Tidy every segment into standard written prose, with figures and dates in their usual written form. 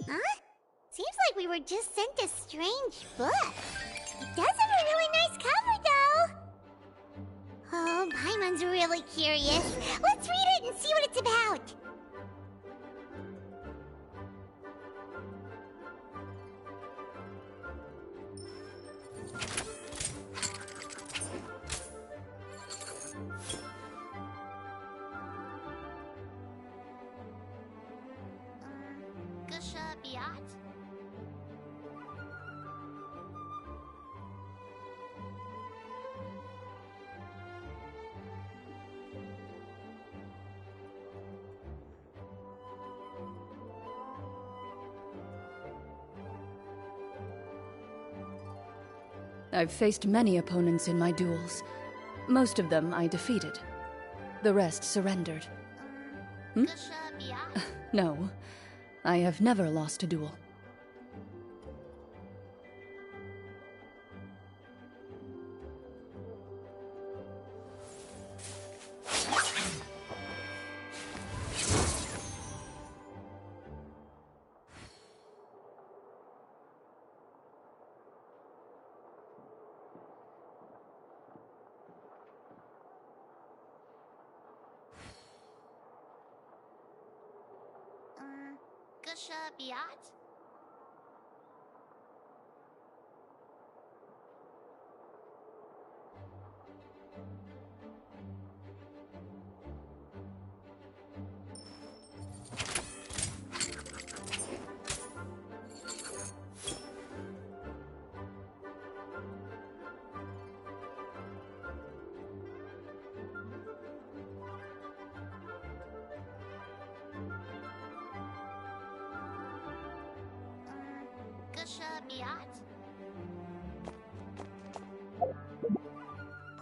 Huh? Seems like we were just sent a strange book. It does have a really nice cover, though. Oh, Paimon's really curious. Let's read it and see what it's about. I've faced many opponents in my duels. Most of them I defeated. The rest surrendered. No, I have never lost a duel.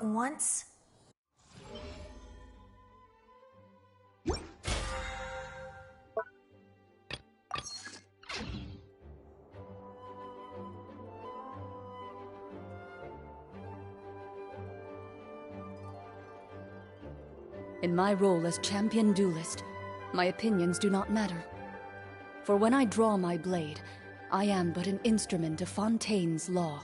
Once... In my role as champion duelist, my opinions do not matter. For when I draw my blade, I am but an instrument of Fontaine's law.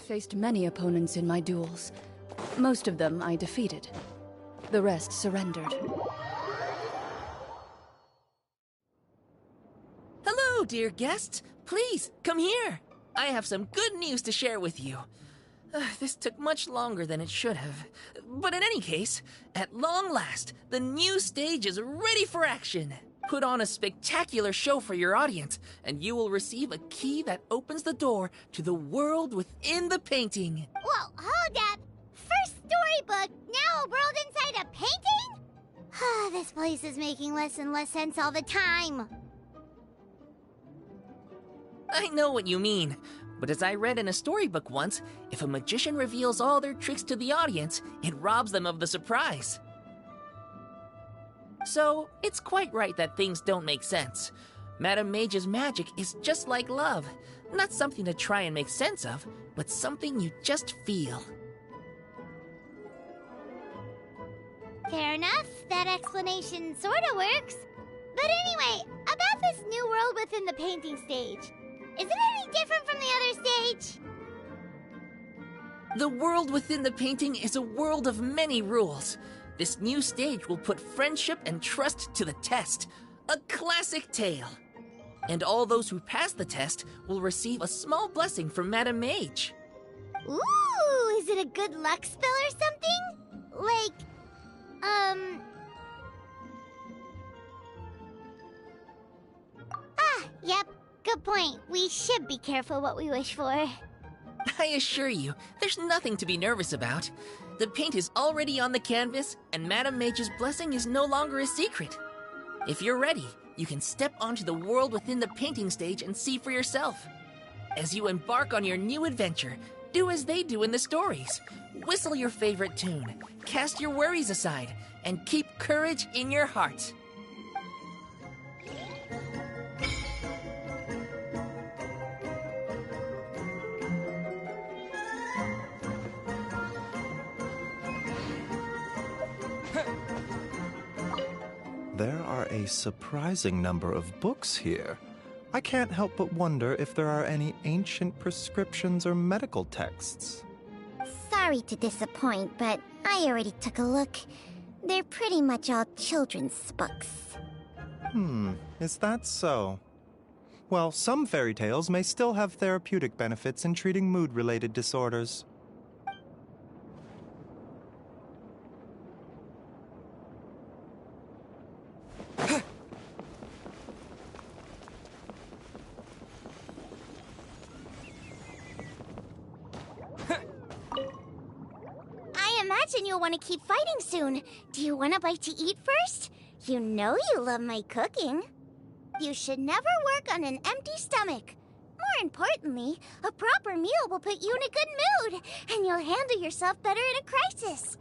faced many opponents in my duels. Most of them I defeated. The rest surrendered. Hello, dear guests. Please, come here. I have some good news to share with you. This took much longer than it should have. But in any case, at long last, the new stage is ready for action. Put on a spectacular show for your audience, and you will receive a key that opens the door to the world within the painting. Whoa, hold up! First storybook, now a world inside a painting? This place is making less and less sense all the time. I know what you mean, but as I read in a storybook once, if a magician reveals all their tricks to the audience, it robs them of the surprise. So, it's quite right that things don't make sense. Madame Mage's magic is just like love. Not something to try and make sense of, but something you just feel. Fair enough, that explanation sorta works. But anyway, about this new world within the painting stage. Is it any different from the other stage? The world within the painting is a world of many rules. This new stage will put friendship and trust to the test. A classic tale. And all those who pass the test will receive a small blessing from Madame Mage. Ooh, is it a good luck spell or something? Like, yep, good point. We should be careful what we wish for. I assure you, there's nothing to be nervous about. The paint is already on the canvas, and Madame Mage's blessing is no longer a secret. If you're ready, you can step onto the world within the painting stage and see for yourself. As you embark on your new adventure, do as they do in the stories. Whistle your favorite tune, cast your worries aside, and keep courage in your heart. There are a surprising number of books here. I can't help but wonder if there are any ancient prescriptions or medical texts. Sorry to disappoint, but I already took a look. They're pretty much all children's books. Is that so? Well, some fairy tales may still have therapeutic benefits in treating mood-related disorders. I imagine you'll want to keep fighting soon. Do you want a bite to eat first? You know you love my cooking. You should never work on an empty stomach. More importantly, a proper meal will put you in a good mood, and you'll handle yourself better in a crisis.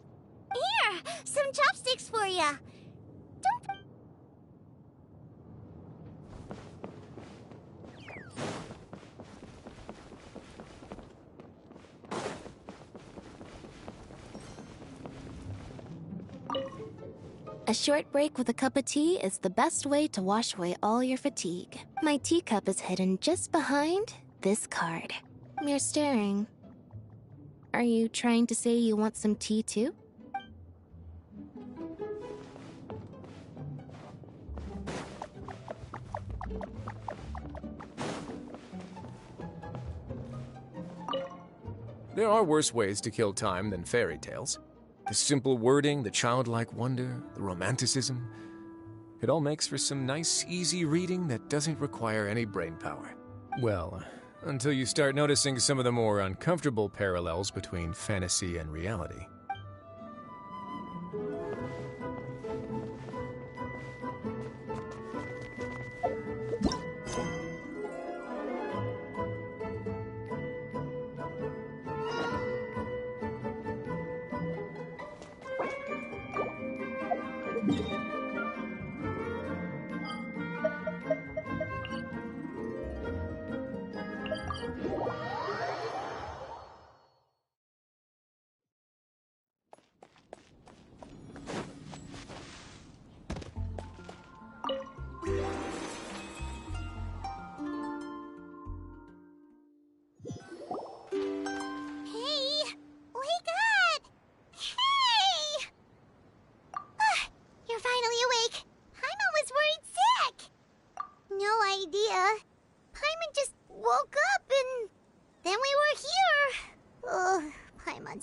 Here, some chopsticks for ya. Don't... A short break with a cup of tea is the best way to wash away all your fatigue. My teacup is hidden just behind this card. Mere staring. Are you trying to say you want some tea too? There are worse ways to kill time than fairy tales. The simple wording, the childlike wonder, the romanticism. It all makes for some nice, easy reading that doesn't require any brain power. Well, until you start noticing some of the more uncomfortable parallels between fantasy and reality.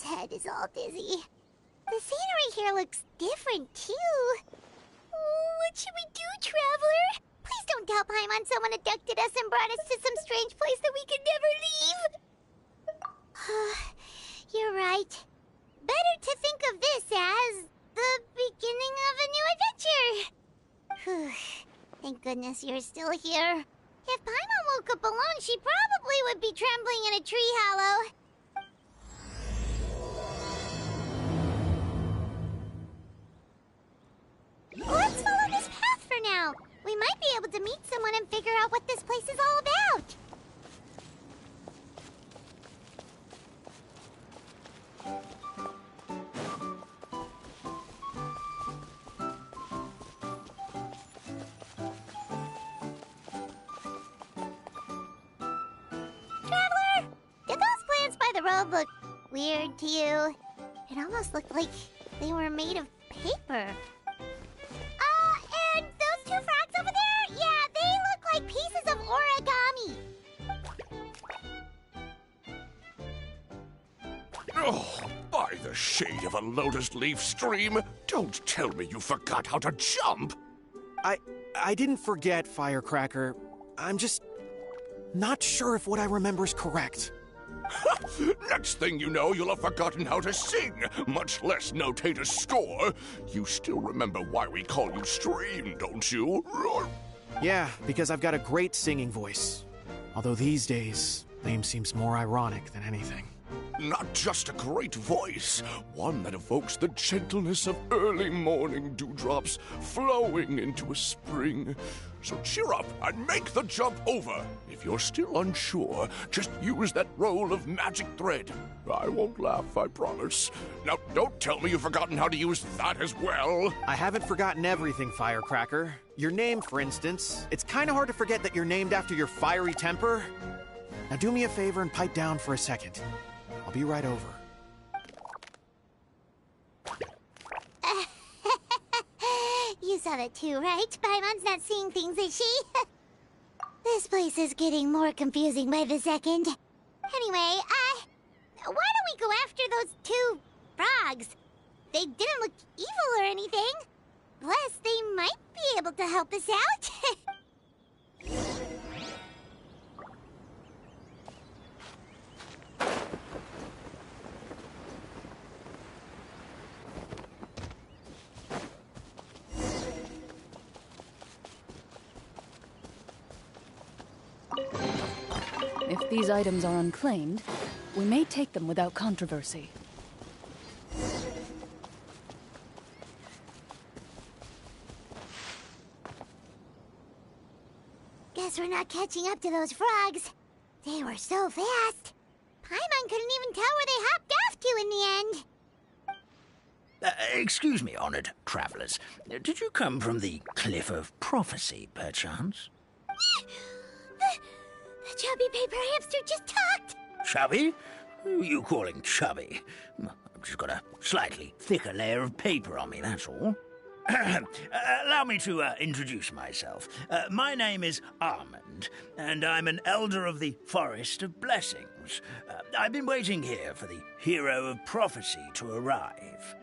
head is all dizzy. The scenery here looks different, too. Oh, what should we do, Traveler? Please don't tell Paimon someone abducted us and brought us to some strange place that we could never leave. You're right. Better to think of this as the beginning of a new adventure. Thank goodness you're still here. If Paimon woke up alone, she probably would be trembling in a tree hollow. Let's follow this path for now. We might be able to meet someone and figure out what this place is all about. Traveler, did those plants by the road look weird to you? It almost looked like they were made of paper. And those two frogs over there? Yeah, they look like pieces of origami. Oh, by the shade of a lotus leaf stream, don't tell me you forgot how to jump. I didn't forget, Firecracker. I'm just not sure if what I remember is correct. Next thing you know, you'll have forgotten how to sing, much less notate a score. You still remember why we call you Stream, don't you? Yeah, because I've got a great singing voice. Although these days, name seems more ironic than anything. Not just a great voice, one that evokes the gentleness of early morning dewdrops flowing into a spring. So cheer up and make the jump over. If you're still unsure, just use that roll of magic thread. I won't laugh, I promise. Now, don't tell me you've forgotten how to use that as well. I haven't forgotten everything, Firecracker. Your name, for instance. It's kind of hard to forget that you're named after your fiery temper. Now do me a favor and pipe down for a second. I'll be right over. You saw that too, right? Paimon's not seeing things, is she? This place is getting more confusing by the second. Anyway, why don't we go after those two frogs? They didn't look evil or anything. Plus, they might be able to help us out. If these items are unclaimed, we may take them without controversy. Guess we're not catching up to those frogs. They were so fast. Paimon couldn't even tell where they hopped off to in the end. Excuse me, honored travelers. Did you come from the Cliff of Prophecy, perchance? The chubby paper hamster just talked! Chubby? Who are you calling chubby? I've just got a slightly thicker layer of paper on me, that's all. Allow me to introduce myself. My name is Almond, and I'm an elder of the Forest of Blessings. I've been waiting here for the Hero of Prophecy to arrive.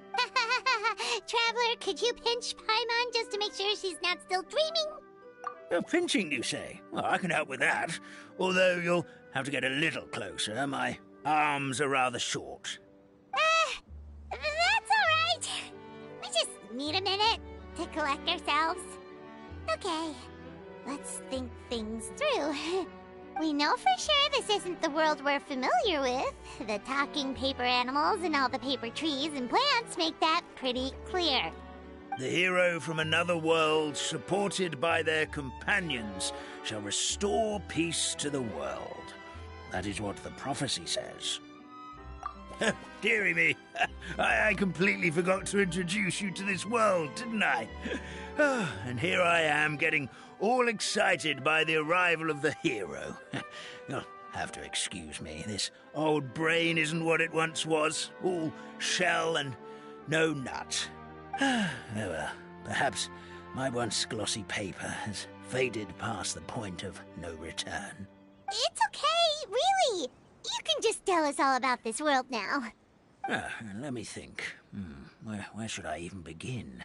Traveler, could you pinch Paimon just to make sure she's not still dreaming? Pinching, you say? Well, I can help with that. Although you'll have to get a little closer. My arms are rather short. That's all right. We just need a minute to collect ourselves. Okay, let's think things through. We know for sure this isn't the world we're familiar with. The talking paper animals and all the paper trees and plants make that pretty clear. The hero from another world, supported by their companions, shall restore peace to the world. That is what the prophecy says. Dearie me, I completely forgot to introduce you to this world, didn't I? And here I am, getting all excited by the arrival of the hero. You'll have to excuse me. This old brain isn't what it once was, all shell and no nut. Oh well, perhaps my once glossy paper has faded past the point of no return. It's okay, really. You can just tell us all about this world now. Let me think. Where should I even begin?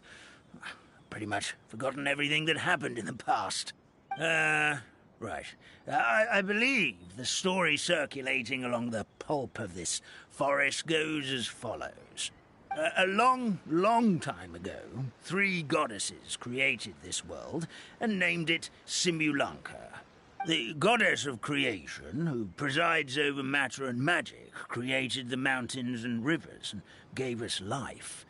Pretty much forgotten everything that happened in the past. Right. I believe the story circulating along the pulp of this forest goes as follows. A long, long time ago, 3 goddesses created this world and named it Simulanka. The goddess of creation, who presides over matter and magic, created the mountains and rivers and gave us life.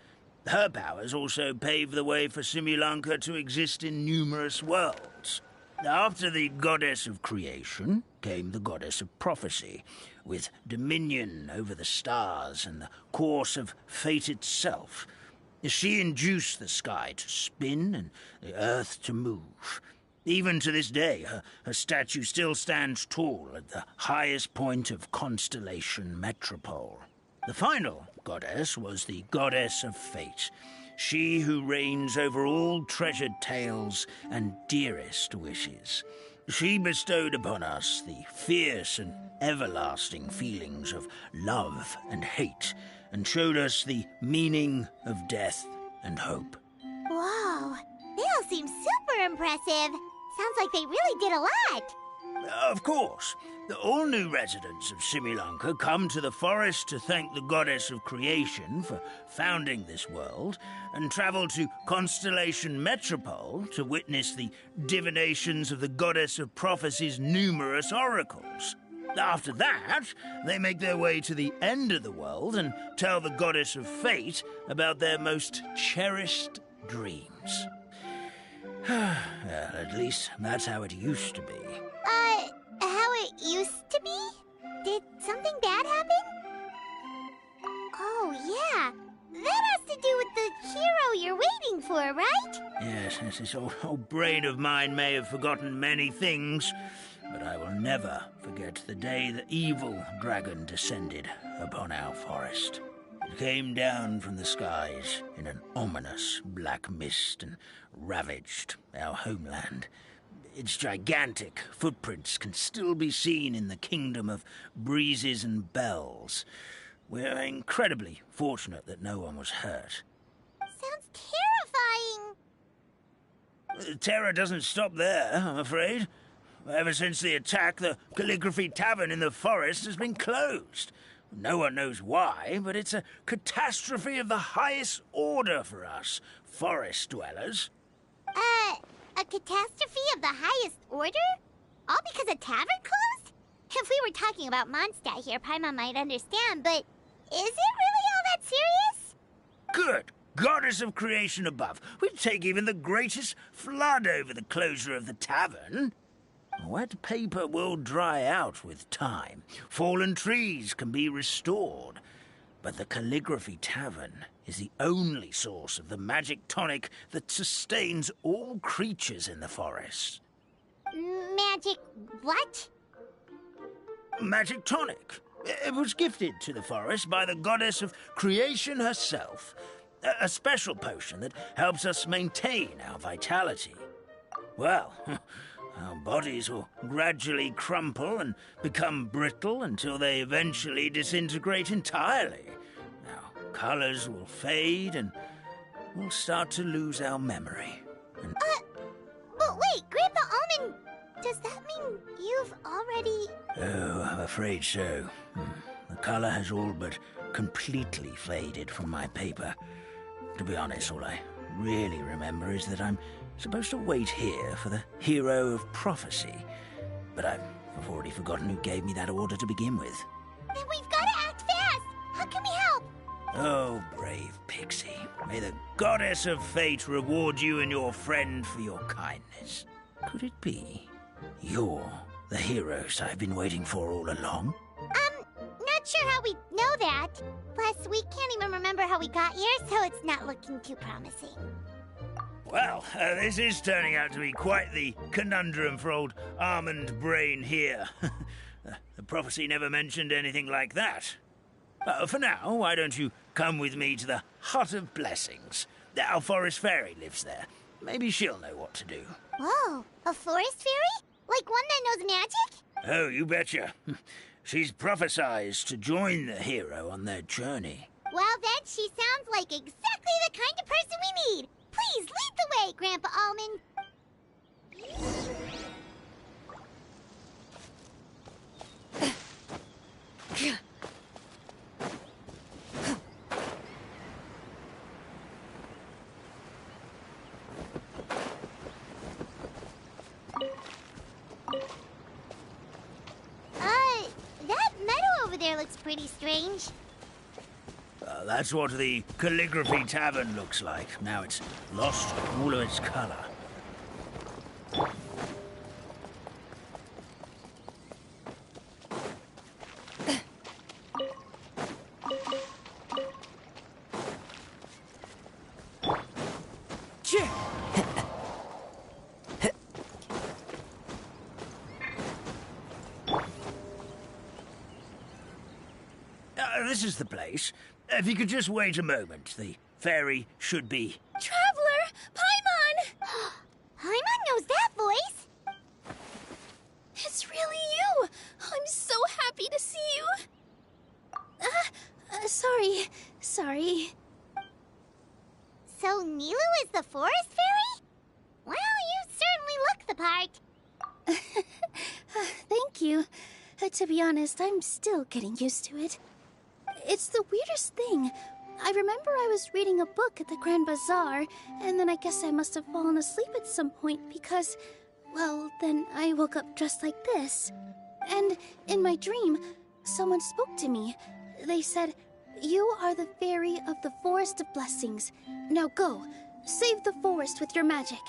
Her powers also paved the way for Simulanka to exist in numerous worlds. After the goddess of creation came the goddess of prophecy, with dominion over the stars and the course of fate itself. She induced the sky to spin and the earth to move. Even to this day, her statue still stands tall at the highest point of Constellation Metropole. The final goddess was the goddess of fate, she who reigns over all treasured tales and dearest wishes. She bestowed upon us the fierce and everlasting feelings of love and hate, and showed us the meaning of death and hope. Whoa, they all seem super impressive. Sounds like they really did a lot. Of course. All new residents of Simulanka come to the forest to thank the goddess of creation for founding this world, and travel to Constellation Metropole to witness the divinations of the goddess of prophecy's numerous oracles. After that, they make their way to the end of the world and tell the goddess of fate about their most cherished dreams. Well, at least that's how it used to be. How it used to be? Did something bad happen? Oh, yeah. That has to do with the hero you're waiting for, right? Yes, this old brain of mine may have forgotten many things, but I will never forget the day the evil dragon descended upon our forest. It came down from the skies in an ominous black mist and ravaged our homeland. Its gigantic footprints can still be seen in the kingdom of breezes and bells. We're incredibly fortunate that no one was hurt. Sounds terrifying. Terror doesn't stop there, I'm afraid. Ever since the attack, the Calligraphy Tavern in the forest has been closed. No one knows why, but it's a catastrophe of the highest order for us, forest dwellers. A catastrophe of the highest order? All because a tavern closed? If we were talking about Mondstadt here, Paimon might understand, but is it really all that serious? Good. Goddess of creation above. We'd take even the greatest flood over the closure of the tavern. Wet paper will dry out with time. Fallen trees can be restored. But the Calligraphy Tavern is the only source of the magic tonic that sustains all creatures in the forest. Magic what? Magic tonic. It was gifted to the forest by the goddess of creation herself. A special potion that helps us maintain our vitality. Well, our bodies will gradually crumple and become brittle until they eventually disintegrate entirely. Our colors will fade and we'll start to lose our memory. But wait, Grandpa Almond, does that mean you've already... Oh, I'm afraid so. The color has all but completely faded from my paper. To be honest, all I really remember is that I'm supposed to wait here for the hero of prophecy. But I've already forgotten who gave me that order to begin with. Then we've got to act fast! How can we help? Oh, brave Pixie. May the goddess of fate reward you and your friend for your kindness. Could it be you're the heroes I've been waiting for all along? Not sure how we know that. Plus, we can't even remember how we got here, so it's not looking too promising. Well, this is turning out to be quite the conundrum for old Almond Brain here. The prophecy never mentioned anything like that. For now, why don't you come with me to the Hut of Blessings? Our forest fairy lives there. Maybe she'll know what to do. Whoa, a forest fairy? Like one that knows magic? Oh, you betcha. She's prophesized to join the hero on their journey. Well then, she sounds like exactly the kind of person we need. Please lead the way, Grandpa Almond. That meadow over there looks pretty strange. That's what the Calligraphy Tavern looks like. Now it's lost all of its color. This is the place. If you could just wait a moment, the fairy should be... Traveler! Paimon! Paimon knows that voice! It's really you! I'm so happy to see you! Sorry. So Nilu is the forest fairy? Well, you certainly look the part. Thank you. To be honest, I'm still getting used to it. It's the weirdest thing. I remember I was reading a book at the Grand Bazaar, and then I guess I must have fallen asleep at some point because, well, then I woke up dressed like this. And in my dream, someone spoke to me. They said, "You are the fairy of the Forest of Blessings. Now go, save the forest with your magic."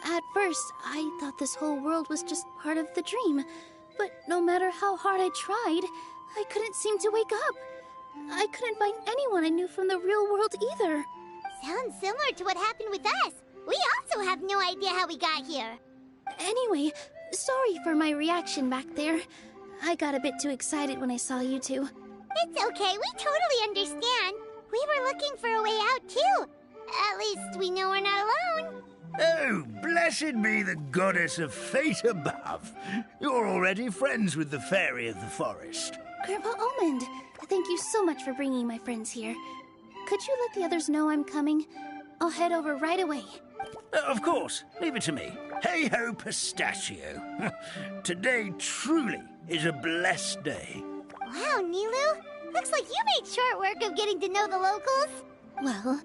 At first, I thought this whole world was just part of the dream, but no matter how hard I tried, I couldn't seem to wake up. I couldn't find anyone I knew from the real world either. Sounds similar to what happened with us. We also have no idea how we got here. Anyway, sorry for my reaction back there. I got a bit too excited when I saw you two. It's okay, we totally understand. We were looking for a way out too. At least we know we're not alone. Oh, blessed be the goddess of fate above. You're already friends with the fairy of the forest. Grandpa Almond, thank you so much for bringing my friends here. Could you let the others know I'm coming? I'll head over right away. Of course. Leave it to me. Hey-ho, pistachio. Today truly is a blessed day. Wow, Nilu. Looks like you made short work of getting to know the locals. Well,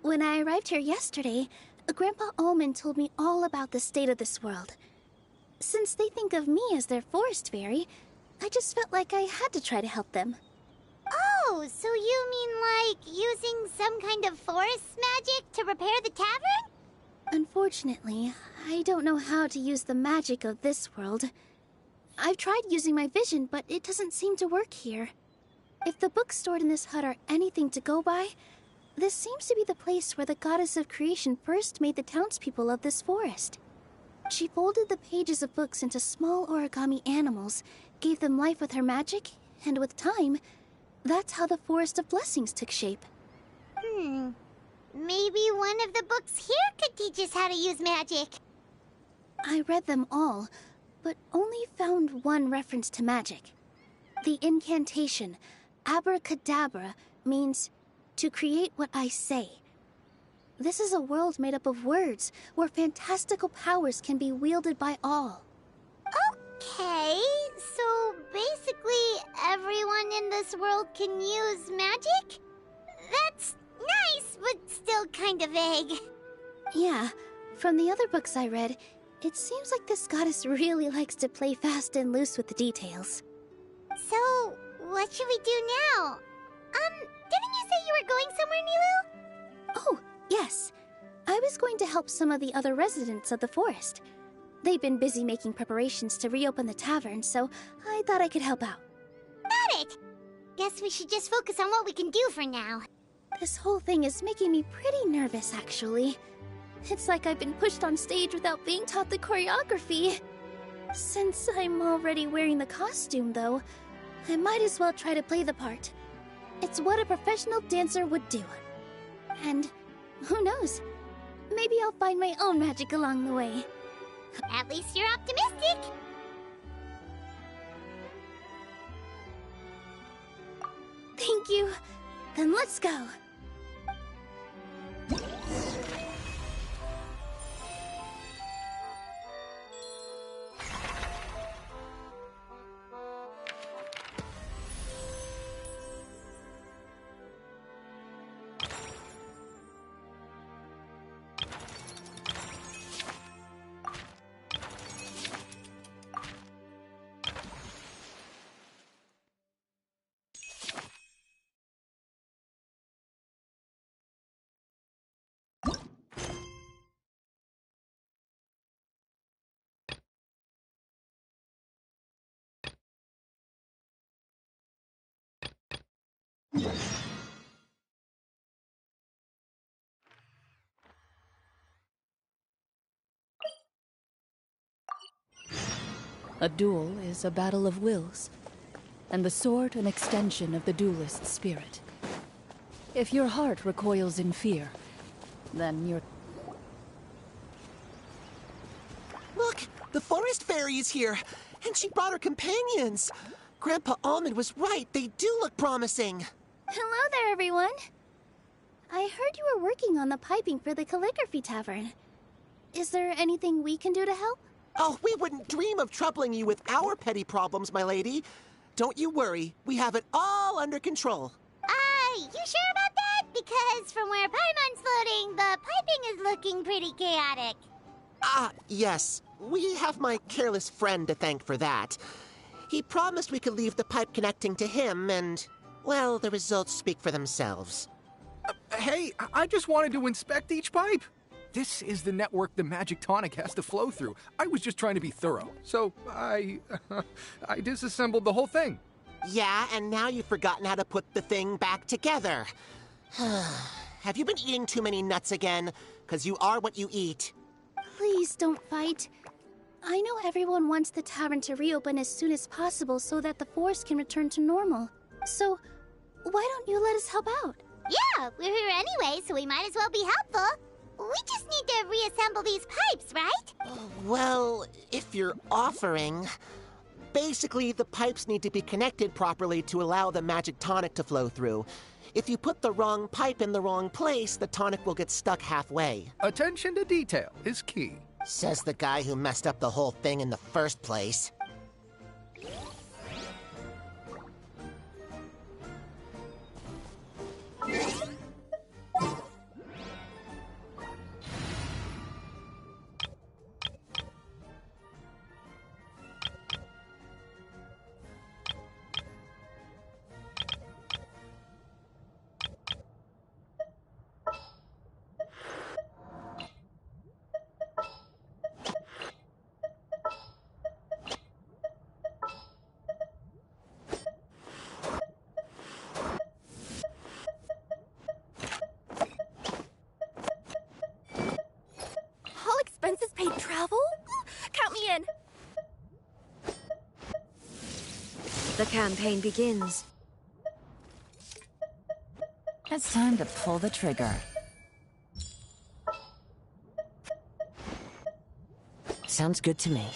when I arrived here yesterday, Grandpa Almond told me all about the state of this world. Since they think of me as their forest fairy, I just felt like I had to try to help them. Oh, so you mean like using some kind of forest magic to repair the tavern? Unfortunately, I don't know how to use the magic of this world. I've tried using my vision, but it doesn't seem to work here. If the books stored in this hut are anything to go by, this seems to be the place where the goddess of creation first made the townspeople of this forest. She folded the pages of books into small origami animals, gave them life with her magic, and with time, that's how the Forest of Blessings took shape. Maybe one of the books here could teach us how to use magic. I read them all, but only found one reference to magic. The incantation, abracadabra, means to create what I say. This is a world made up of words, where fantastical powers can be wielded by all. Okay, so basically everyone in this world can use magic? That's nice, but still kind of vague. Yeah, from the other books I read, it seems like this goddess really likes to play fast and loose with the details. So, what should we do now? Didn't you say you were going somewhere, Nilu? Oh, yes. I was going to help some of the other residents of the forest. They've been busy making preparations to reopen the tavern, so I thought I could help out. Got it! Guess we should just focus on what we can do for now. This whole thing is making me pretty nervous, actually. It's like I've been pushed on stage without being taught the choreography. Since I'm already wearing the costume, though, I might as well try to play the part. It's what a professional dancer would do. And who knows? Maybe I'll find my own magic along the way. At least you're optimistic. Thank you. Then let's go. A duel is a battle of wills, and the sword an extension of the duelist's spirit. If your heart recoils in fear, then you're... Look! The forest fairy is here! And she brought her companions! Grandpa Almond was right, they do look promising! Hello there, everyone. I heard you were working on the piping for the calligraphy tavern. Is there anything we can do to help? Oh, we wouldn't dream of troubling you with our petty problems, my lady. Don't you worry, we have it all under control. You sure about that? Because from where Paimon's floating, the piping is looking pretty chaotic. Yes. We have my careless friend to thank for that. He promised we could leave the pipe connecting to him, and, well, the results speak for themselves. Hey, I just wanted to inspect each pipe. This is the network the magic tonic has to flow through. I was just trying to be thorough, so I disassembled the whole thing. Yeah, and now you've forgotten how to put the thing back together. Have you been eating too many nuts again? 'Cause you are what you eat. Please don't fight. I know everyone wants the tavern to reopen as soon as possible so that the forest can return to normal. So, why don't you let us help out? Yeah, we're here anyway, so we might as well be helpful. We just need to reassemble these pipes, right? Well, if you're offering... Basically, the pipes need to be connected properly to allow the magic tonic to flow through. If you put the wrong pipe in the wrong place, the tonic will get stuck halfway. Attention to detail is key. Says the guy who messed up the whole thing in the first place. Count me in. The campaign begins. It's time to pull the trigger. Sounds good to me.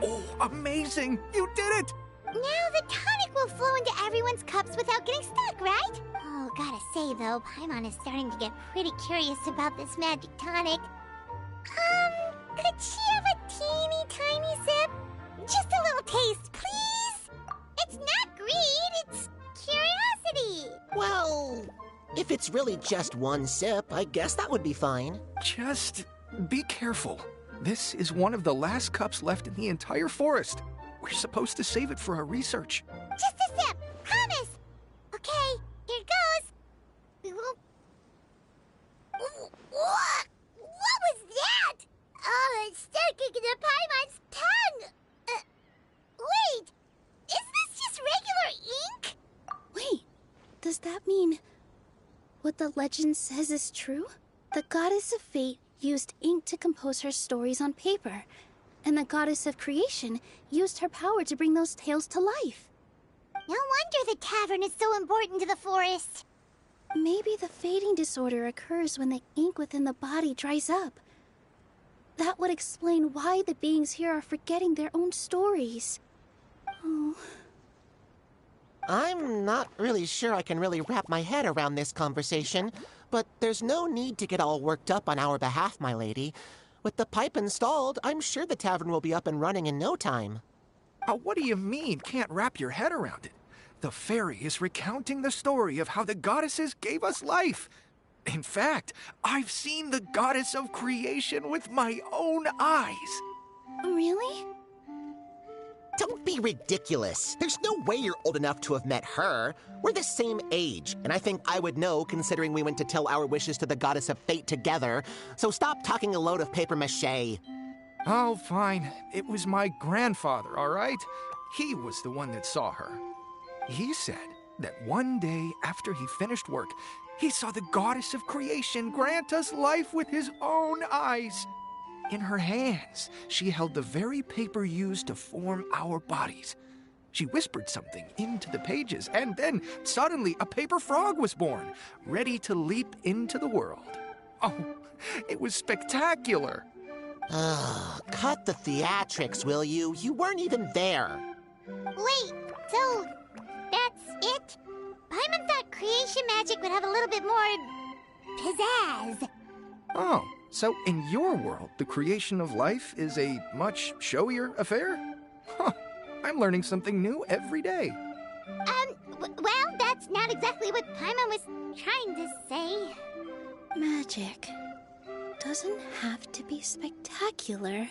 Oh, amazing! You did it! Now the tonic will flow into everyone's cups without getting stuck, right? Oh, gotta say though, Paimon is starting to get pretty curious about this magic tonic. it's really just one sip, I guess that would be fine. Just be careful. This is one of the last cups left in the entire forest. We're supposed to save it for our research. Just a sip, promise. Okay, here it goes. We won't... What? What was that? Oh, it's sticking to the Paimon's tongue. Wait, is this just regular ink? Wait, does that mean what the legend says is true? The goddess of fate used ink to compose her stories on paper, and the goddess of creation used her power to bring those tales to life. No wonder the tavern is so important to the forest. Maybe the fading disorder occurs when the ink within the body dries up. That would explain why the beings here are forgetting their own stories. Oh. I'm not really sure I can really wrap my head around this conversation, but there's no need to get all worked up on our behalf, my lady. With the pipe installed, I'm sure the tavern will be up and running in no time. What do you mean, can't wrap your head around it? The fairy is recounting the story of how the goddesses gave us life. In fact, I've seen the goddess of creation with my own eyes. Really? Don't be ridiculous. There's no way you're old enough to have met her. We're the same age, and I think I would know considering we went to tell our wishes to the goddess of fate together. So stop talking a load of papier-mâché. Oh, fine. It was my grandfather, all right? He was the one that saw her. He said that one day after he finished work, he saw the goddess of creation grant us life with his own eyes. In her hands, she held the very paper used to form our bodies. She whispered something into the pages, and then suddenly a paper frog was born, ready to leap into the world. Oh, it was spectacular. Cut the theatrics, will you? You weren't even there. Wait, so that's it? Paimon thought creation magic would have a little bit more pizzazz. Oh, so in your world, the creation of life is a much showier affair? Huh, I'm learning something new every day. Well, that's not exactly what Paimon was trying to say. Magic doesn't have to be spectacular.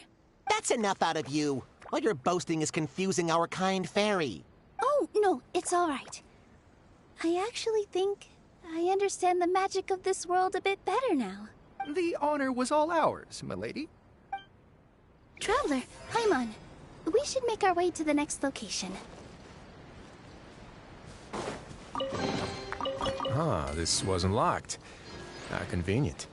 That's enough out of you. All your boasting is confusing our kind fairy. Oh, no, it's all right. I actually think I understand the magic of this world a bit better now. The honor was all ours, milady. Traveler, Paimon, we should make our way to the next location. Ah, this wasn't locked. How convenient.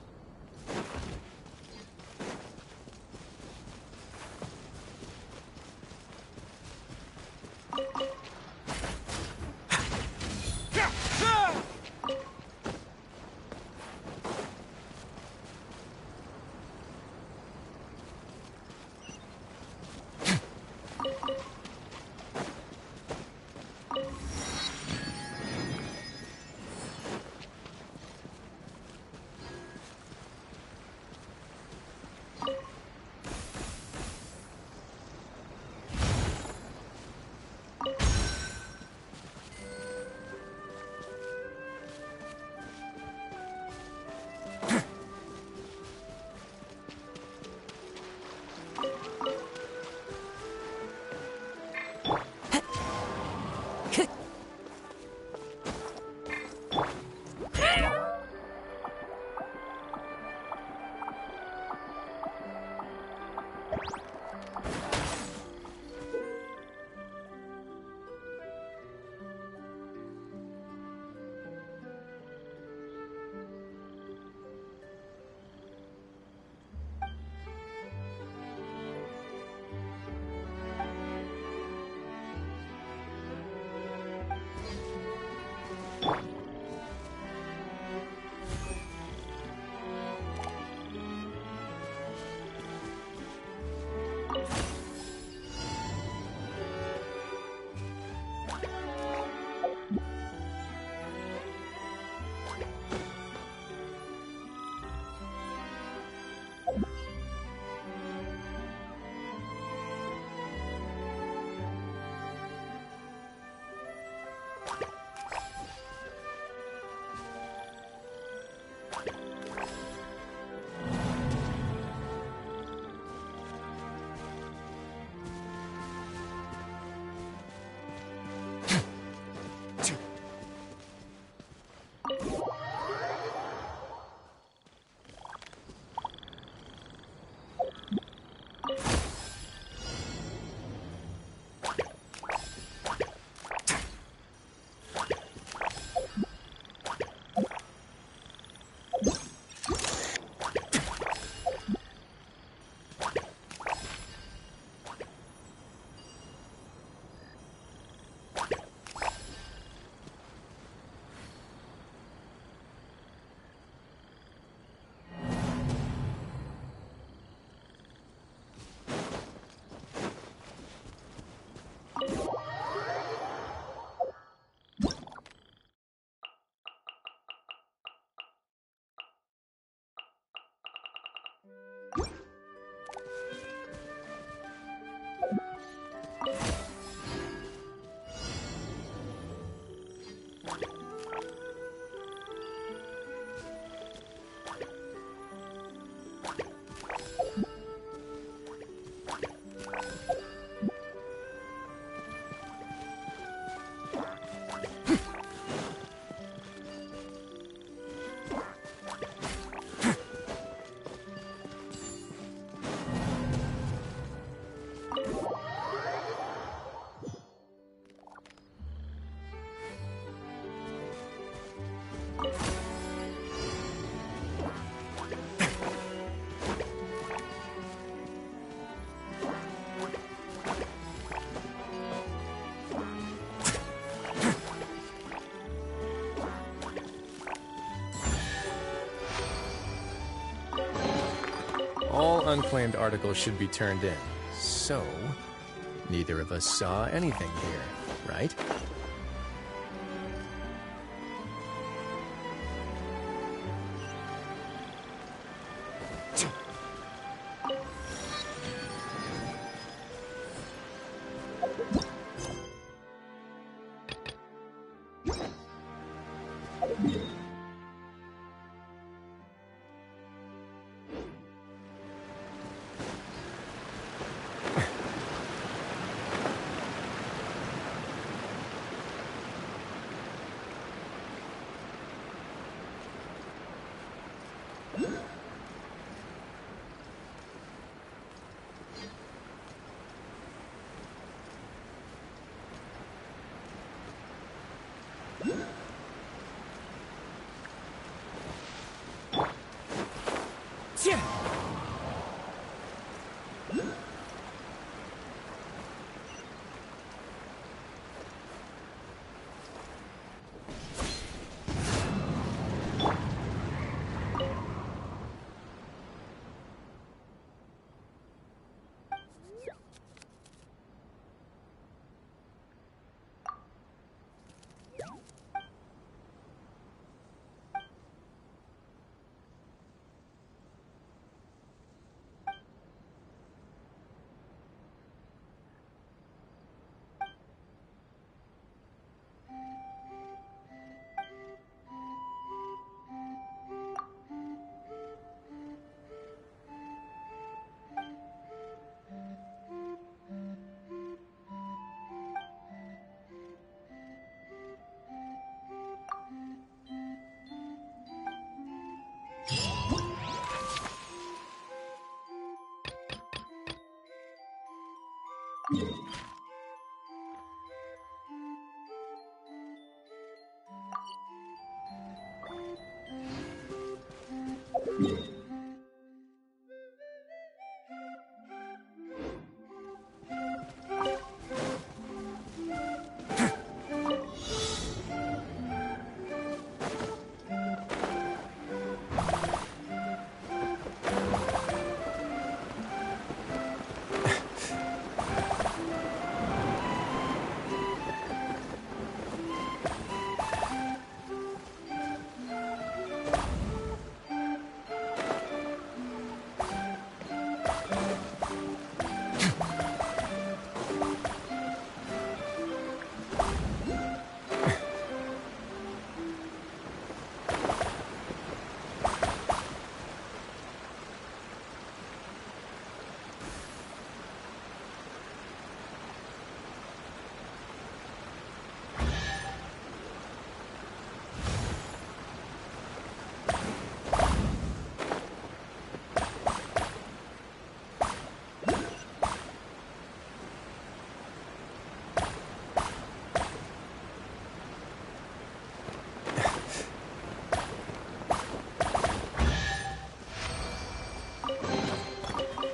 unclaimed articles should be turned in. So, neither of us saw anything here, right?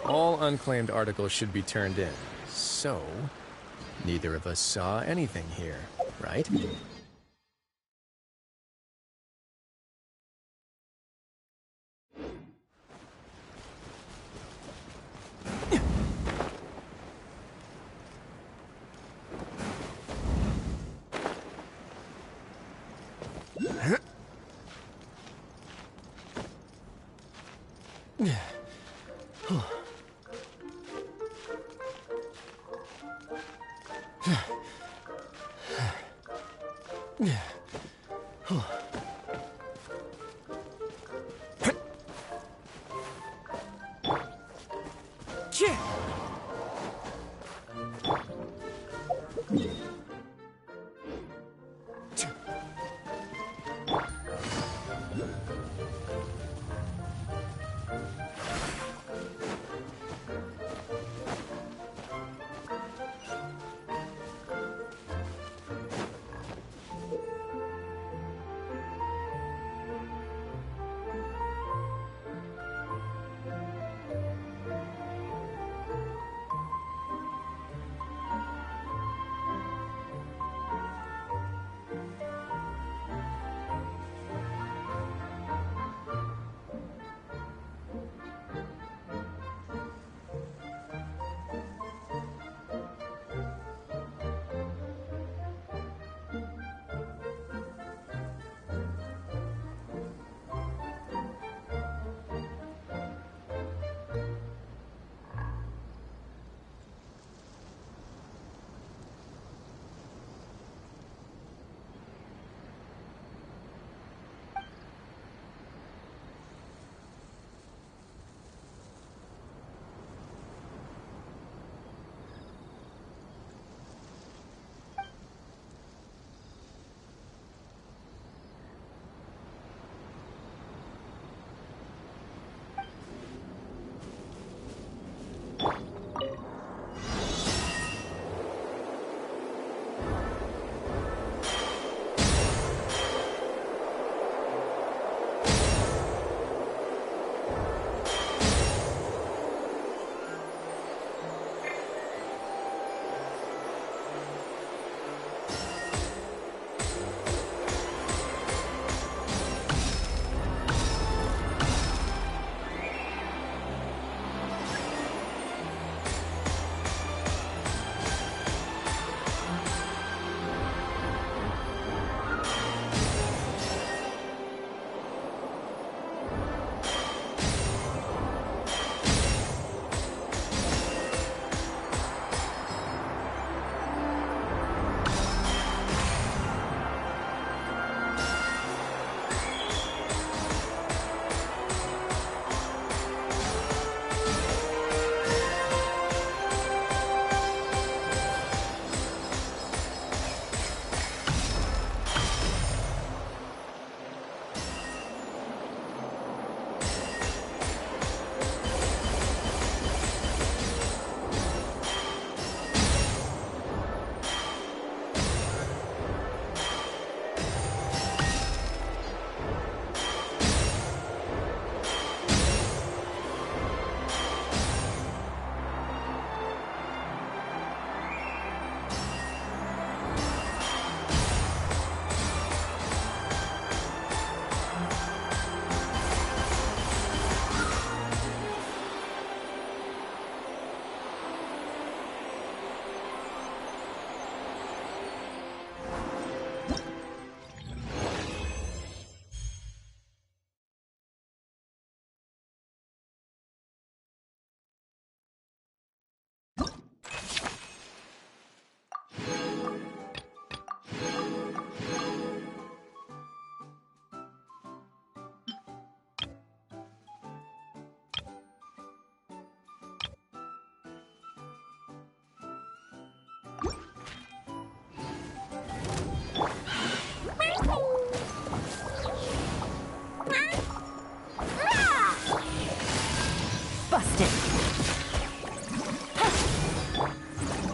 All unclaimed articles should be turned in. So, neither of us saw anything here, right?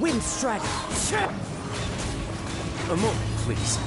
Wind Strike! A moment, please.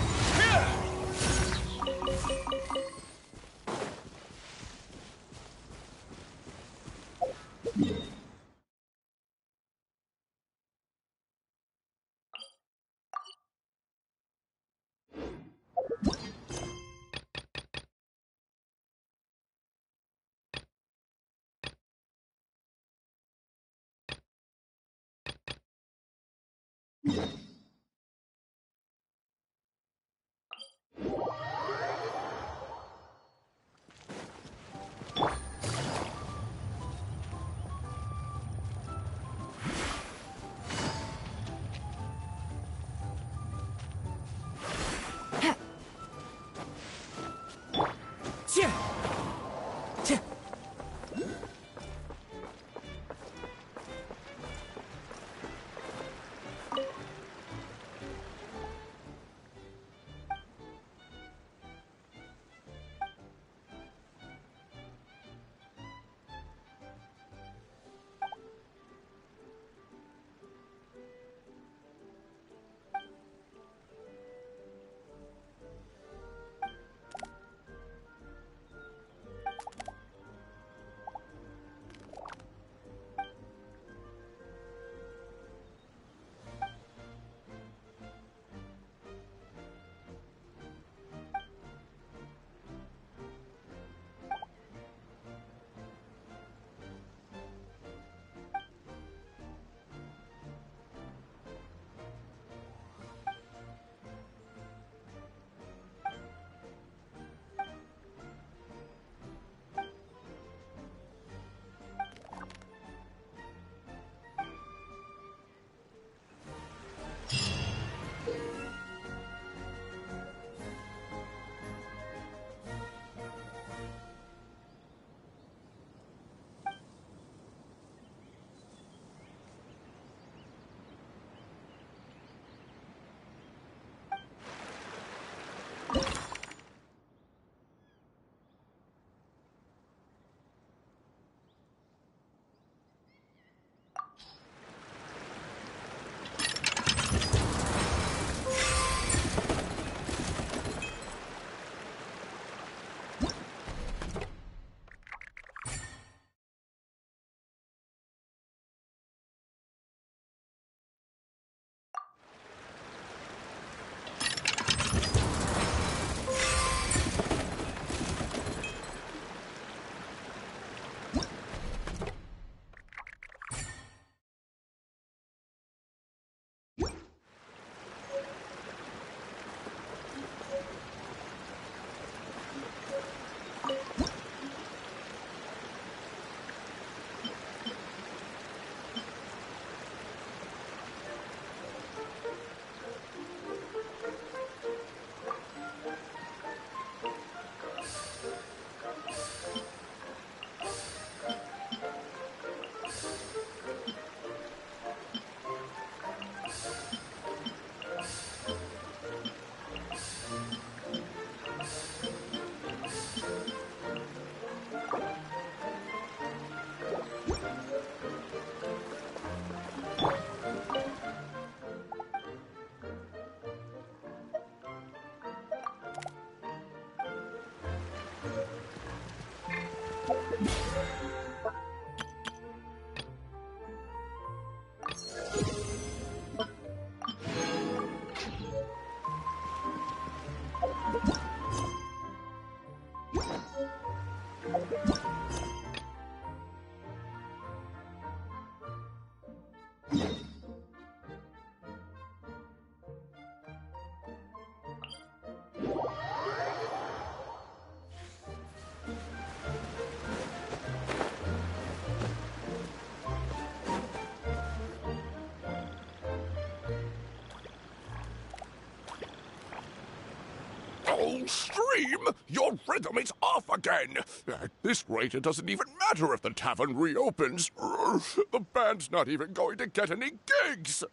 Oh, Stream! Your rhythm is off again! At this rate, it doesn't even matter if the tavern reopens. The band's not even going to get any gigs!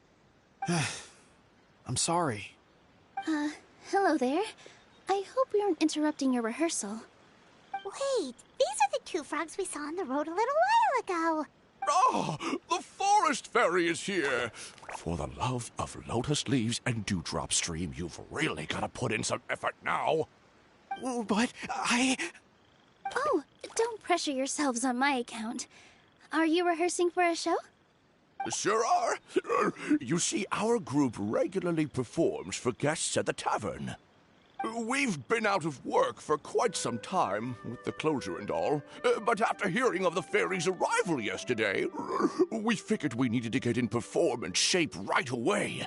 I'm sorry. Hello there. I hope we aren't interrupting your rehearsal. Wait, these are the two frogs we saw on the road a little while ago. Ah, the forest fairy is here! For the love of lotus leaves and dewdrop stream, you've really got to put in some effort now. But Oh, don't pressure yourselves on my account. Are you rehearsing for a show? Sure are. You see, our group regularly performs for guests at the tavern. We've been out of work for quite some time, with the closure and all, but after hearing of the fairy's arrival yesterday, we figured we needed to get in performance shape right away.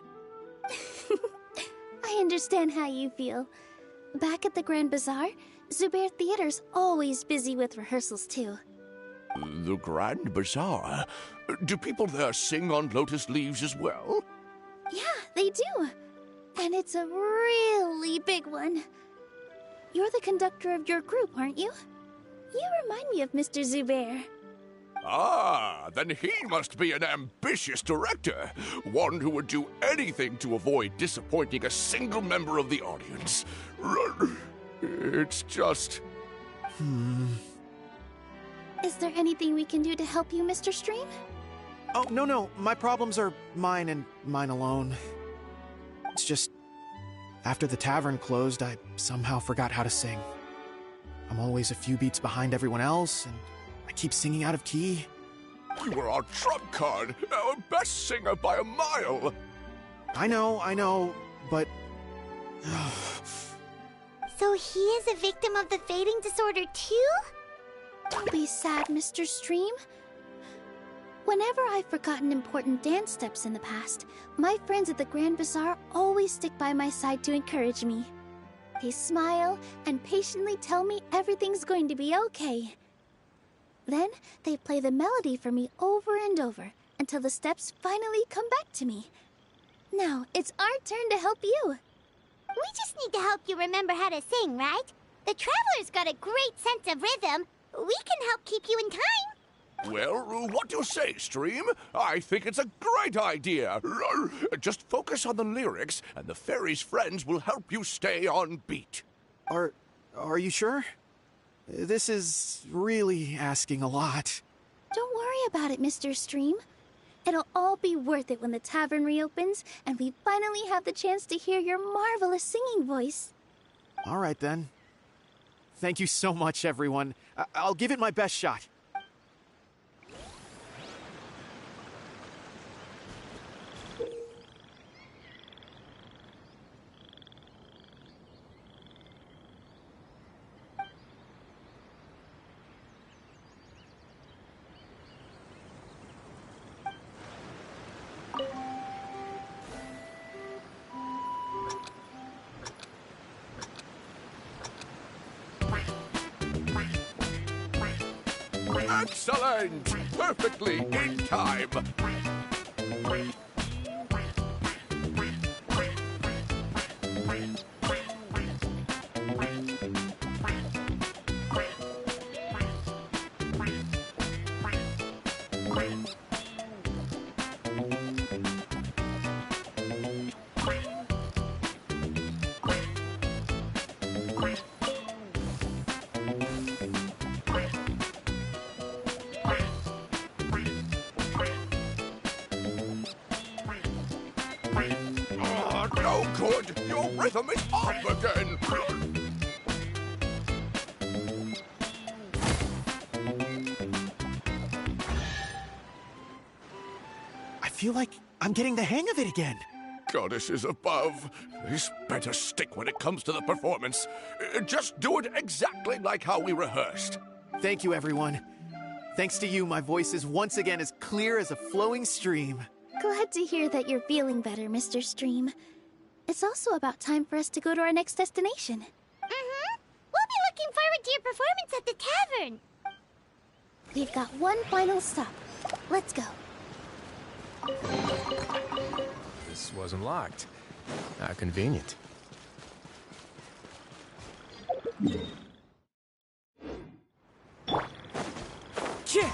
I understand how you feel. Back at the Grand Bazaar, Zubair Theater's always busy with rehearsals too. The Grand Bazaar? Do people there sing on lotus leaves as well? Yeah, they do. And it's a really big one. You're the conductor of your group, aren't you? You remind me of Mr. Zubair. Ah, then he must be an ambitious director. One who would do anything to avoid disappointing a single member of the audience. It's just... Is there anything we can do to help you, Mr. Stream? Oh, no. My problems are mine and mine alone. It's just, after the tavern closed, I somehow forgot how to sing. I'm always a few beats behind everyone else, and I keep singing out of key. You were our trump card, our best singer by a mile. I know, but... So he is a victim of the fading disorder too? Don't be sad, Mr. Stream. Whenever I've forgotten important dance steps in the past, my friends at the Grand Bazaar always stick by my side to encourage me. They smile and patiently tell me everything's going to be okay. Then they play the melody for me over and over until the steps finally come back to me. Now it's our turn to help you. We just need to help you remember how to sing, right? The Traveler's got a great sense of rhythm. We can help keep you in time. Well, what do you say, Stream? I think it's a great idea. Just focus on the lyrics, and the fairy's friends will help you stay on beat. Are you sure? This is really asking a lot. Don't worry about it, Mr. Stream. It'll all be worth it when the tavern reopens and we finally have the chance to hear your marvelous singing voice. All right, then. Thank you so much, everyone. I'll give it my best shot. Excellent! Perfectly in time! No good! Your rhythm is off again! I feel like I'm getting the hang of it again. Goddesses above, this better stick when it comes to the performance. Just do it exactly like how we rehearsed. Thank you, everyone. Thanks to you, my voice is once again as clear as a flowing stream. Glad to hear that you're feeling better, Mr. Stream. It's also about time for us to go to our next destination. Mm-hmm. We'll be looking forward to your performance at the tavern. We've got one final stop. Let's go. This wasn't locked. How convenient. Chit!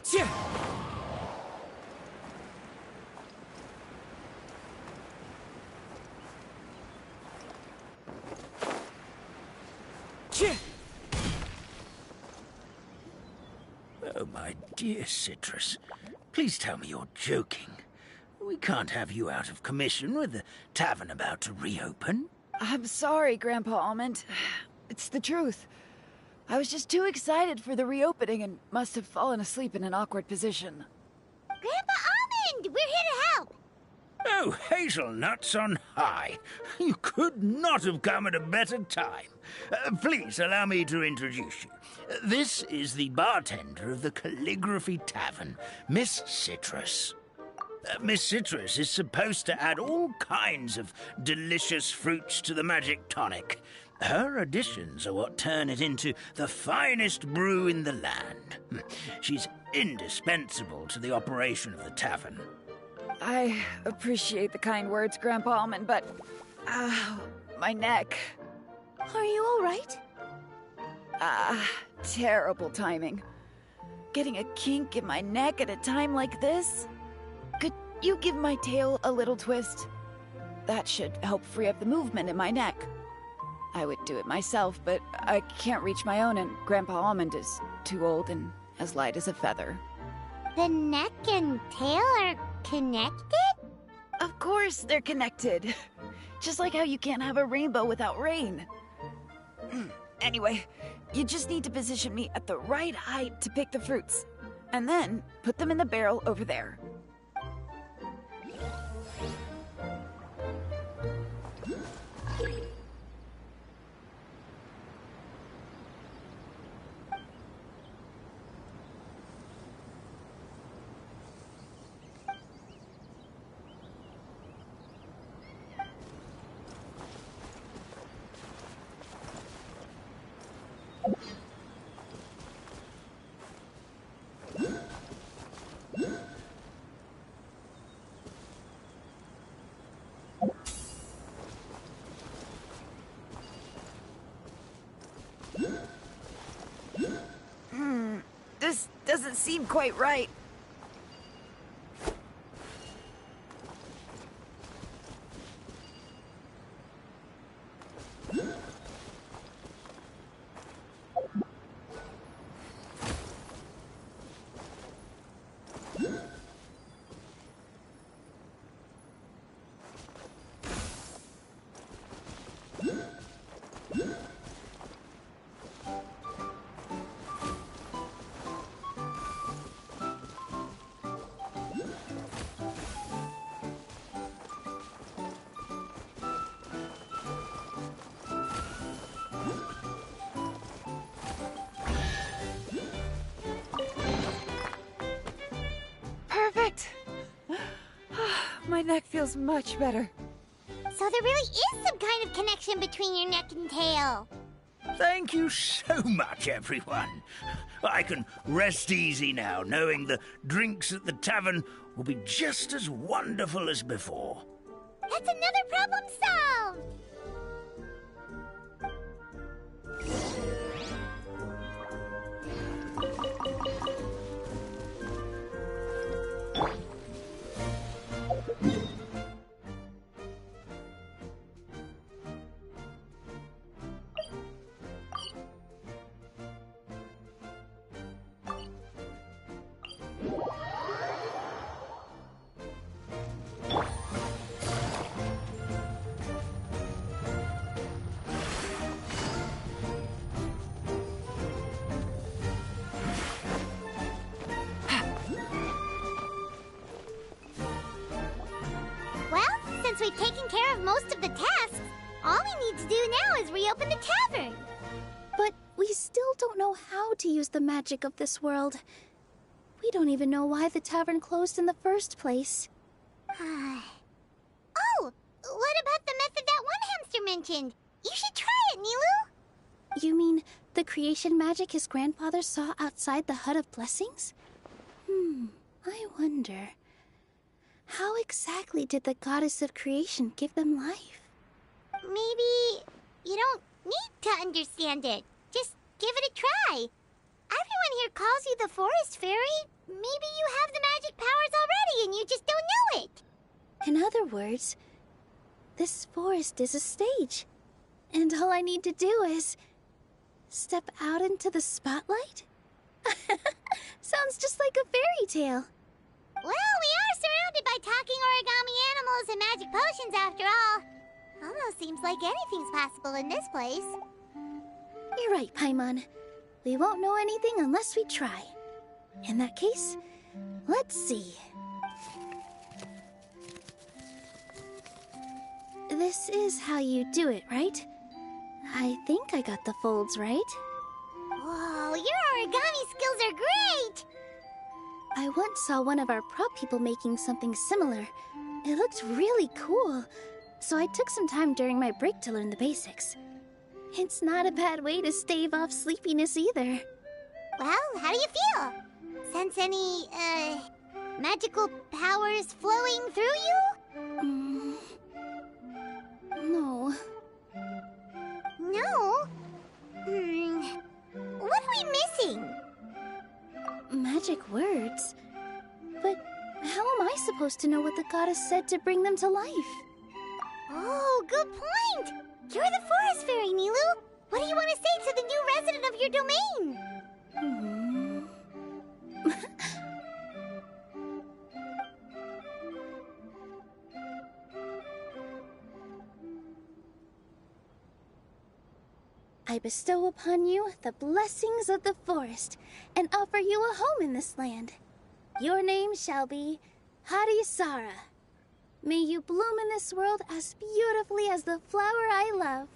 Chit! Chit! Oh, my dear Citrus, please tell me you're joking. We can't have you out of commission with the tavern about to reopen. I'm sorry, Grandpa Almond. It's the truth. I was just too excited for the reopening and must have fallen asleep in an awkward position. Grandpa Almond, we're here to help. Oh, hazelnuts on high. You could not have come at a better time. Please allow me to introduce you. This is the bartender of the Calligraphy Tavern, Miss Citrus. Miss Citrus is supposed to add all kinds of delicious fruits to the magic tonic. Her additions are what turn it into the finest brew in the land. She's indispensable to the operation of the tavern. I appreciate the kind words, Grandpa Almond, but... my neck. Are you all right? Terrible timing. Getting a kink in my neck at a time like this? Could you give my tail a little twist? That should help free up the movement in my neck. I would do it myself, but I can't reach my own, and Grandpa Almond is too old and as light as a feather. The neck and tail are connected? Of course they're connected. Just like how you can't have a rainbow without rain. Anyway, you just need to position me at the right height to pick the fruits, and then put them in the barrel over there. This doesn't seem quite right. Perfect! My neck feels much better. So there really is some kind of connection between your neck and tail. Thank you so much, everyone. I can rest easy now, knowing the drinks at the tavern will be just as wonderful as before. That's another problem solved! Since we've taken care of most of the tasks, all we need to do now is reopen the tavern. But we still don't know how to use the magic of this world. We don't even know why the tavern closed in the first place. Oh, what about the method that one hamster mentioned? You should try it, Nilu. You mean the creation magic his grandfather saw outside the Hut of Blessings? I wonder... how exactly did the goddess of creation give them life? Maybe you don't need to understand it. Just give it a try. Everyone here calls you the Forest Fairy. Maybe you have the magic powers already and you just don't know it. In other words, this forest is a stage. And all I need to do is... step out into the spotlight? Tale. Well, we are surrounded by talking origami animals and magic potions after all. Almost seems like anything's possible in this place. You're right, Paimon. We won't know anything unless we try. In that case, let's see. This is how you do it, right? I think I got the folds right. Whoa, your origami skills are great! I once saw one of our prop people making something similar. It looked really cool, so I took some time during my break to learn the basics. It's not a bad way to stave off sleepiness either. Well, how do you feel? Sense any, magical powers flowing through you? No. No? What are we missing? Magic words? But how am I supposed to know what the goddess said to bring them to life? Oh, good point! You're the forest fairy, Nilu! What do you want to say to the new resident of your domain? I bestow upon you the blessings of the forest, and offer you a home in this land. Your name shall be Hadisara. May you bloom in this world as beautifully as the flower I love.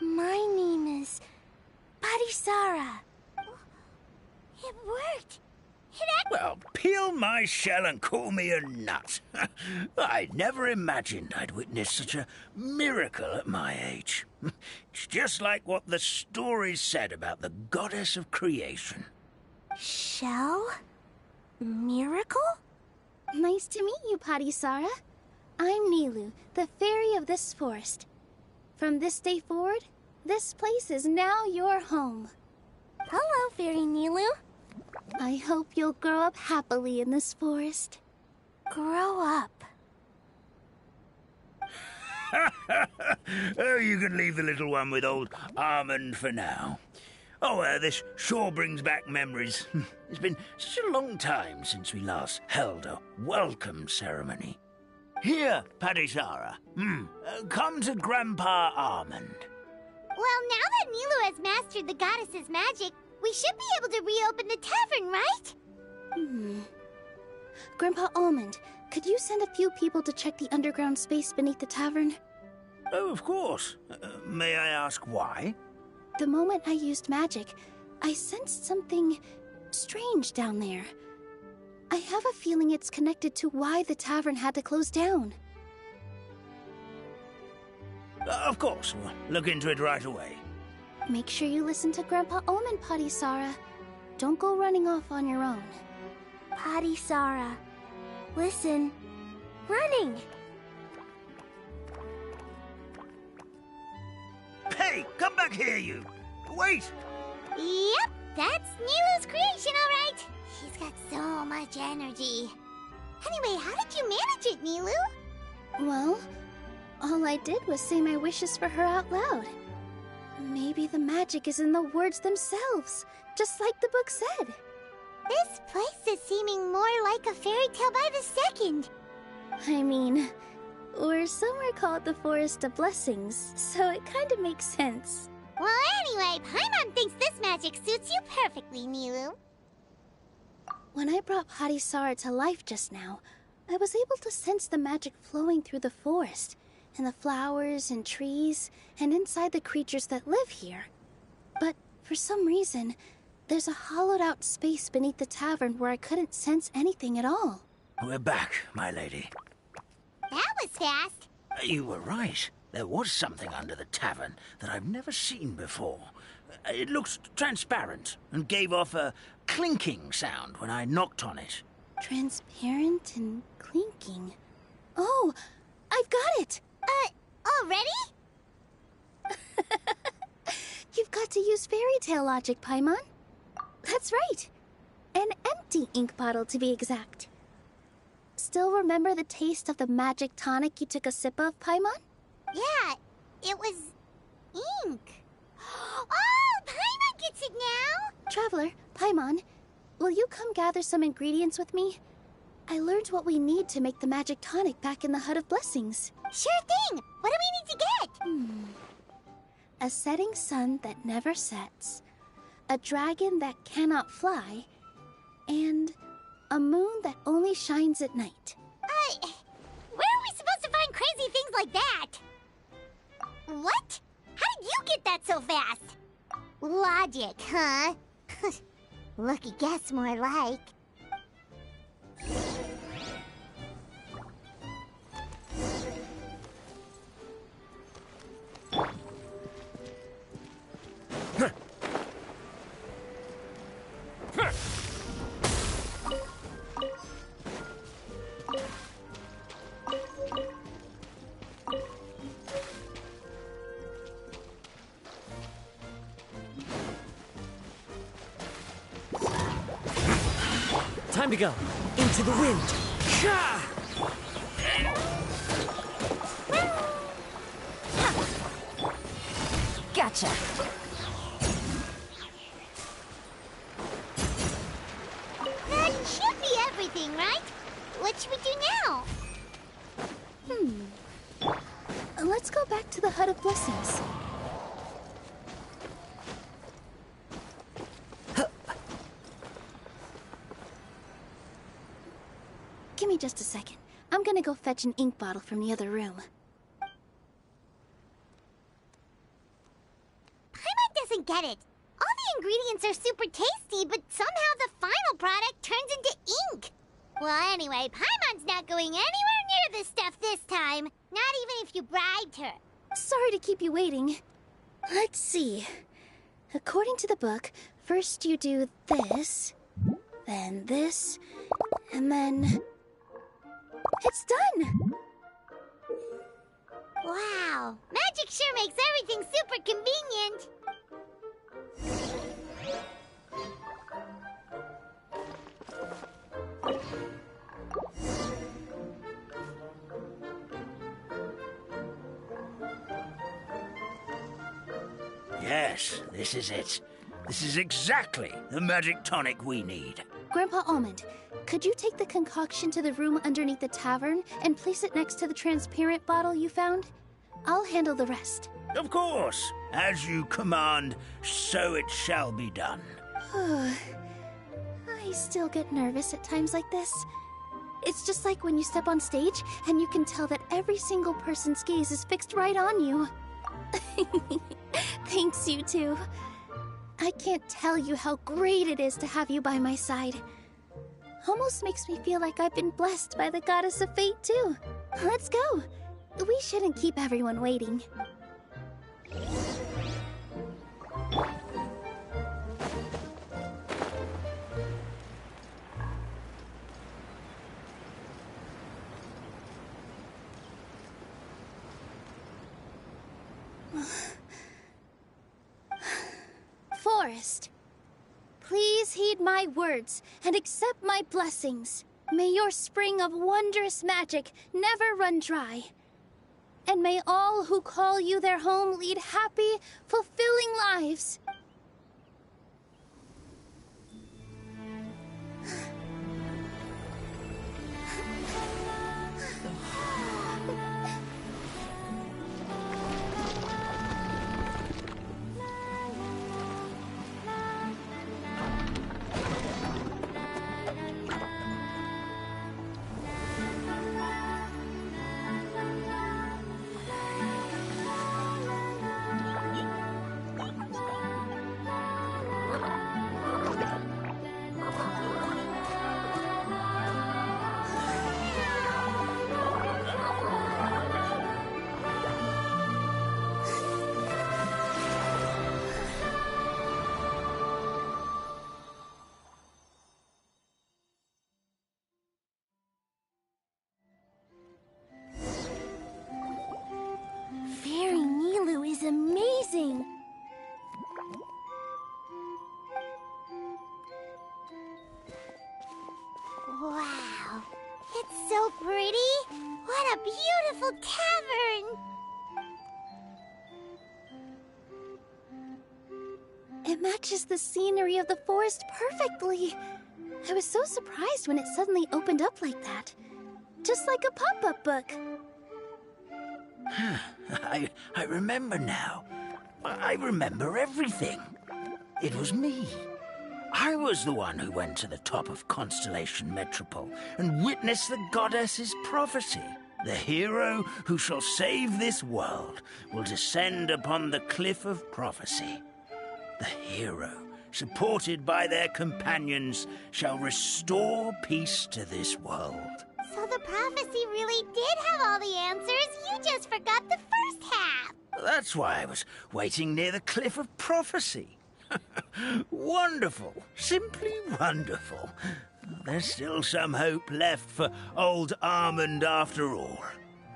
My name is Hadisara. It worked! Well, peel my shell and call me a nut. I never imagined I'd witness such a miracle at my age. It's just like what the stories said about the goddess of creation. Shell? Miracle? Nice to meet you, Hadisara. I'm Nilu, the fairy of this forest. From this day forward, this place is now your home. Hello, Fairy Nilu. I hope you'll grow up happily in this forest. Grow up? Oh, you can leave the little one with old Almond for now. Oh, this sure brings back memories. It's been such a long time since we last held a welcome ceremony. Here, Hadisara. Come to Grandpa Almond. Well, now that Nilu has mastered the goddess's magic, we should be able to reopen the tavern, right? Grandpa Almond, could you send a few people to check the underground space beneath the tavern? Oh, of course. May I ask why? The moment I used magic, I sensed something strange down there. I have a feeling it's connected to why the tavern had to close down. Of course, we'll look into it right away. Make sure you listen to Grandpa Almond, Hadisara. Don't go running off on your own. Hadisara, listen. Running! Hey, come back here, you! Wait! Yep, that's Nilu's creation, all right. She's got so much energy. Anyway, how did you manage it, Nilu? Well, all I did was say my wishes for her out loud. Maybe the magic is in the words themselves, just like the book said. This place is seeming more like a fairy tale by the second. I mean, we're somewhere called the Forest of Blessings, so it kind of makes sense. Well, anyway, Paimon thinks this magic suits you perfectly, Nilu. When I brought Hadisara to life just now, I was able to sense the magic flowing through the forest, and the flowers and trees, and inside the creatures that live here. But for some reason, there's a hollowed-out space beneath the tavern where I couldn't sense anything at all. We're back, my lady. That was fast. You were right. There was something under the tavern that I've never seen before. It looked transparent and gave off a clinking sound when I knocked on it. Transparent and clinking. Oh, I've got it! Already? You've got to use fairy tale logic, Paimon. That's right. An empty ink bottle, to be exact. Still remember the taste of the magic tonic you took a sip of, Paimon? Yeah, it was ink. Oh, Paimon gets it now! Traveler, Paimon, will you come gather some ingredients with me? I learned what we need to make the magic tonic back in the Hut of Blessings. Sure thing! What do we need to get? A setting sun that never sets, a dragon that cannot fly, and a moon that only shines at night. Where are we supposed to find crazy things like that? What? How did you get that so fast? Logic, huh? Lucky guess, more like. Time to go. Into the wind. Gotcha. That should be everything, right? What should we do now? Let's go back to the Hut of Blessings. Give me just a second. I'm gonna go fetch an ink bottle from the other room. Paimon doesn't get it. All the ingredients are super tasty, but somehow the final product turns into ink. Well, anyway, Paimon's not going anywhere near this stuff this time. Not even if you bribed her. Sorry to keep you waiting. Let's see. According to the book, first you do this, then this, and then... It's done! Wow, magic sure makes everything super convenient. Yes, this is it. This is exactly the magic tonic we need. Grandpa Almond, could you take the concoction to the room underneath the tavern and place it next to the transparent bottle you found? I'll handle the rest. Of course. As you command, so it shall be done. I still get nervous at times like this. It's just like when you step on stage and you can tell that every single person's gaze is fixed right on you. Thanks, you two. I can't tell you how great it is to have you by my side. Almost makes me feel like I've been blessed by the goddess of fate, too. Let's go. We shouldn't keep everyone waiting. Forest, please heed my words and accept my blessings. May your spring of wondrous magic never run dry. And may all who call you their home lead happy, fulfilling lives. Amazing! Wow, it's so pretty! What a beautiful tavern! Imagine matches the scenery of the forest perfectly. I was so surprised when it suddenly opened up like that. Just like a pop-up book. I remember now. I remember everything. It was me. I was the one who went to the top of Constellation Metropole and witnessed the goddess's prophecy. The hero who shall save this world will descend upon the cliff of prophecy. The hero, supported by their companions, shall restore peace to this world. So the prophecy really did have all the answers. You just forgot the first half. That's why I was waiting near the cliff of prophecy. Wonderful. Simply wonderful. There's still some hope left for old Armand after all.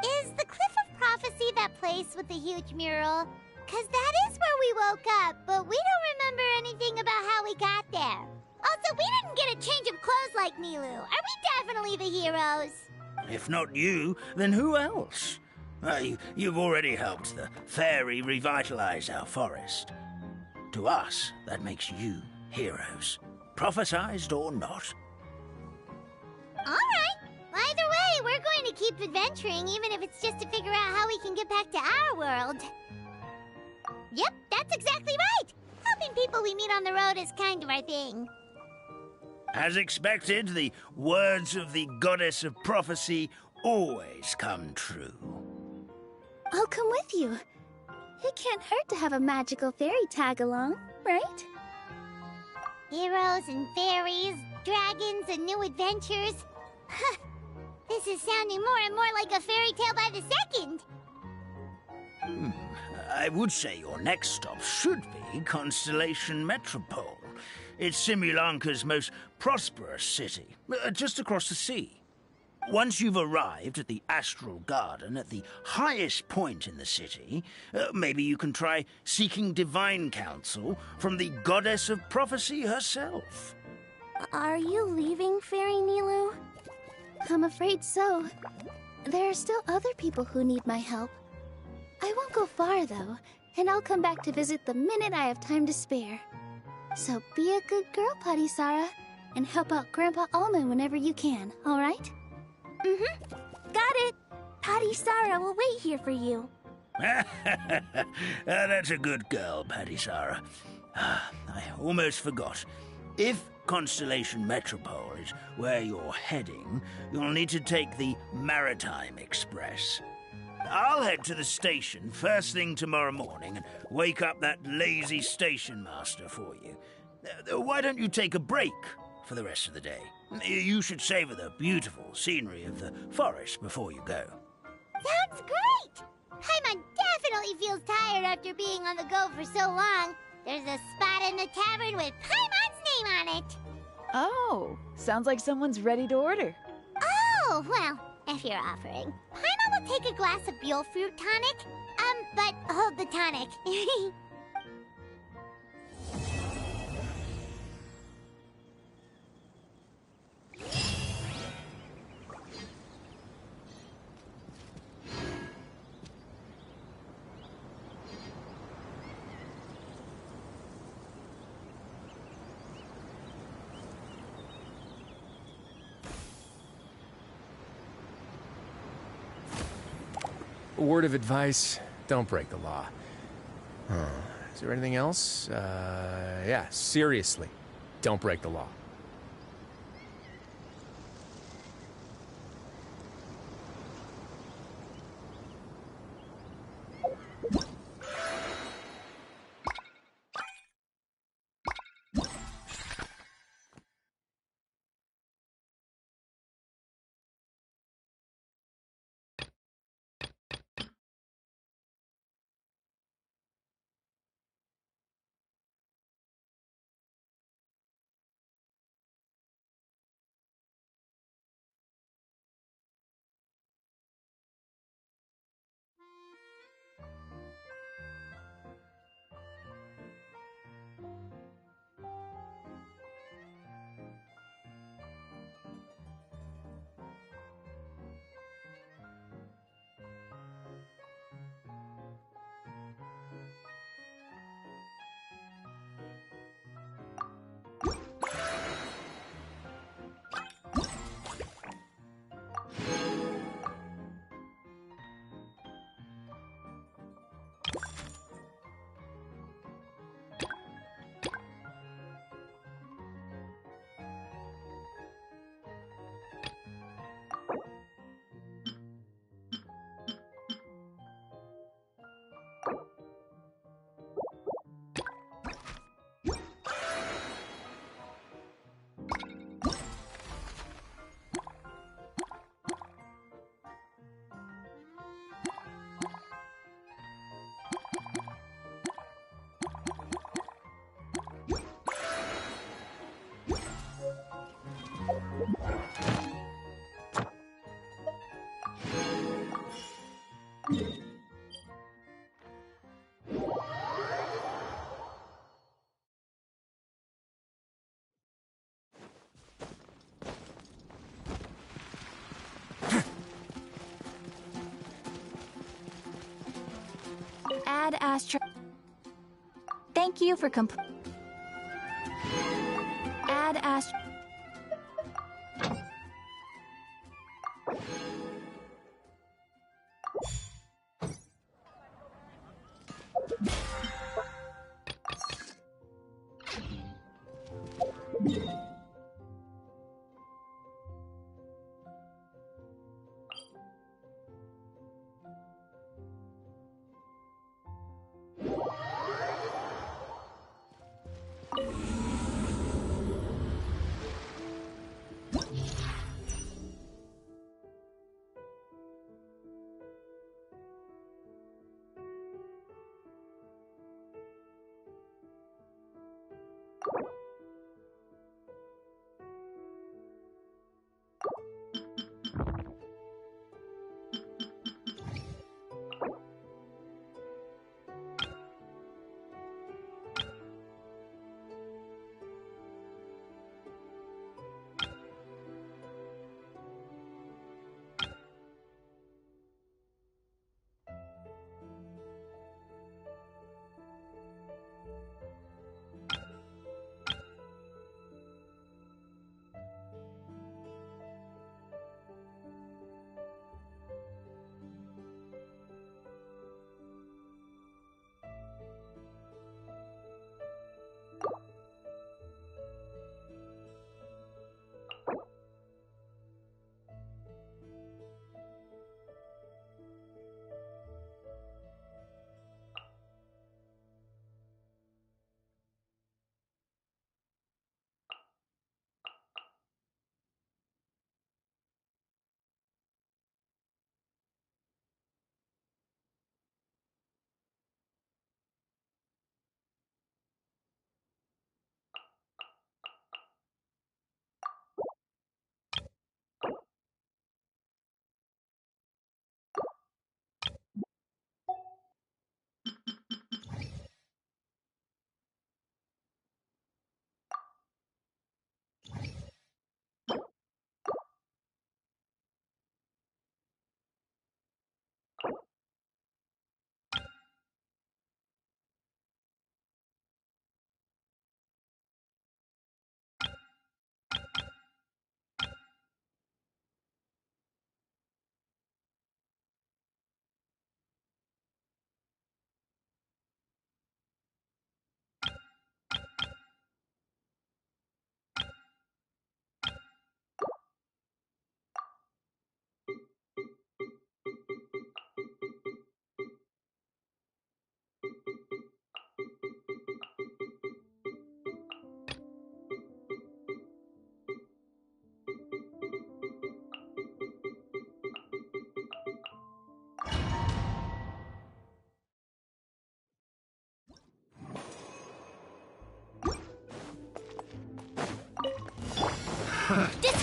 Is the Cliff of Prophecy that place with the huge mural? 'Cause that is where we woke up, but we don't remember anything about how we got there. Also, we didn't get a change of clothes like Nilu. Are we definitely the heroes? If not you, then who else? You've already helped the fairy revitalize our forest. To us, that makes you heroes, prophesized or not. All right. Either way, we're going to keep adventuring, even if it's just to figure out how we can get back to our world. Yep, that's exactly right. Helping people we meet on the road is kind of our thing. As expected, the words of the goddess of prophecy always come true. I'll come with you. It can't hurt to have a magical fairy tag along, right? Heroes and fairies, dragons and new adventures. This is sounding more and more like a fairy tale by the second. I would say your next stop should be Constellation Metropole. It's Simulanka's most prosperous city, just across the sea. Once you've arrived at the Astral Garden at the highest point in the city, maybe you can try seeking divine counsel from the goddess of prophecy herself. Are you leaving, Fairy Nilu? I'm afraid so. There are still other people who need my help. I won't go far, though, and I'll come back to visit the minute I have time to spare. So be a good girl, Patisara, and help out Grandpa Almond whenever you can, all right? Mm-hmm. Got it. Patisara will wait here for you. That's a good girl, Patisara. I almost forgot. If Constellation Metropole is where you're heading, you'll need to take the Maritime Express. I'll head to the station first thing tomorrow morning and wake up that lazy station master for you. Why don't you take a break for the rest of the day? You should savor the beautiful scenery of the forest before you go. Sounds great! Paimon definitely feels tired after being on the go for so long. There's a spot in the tavern with Paimon's name on it. Oh, sounds like someone's ready to order. Oh, well, if you're offering. Paimon will take a glass of Buell fruit tonic. But hold the tonic. A word of advice, don't break the law. Is there anything else? Yeah, seriously, don't break the law. Add Astro. Thank you for Add Astro.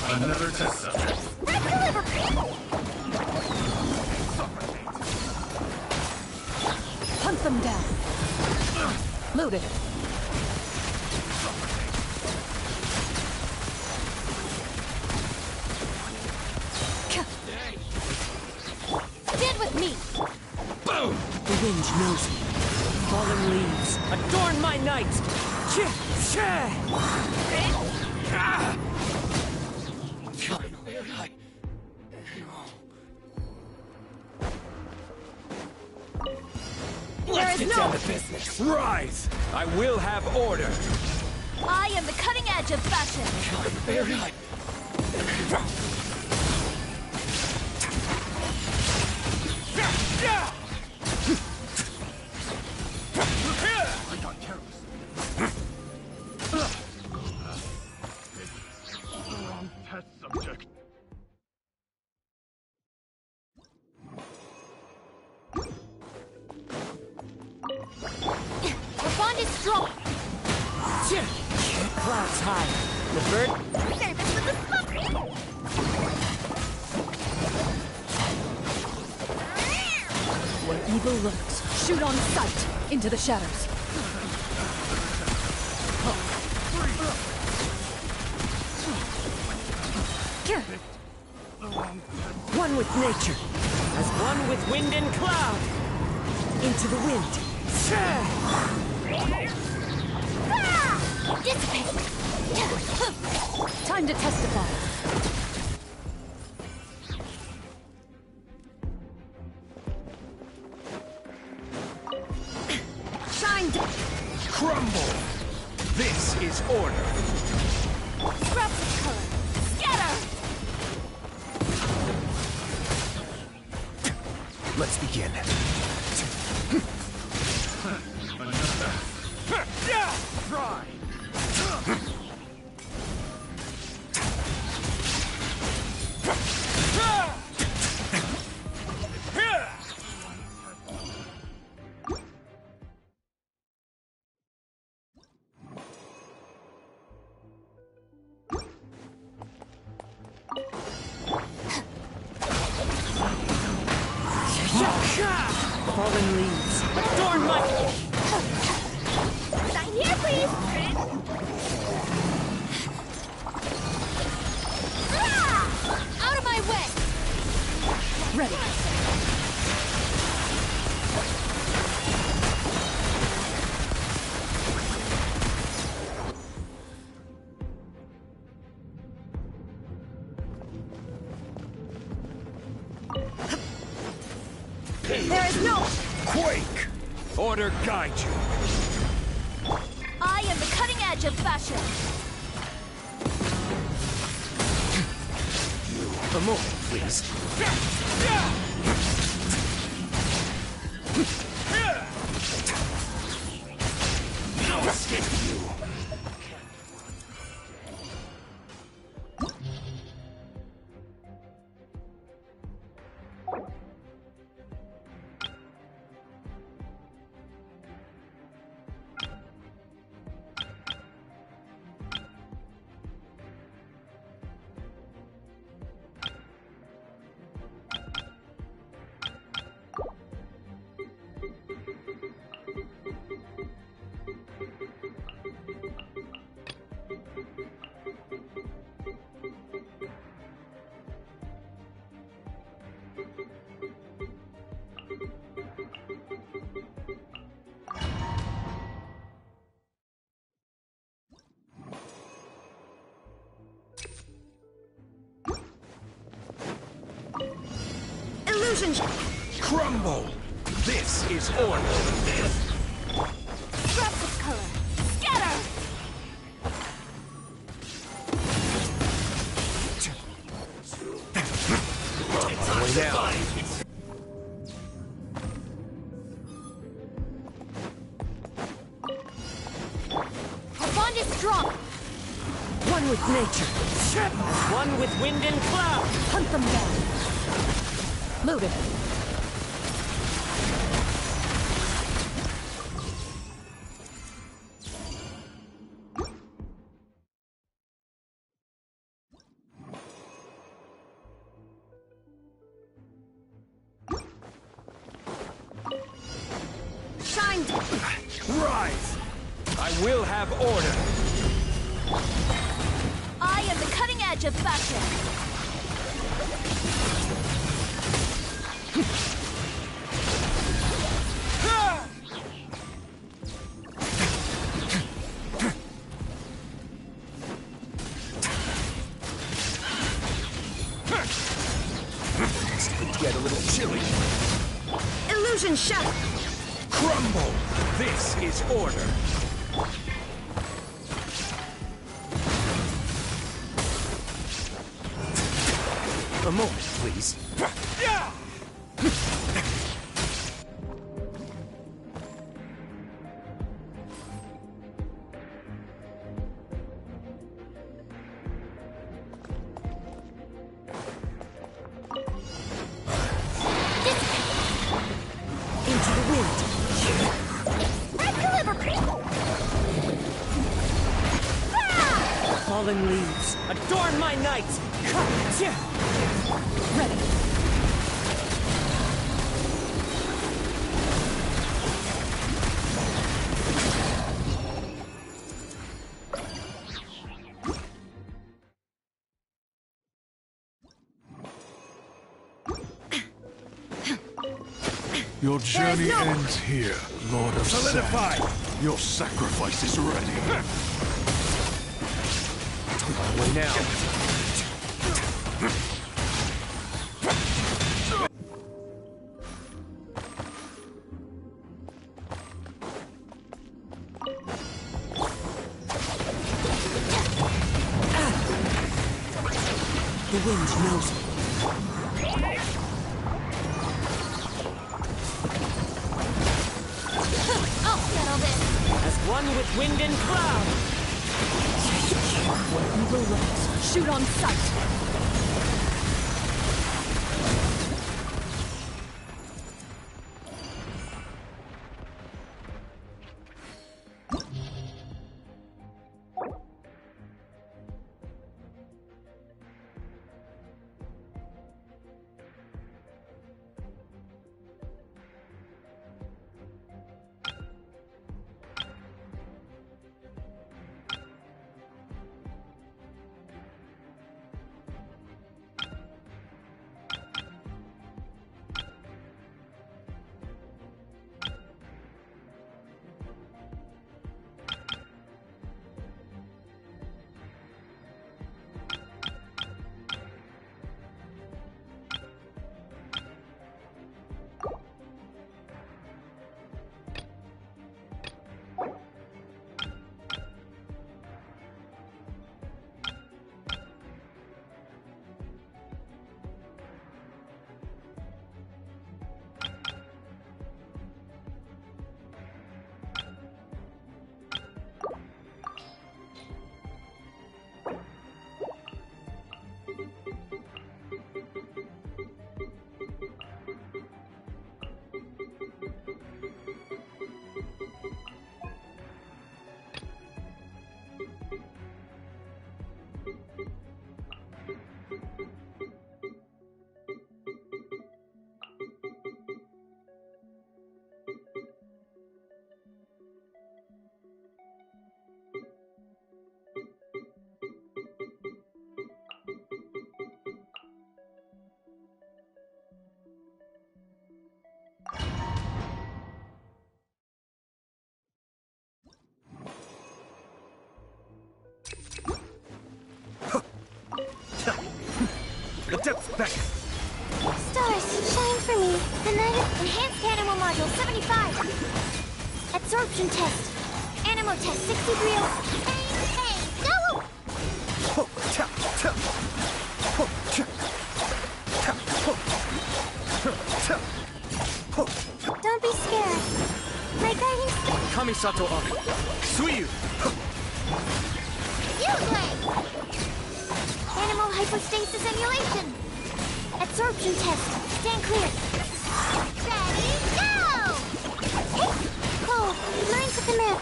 Another test subject. Hunt them down. Loaded. Stand with me. Boom! The wind knows me. Fallen leaves adorn my night. Let's get down to business. Rise! I will have order. I am the cutting edge of fashion. Test subject. Our bond is strong. Clouds high. The bird. Service with the smoke. Where evil lurks, shoot on sight into the shadows. One with nature, as one with wind and cloud. Into the wind. Dissipate! Time to testify. Shine! Crumble! This is order. Scraps of color! Scatter! Let's begin. Try! Fallen leaves. Adorn my... Sign here, please! Out of my way! Ready. There is no... Quake! Order guide you. I am the cutting edge of fashion. A moment, please. No escape you. Illusion! Crumble! This is order. Scraps of color! Scatter! Way down. Our bond is strong! One with nature. One with wind and cloud. Hunt them down. Loaded. Shine! Rise! I will have order. I am the cutting edge of fashion. This could get a little chilly. Illusion shot! Crumble! This is order. A moment, please. Into the wind. Red delivery! Fallen leaves. Adorn my night. Ready. Your journey ends here, Lord of Solidify! Sand. Your sacrifice is ready. Way now. The wind knows me. I'll settle this. As one with wind and cloud. Where evil lurks, shoot on sight. The depth's back! Stars, shine for me. The night of enhanced animal module 75. Absorption test. Animal test 63. Hey, go! Don't be scared. My guiding Kamisato Ari. Suiyu! Uplay! Animal hypostasis emulation. Absorption test. Stand clear. Ready, go! Cole, lines at the map.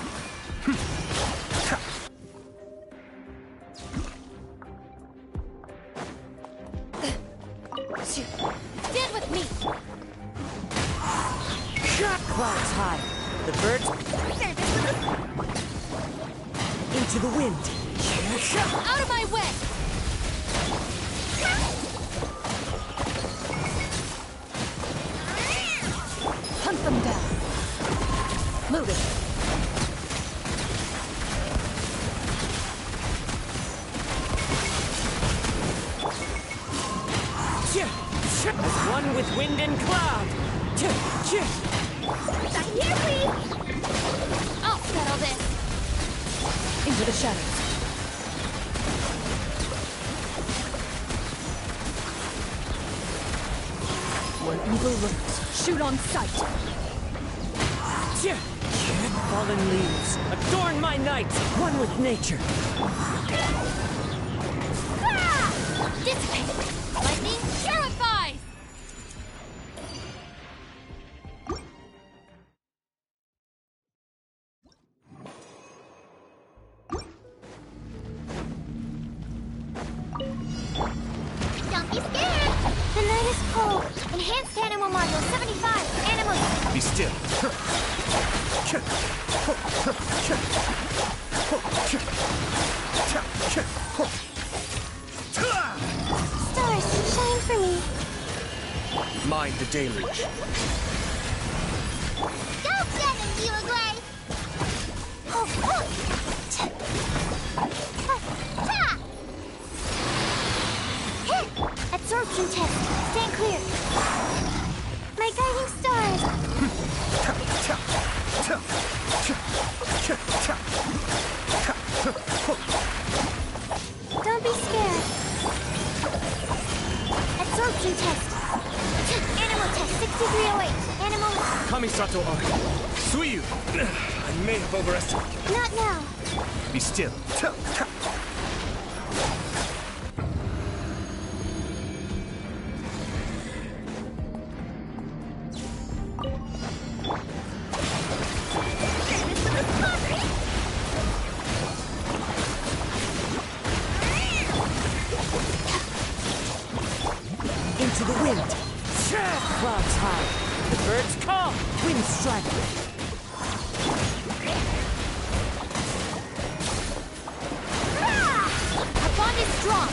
Stand with me. Clouds high. The birds into the wind. Out of my way! Hunt them down. Move it. As one with wind and cloud. Not here, please! I'll settle this. Into the shadows. Where evil lurks, shoot on sight. Fallen leaves, adorn my night, one with nature. Ah! Dissipate! Lightning purifies! Don't be scared! The night is cold. Enhanced animal module 75. Animals. Be still. Stars, shine for me. Mind the deluge. Absorption test. Stand clear. My guiding stars. Don't be scared. Absorption test. Animal test 6308. Animal. Kamisato Arc. Suiyu! I may have overestimated. Not now. Be still. Into the wind. Clouds high. The birds call. Wind strike. Our bond is strong.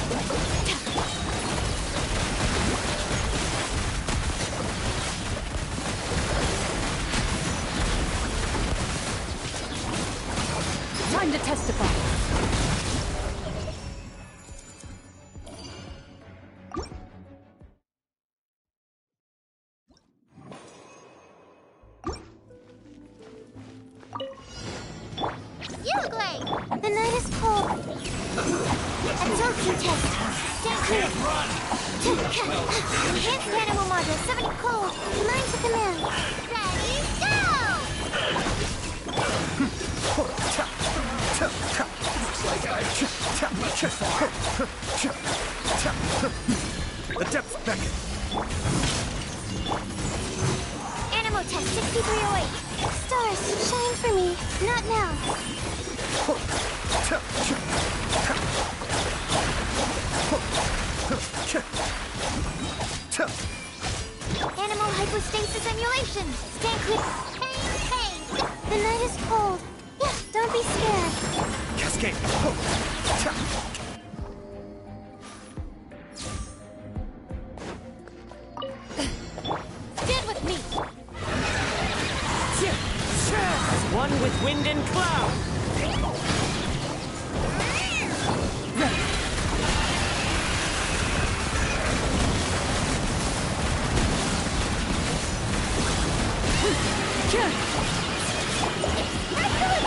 Time to testify. The night is cold. Absorption test. Stand clear. Enhanced animal module 70 cold. Line to command. Ready, go! The depth beckon. Animal test 6308. Stars, shine for me. Not now. Animal hypostasis emulation. Stand clear. Hey! The night is cold. Yeah, don't be scared. Cascade. Stand with me. As one with wind and cloud.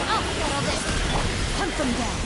I'll settle this. Hunt them down.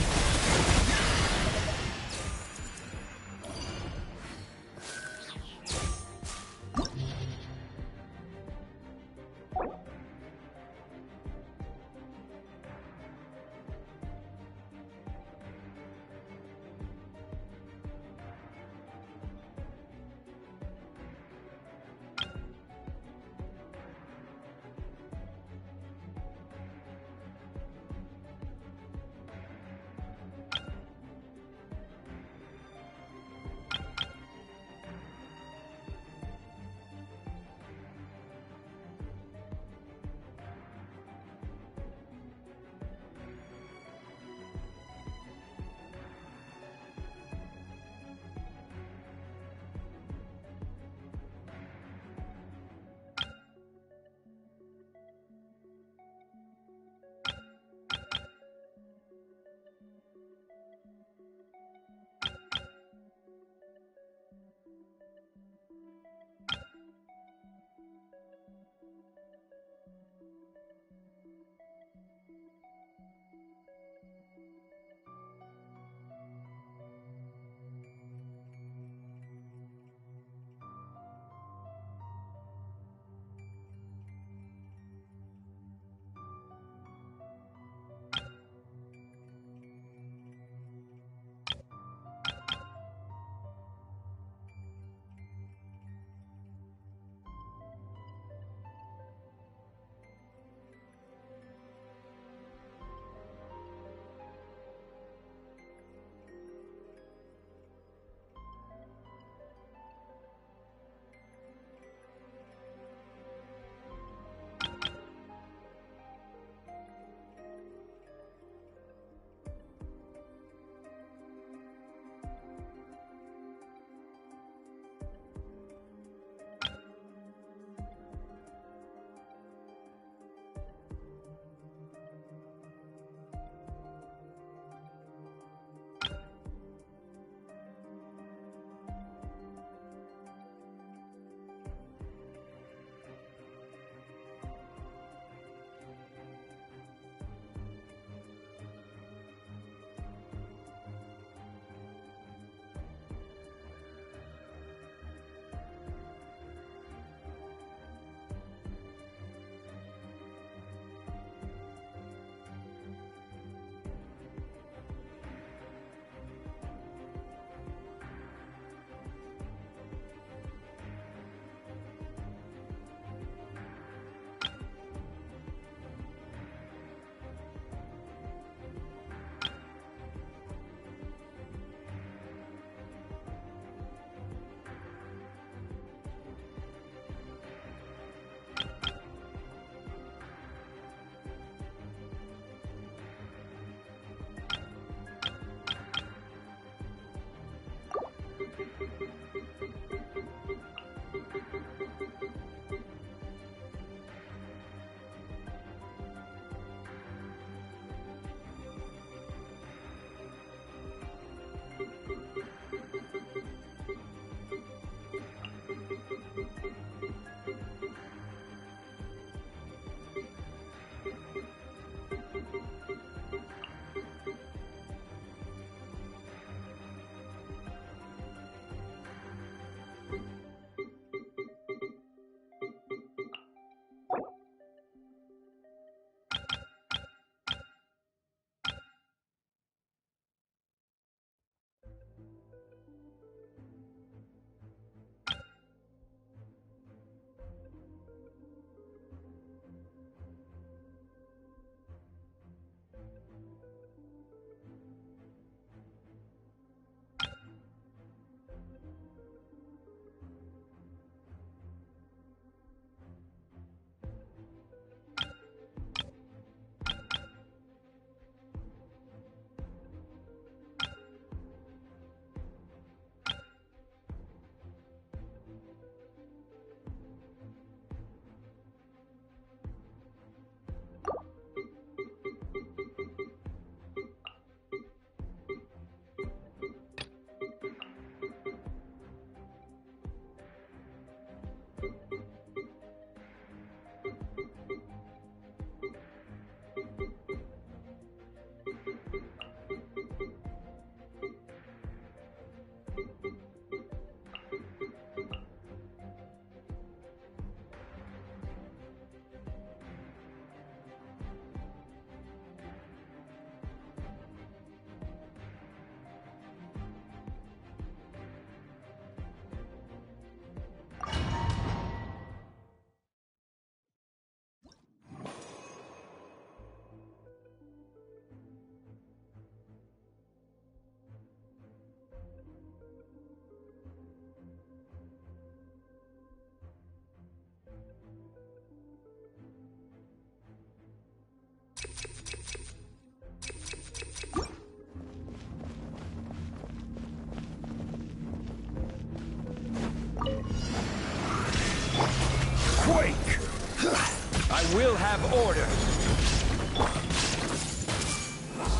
will have order.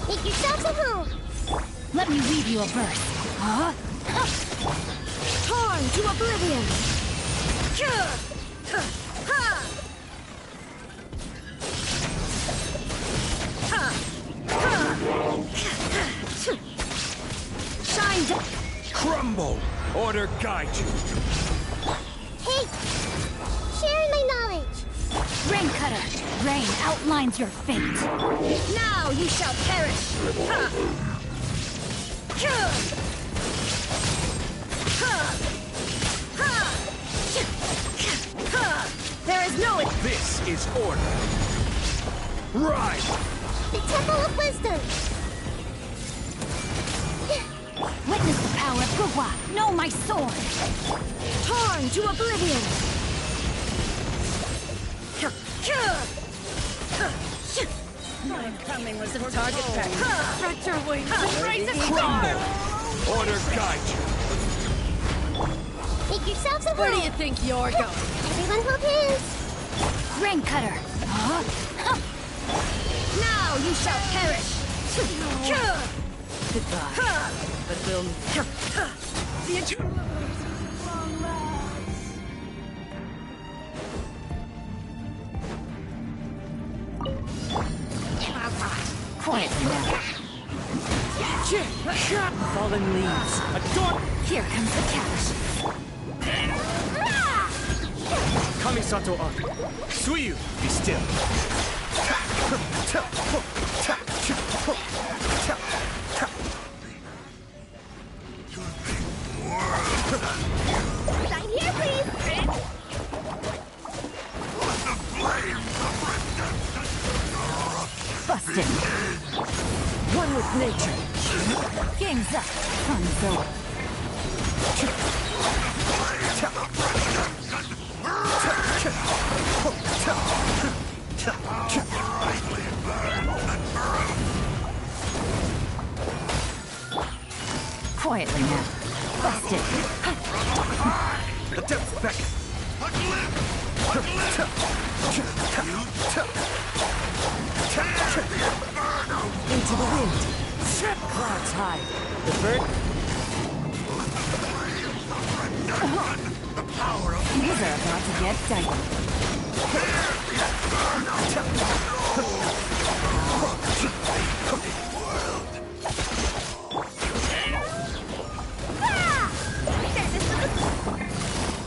Make yourselves at home. Let me read you a verse. Huh? Torn to oblivion. Shine down. Crumble! Order guide you. Hey! Sharing my knowledge. Rain Cutter. Rain outlines your fate. Now you shall perish. There is no... This is order. Rise! The Temple of Wisdom. Witness the power of GOOO. Know my sword. Torn to oblivion. My coming was a target practice. Stretch your wings and raise a star! Order guide you. Make yourselves at home. Where do you think you're going? Everyone hold hands. Rain Cutter. Huh? Now you shall perish. Goodbye. But we'll... The eternal... Quietly now. Fallen leaves. Adorn! Here comes the cash. Kamisato on. Suyu, be still. Sign here, please. Busted. One with nature. Game's up. Fun's over. Quietly now. Busted. The depth beckon. Into the wind. Clouds high. The bird. These are about to get dicey.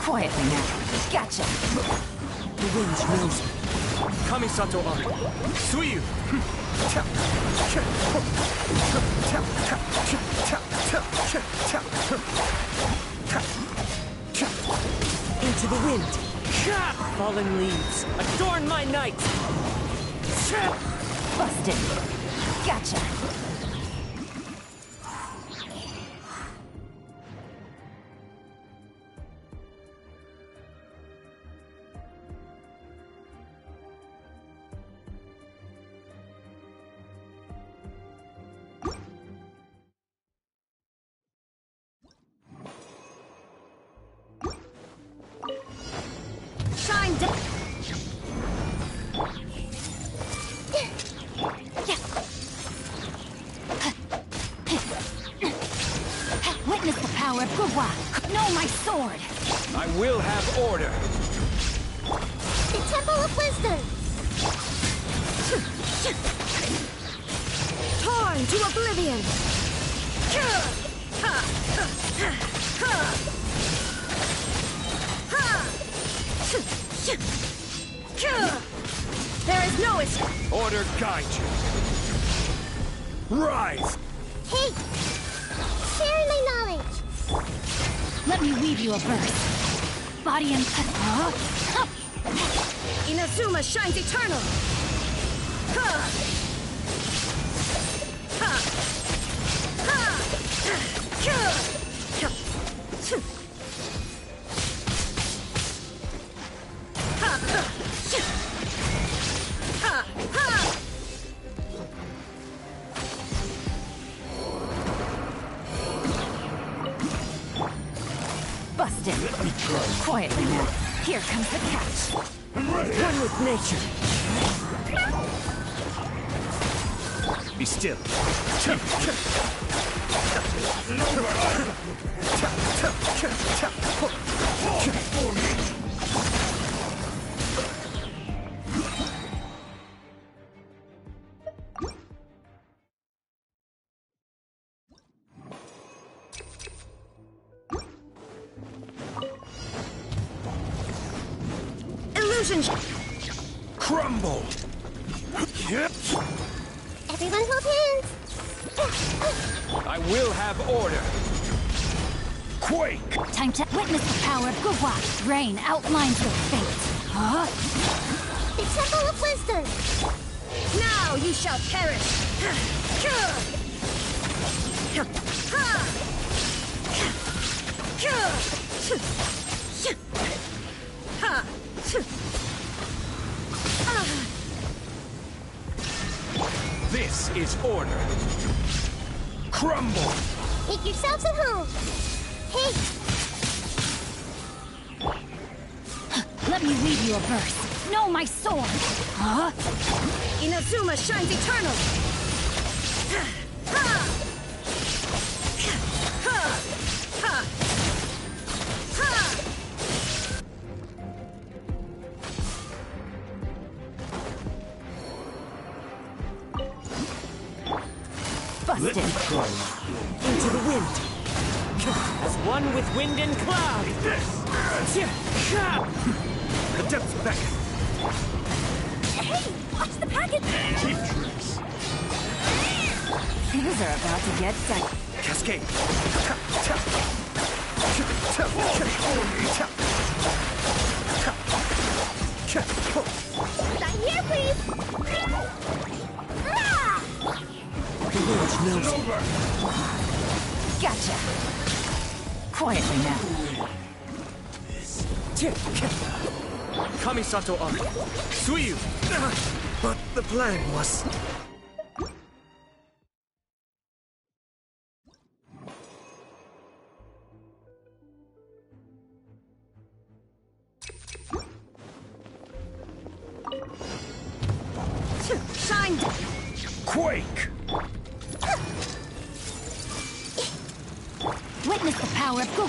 Quietly now. Gotcha. The wind knows me. Kamisato on. Suyu. Into the wind. Fallen leaves. Adorn my night. Busted. Gotcha. Shine down. Witness the power of GOOO. Know my sword. I will have order. The Temple of Wisdom. Torn to oblivion. There is no escape. Order guide you. Rise! Hey! Sharing my knowledge. Let me weave you a verse. Body and... Inazuma shines eternal. Busted. Quietly now. Here comes the catch. One with nature. Be still. Crumble! Everyone hold hands. I will have order. Quake! Time to witness the power of GOOO. Rain outlines your fate. Huh? The Temple of Wisdom. Now you shall perish. This is order. Crumble! Make yourselves at home. Hey, Let me read you a verse. Know my sword. Huh? Inazuma shines eternal. Busted. Into the wind. As one with wind and cloud. The depths beckon. Hey, watch the package. Cheap tricks. Things are about to get set. Cascade. sign here, please. The village knows it. Gotcha. Quietly now. Kamisato on. Suiyu! But the plan was... Shine! Quake! Witness the power of GOOO.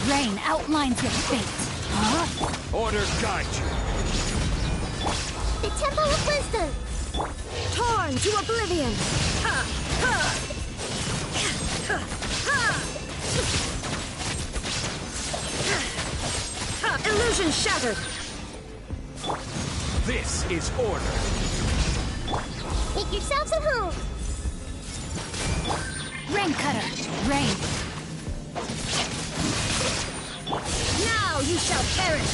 Rain outlines your fate. Huh? Order guide you. The Temple of Wisdom. Torn to oblivion. Illusion shattered. This is order. Make yourselves at home. Rain cutter. Rain. Now you shall perish.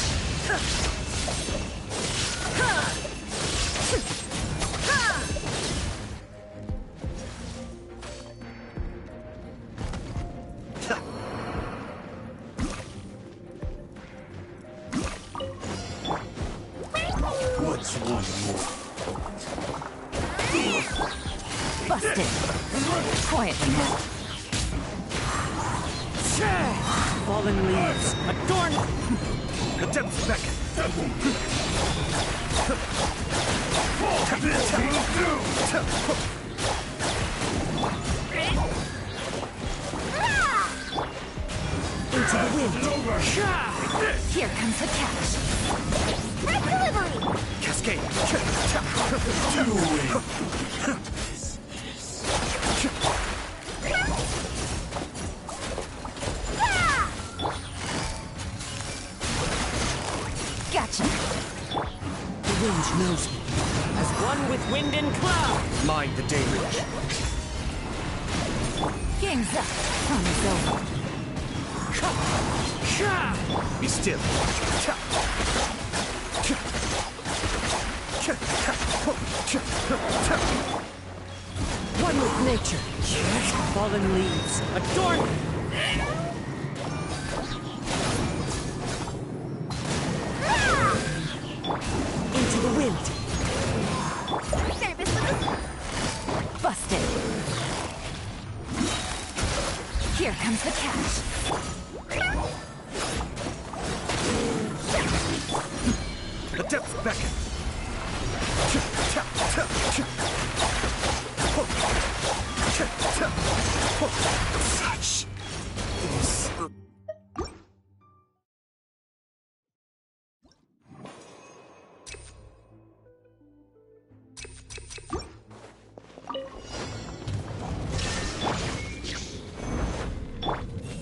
What's one more? Busted. Quietly now. Fallen leaves. Adorn. The depths beckon. Into the wind. Here comes the catch. Right delivery. Cascade. Gotcha. The wind knows me. As one with wind and cloud. Mind the deluge. Game's up. Fun is over. Be still. One with nature. Fallen leaves. Adorn. Into the wind. Busted. Here comes the catch. The depths beckon. Such is...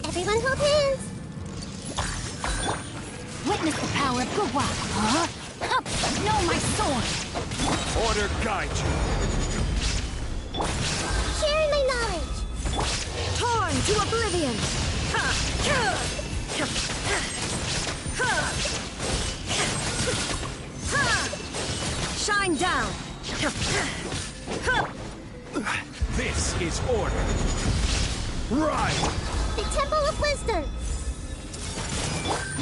Everyone hold hands. Witness the power of GOOO. Huh? Know my sword. Order guide you. Sharing my knowledge. Torn to oblivion. Shine down. This is order. Right. The Temple of Wisdom.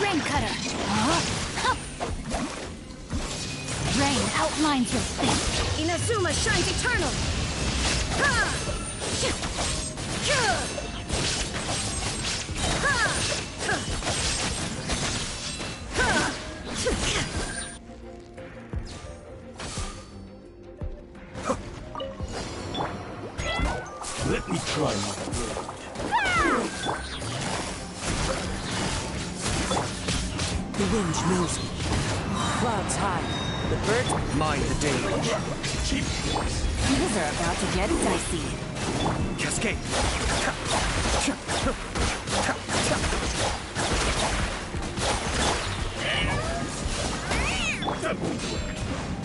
Rain cutter. Rain outlines your fate. Inazuma shines eternal. Let me try my word. The wind knows me. Clouds high. The birds mind the deluge. Things are about to get dicey. Cascade.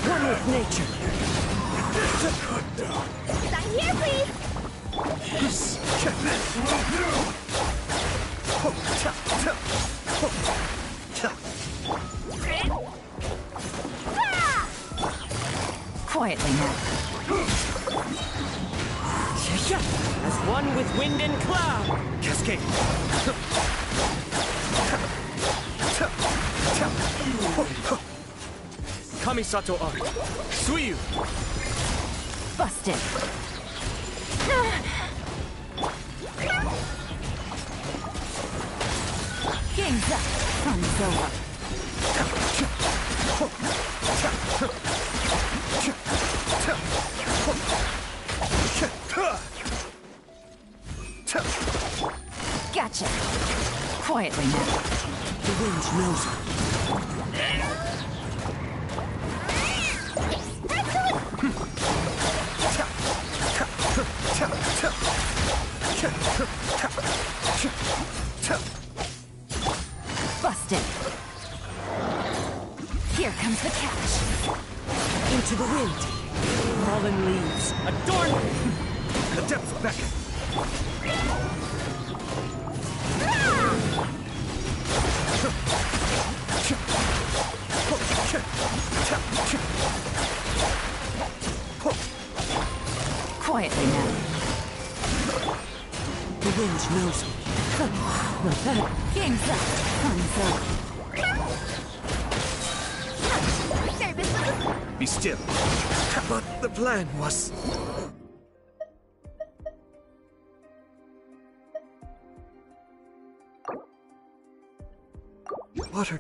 One with nature. Sign here, please. Quietly now. As one with wind and cloud. Cascade. Kamisato art. Suiyu. Busted. Game's up. Fun's over. Gotcha. Quietly now. The wind knows me. Busted. Here comes the catch. Into the wind. Fallen leaves. Adorn me. The depths beckon. Quietly now. The wind knows me. Not bad. Game's up. Fun's over. Be still. But the plan was... Water.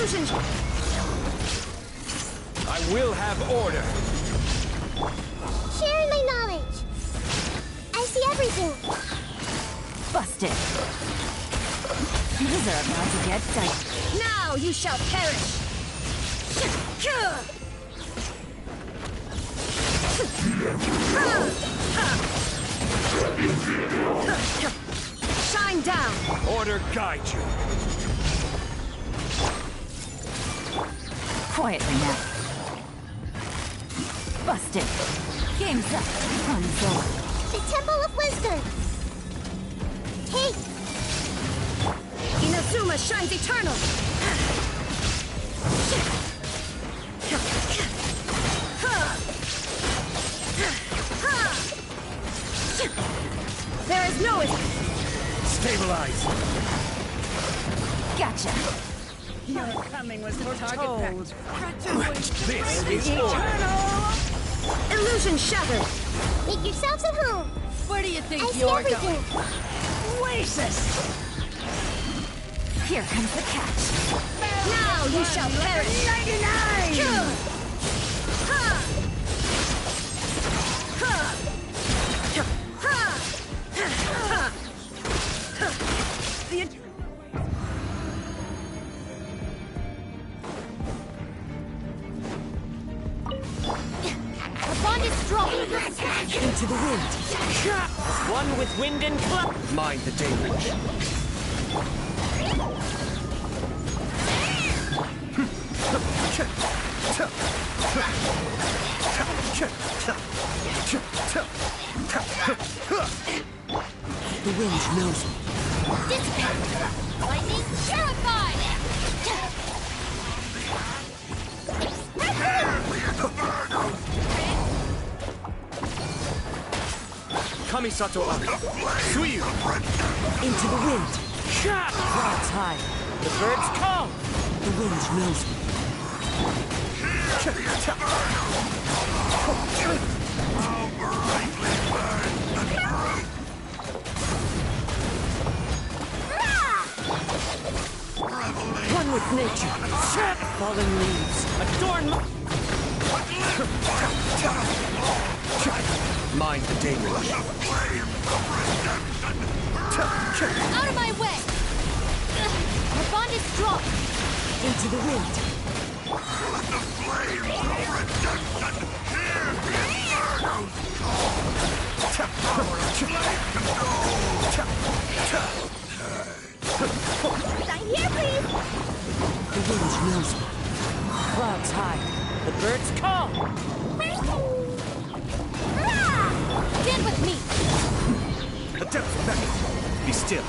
Illusion! I will have order. Sharing my knowledge. I see everything. Busted. These are about to get dicey. Now you shall perish. Shine down. Order guide you. Quietly now. Busted. Game's up. Fun's over. The Temple of Wisdom. Take. Inazuma shines eternal. There is no Stabilize. Gotcha. Your coming was foretold. This is order. Illusion shattered. Make yourselves at home. Where do you think I see everything. Oasis. Here comes the catch. Now you shall perish. 99. The bond is strong. Into the wind. As one with wind and cloud. Mind the deluge. The wind knows me. Dissipate. Lightning terrified. Kamisato up. Suyu. Into the wind. Clouds high. The birds come. The wind knows me. One with nature. Fallen leaves. Adorn my... Mind the deluge. Out of my way. Our bond is strong. Into the wind. Sign here, please. The wind knows me. Clouds high. The birds come. Stand with me. Attempt back. Be still.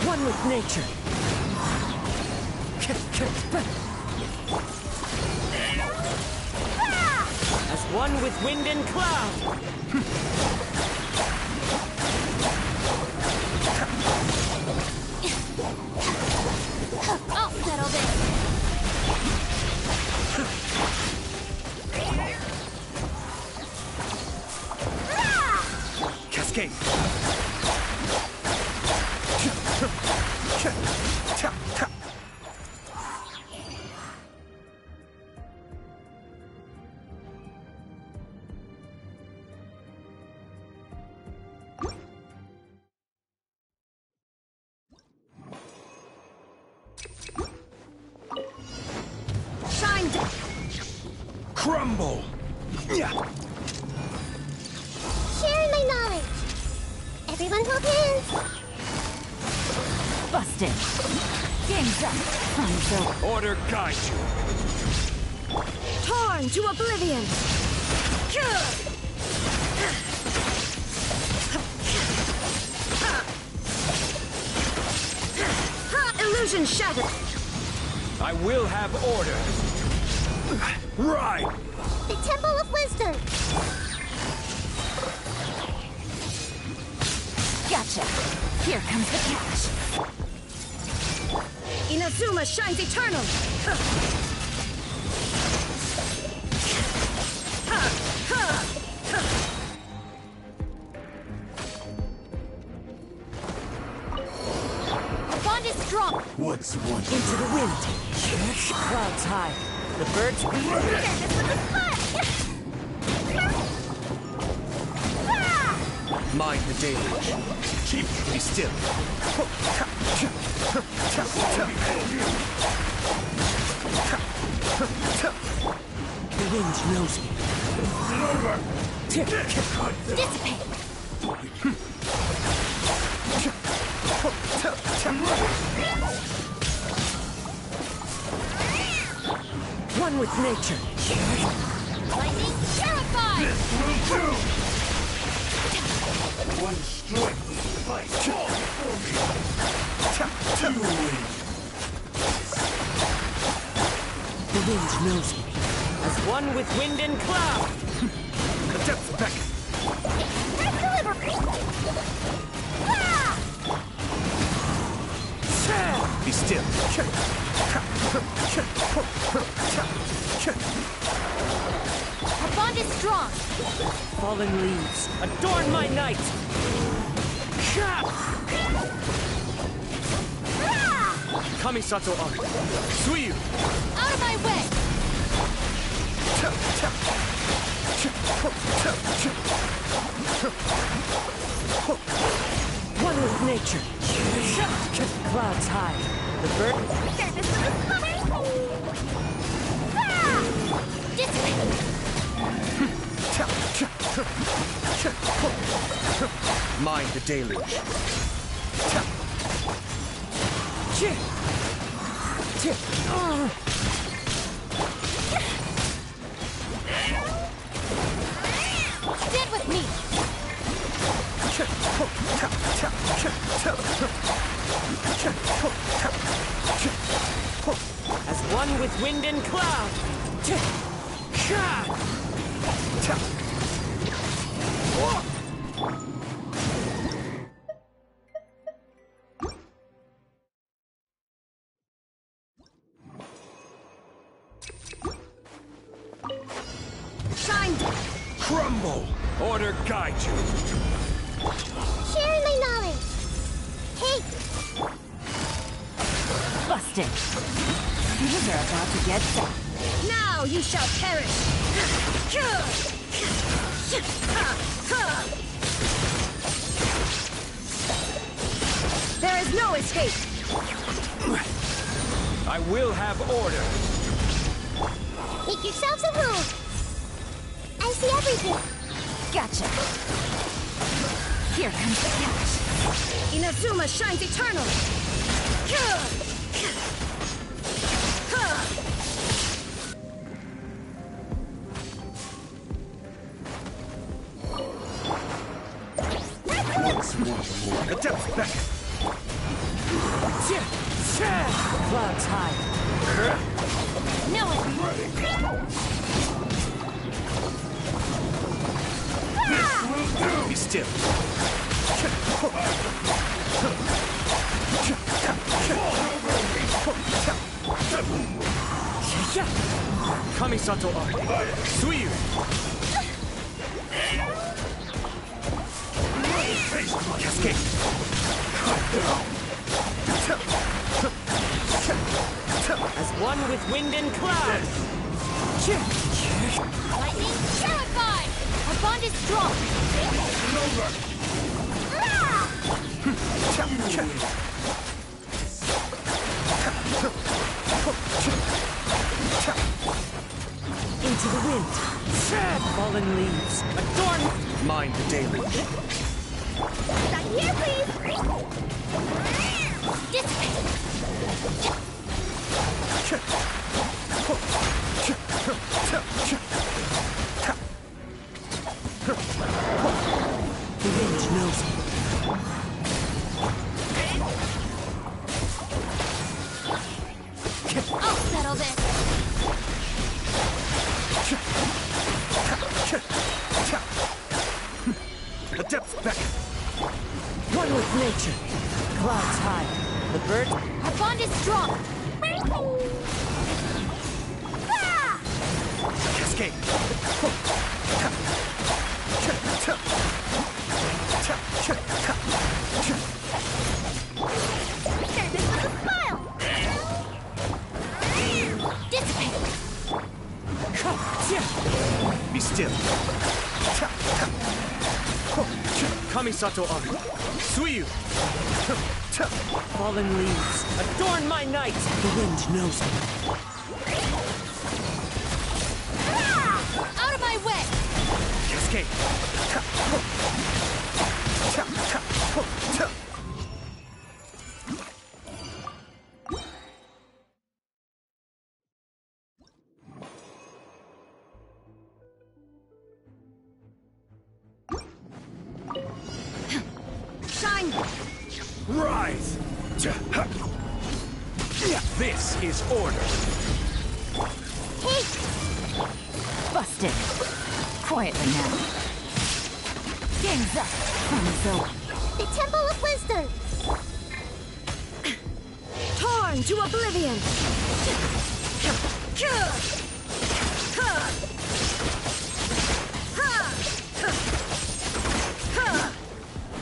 One with nature. As one with wind and cloud. I'll settle this. Cascade. Shine down. Crumble. Sharing my knowledge. Everyone hold hands. Busted. Game's up. Fun's over. Order guide you. Torn to oblivion. Illusion shattered. I will have order. Right. The Temple of Wisdom. Gotcha. Here comes the catch. Inazuma shines eternal. Into the wind. Clouds high. The birds... Mind the deluge. Keep be still. The wind knows me. Dissipate! One with nature. Lightning terrified! One strike fight. The wind knows me. As one with wind and cloud. The depths beckon. Be still. Our bond is strong! Fallen leaves, adorn my night! Kamisato art. Suiyu! Out of my way! One with nature. Clouds high. The bird... Mind the deluge. Stand with me! As one with wind and cloud. Shine! Crumble! Order guide you. Sharing my knowledge. Hey, Busted! These are about to get set. Now you shall perish! There is no escape! I will have order. make yourselves a room. I see everything. Gotcha. Here comes the catch. Inazuma shines eternal. The depth back. Clouds high. No one. Be still. Kamisato art. Suiyu. Cascade. As one with wind and cloud. Lightning terrified. Our bond is strong. Into the wind. Fallen leaves. Adorn. Mind the deluge. Back here, please. Dissipate. The wind knows me. I'll settle this. The depth back. One with nature. Clouds high. The bird. Our bond is strong. Cascade. This with a smile. still. Kamisato Ari. Suiyu. Fallen leaves, adorn my night! The wind knows me. Out of my way! Cascade. Shine! Rise! This is order. Hey! Busted. Quietly now. Game's up. Time's over. The Temple of Wisdom! Torn to oblivion!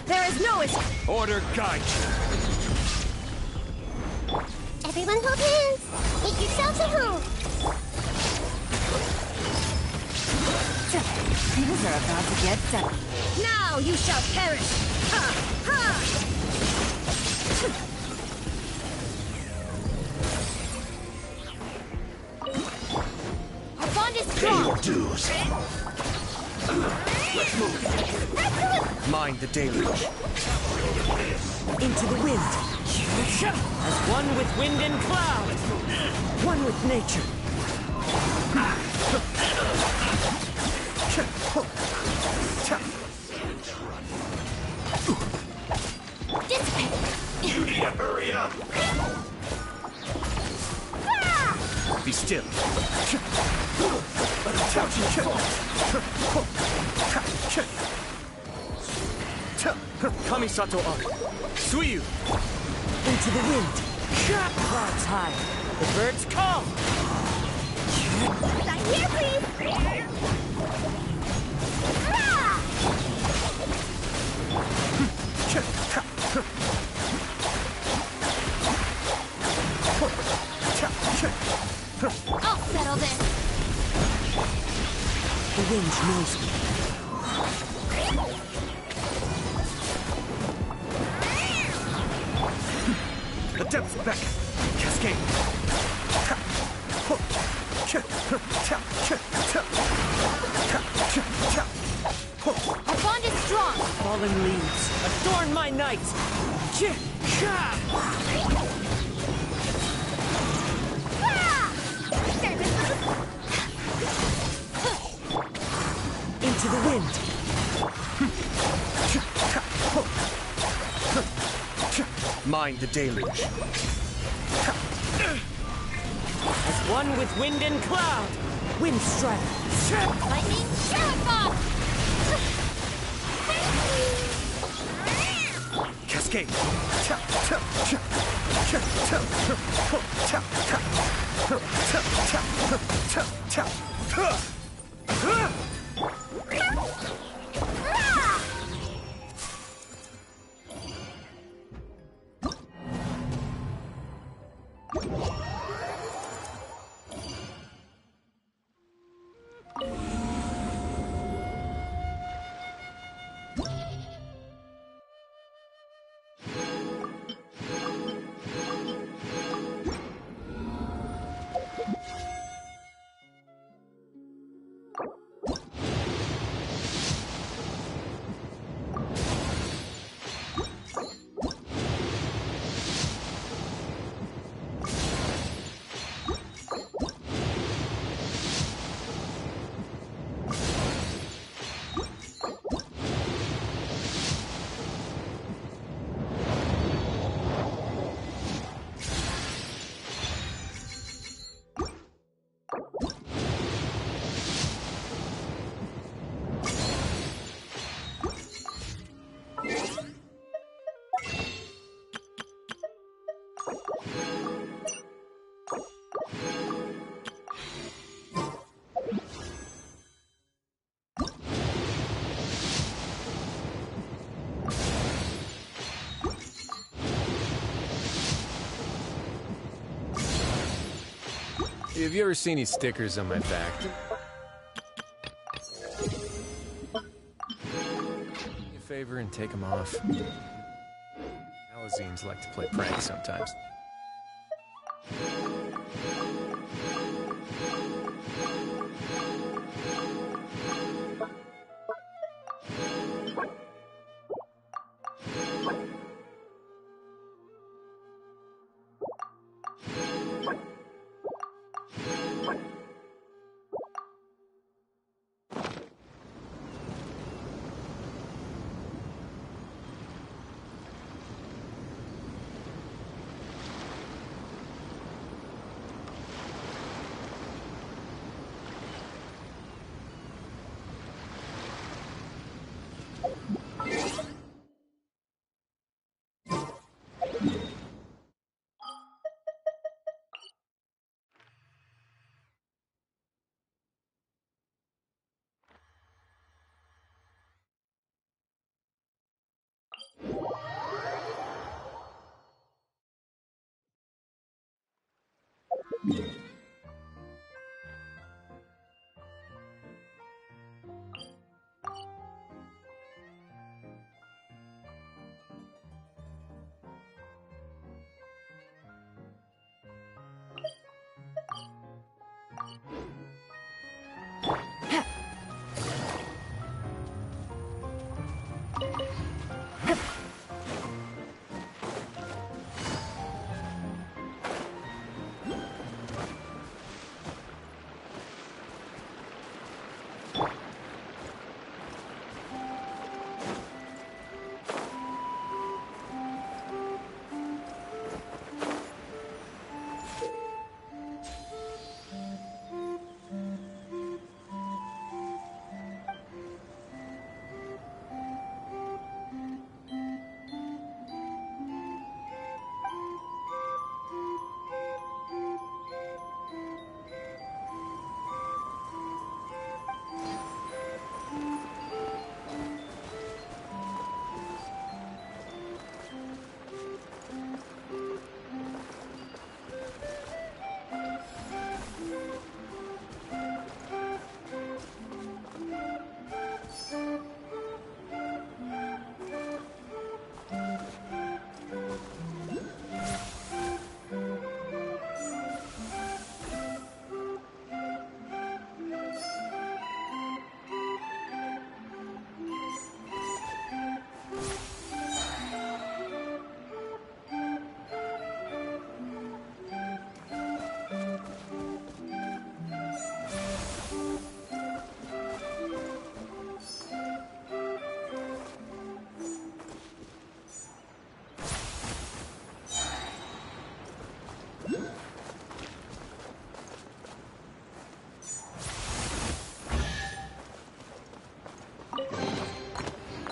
There is no escape! Order guide you. Everyone hold hands! Make yourselves at home! Things are about to get settled. Now you shall perish! Ha! Ha! Our bond is strong! Pay your dues. Let's move. Mind the deluge. Into the wind. As one with wind and cloud. One with nature. You need to hurry up. Be still. Kamisato Ari. Suiyu. Into the wind. Clouds high. The birds call. Sign here, please! I'll settle this! The wind knows me. The depths back. Cascade. Our bond is strong! Fallen leaves, adorn my night. Into the wind. Mind the deluge. As one with wind and cloud. Wind strike. Lightning, shower bomb! Cascade. Have you ever seen any stickers on my back? favor and take them off. Alazines like to play pranks sometimes.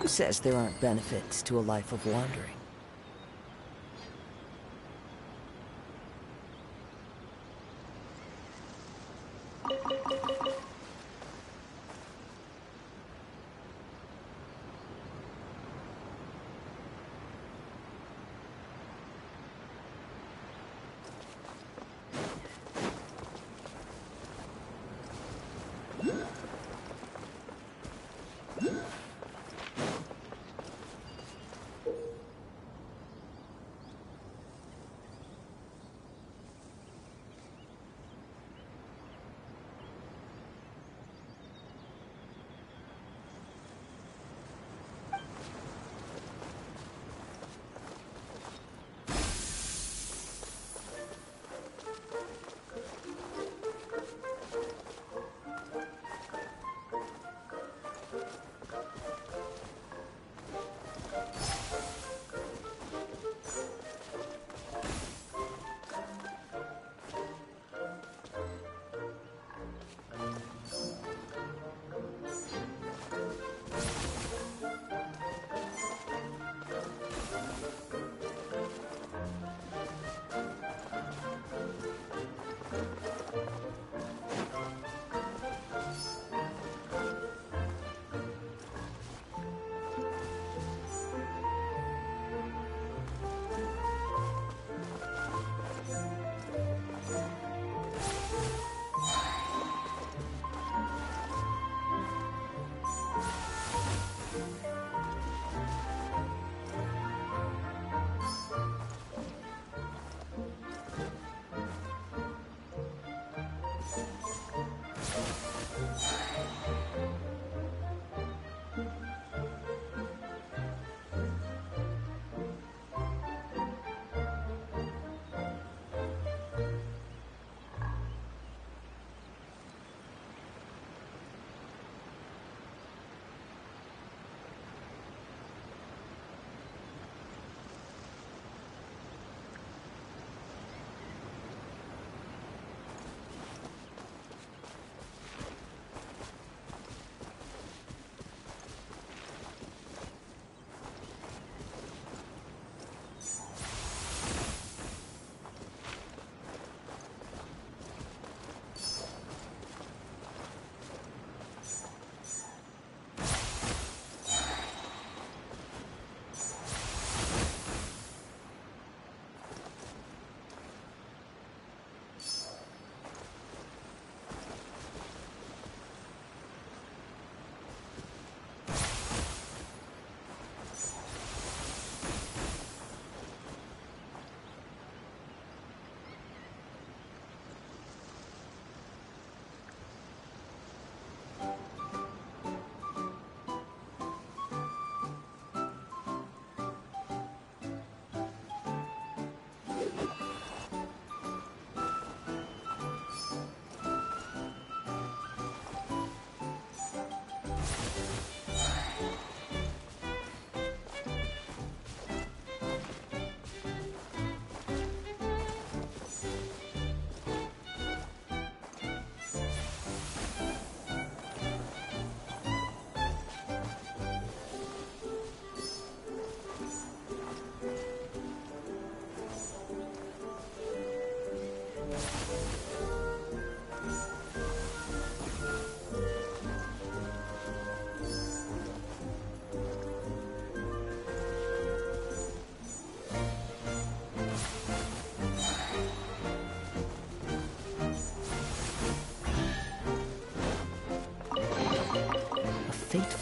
Who says there aren't benefits to a life of wandering?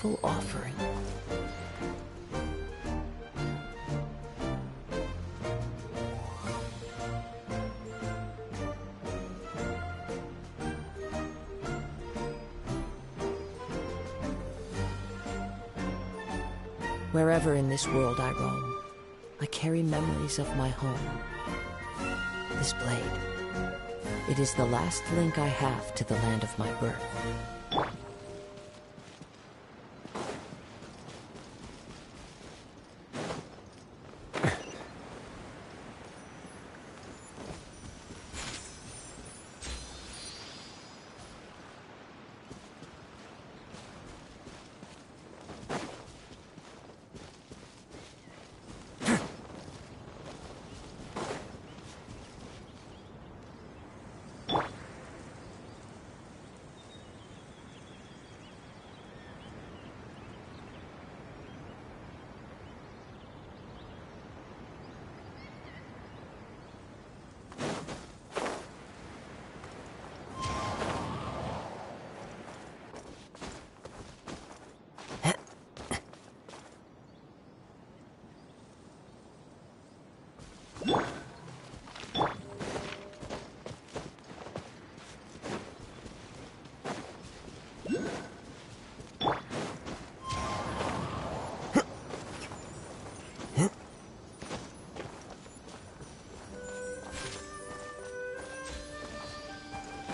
beautiful offering. Wherever in this world I roam, I carry memories of my home. This blade, it is the last link I have to the land of my birth.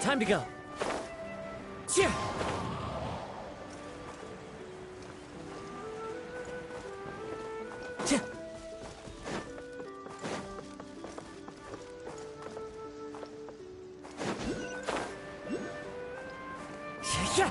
Time to go. Cheer! Cheer! Yeah!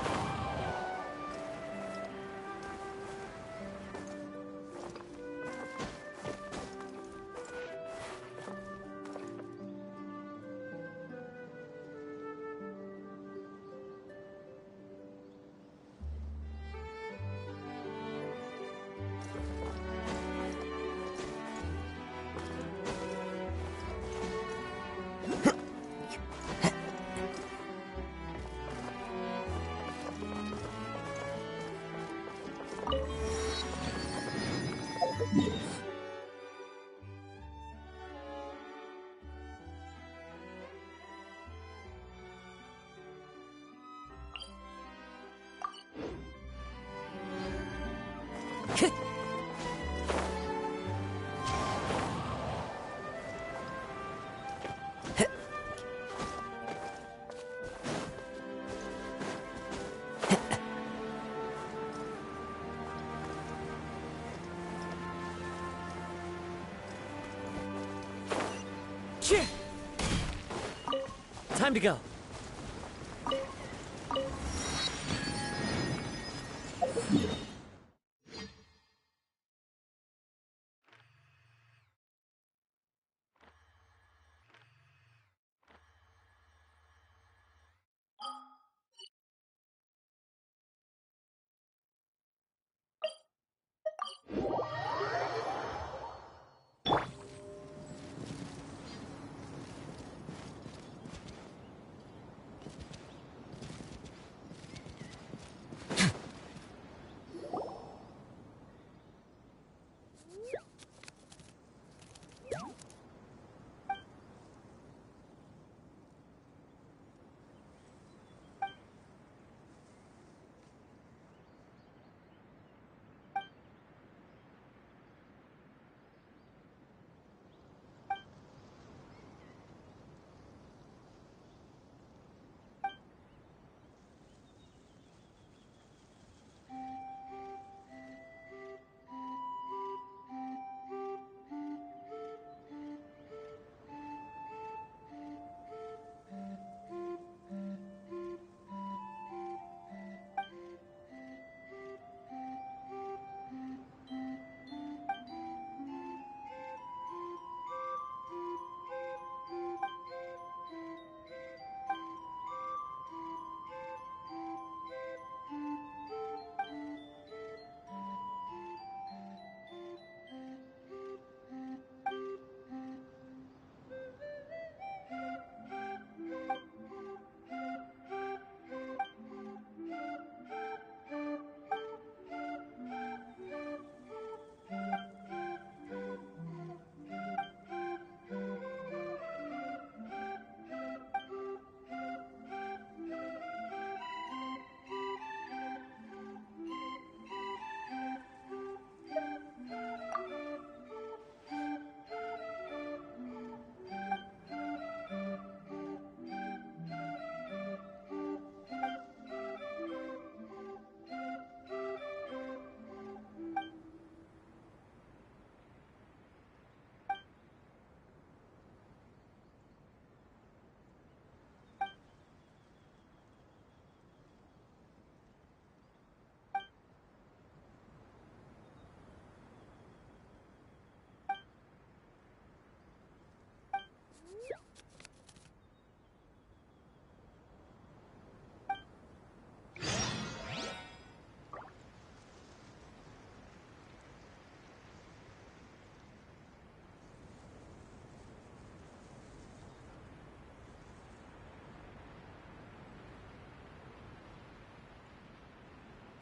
Cheer! Time to go.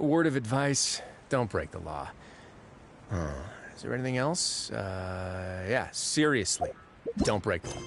A word of advice, don't break the law. Is there anything else? Yeah, seriously, don't break the law.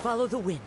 Follow the wind.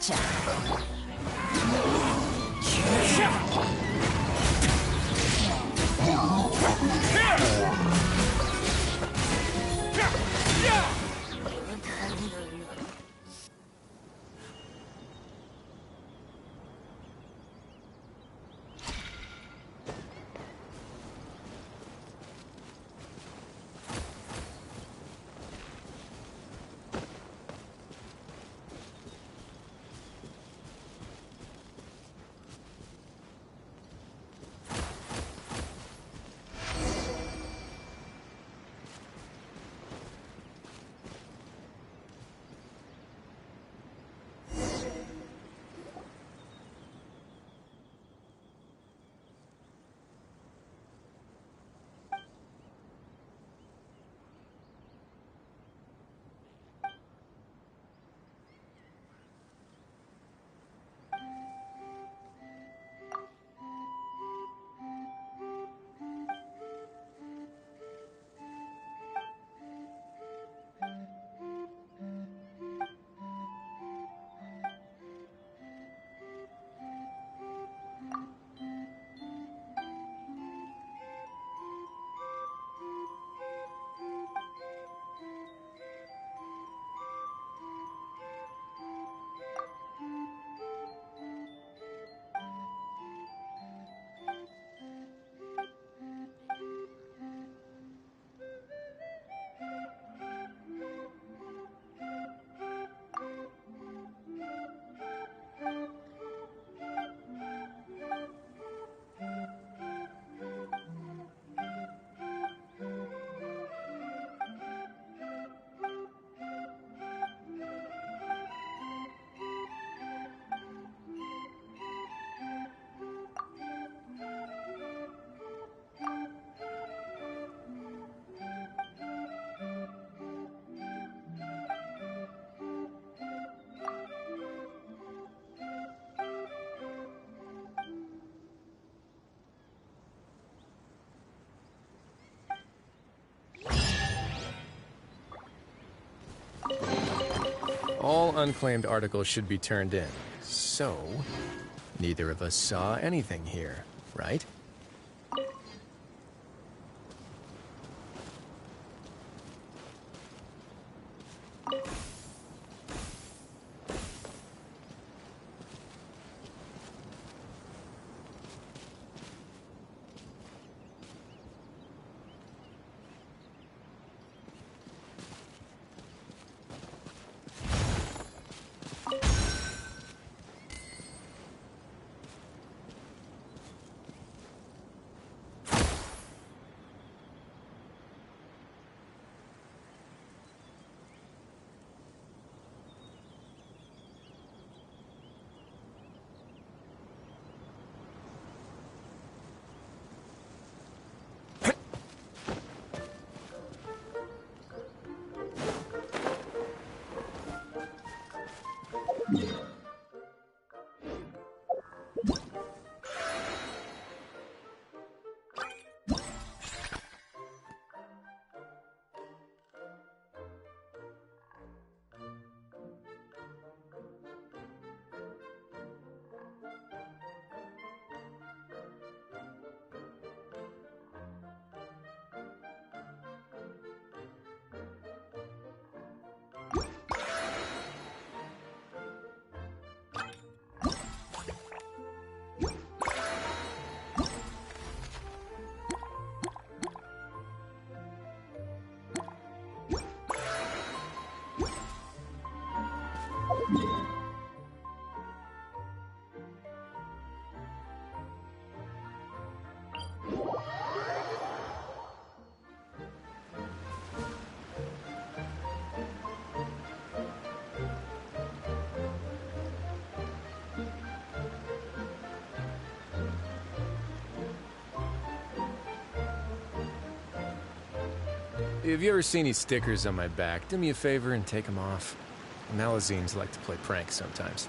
Gotcha! All unclaimed articles should be turned in. So, neither of us saw anything here, right? If you ever see any stickers on my back, do me a favor and take them off. Malazines like to play pranks sometimes.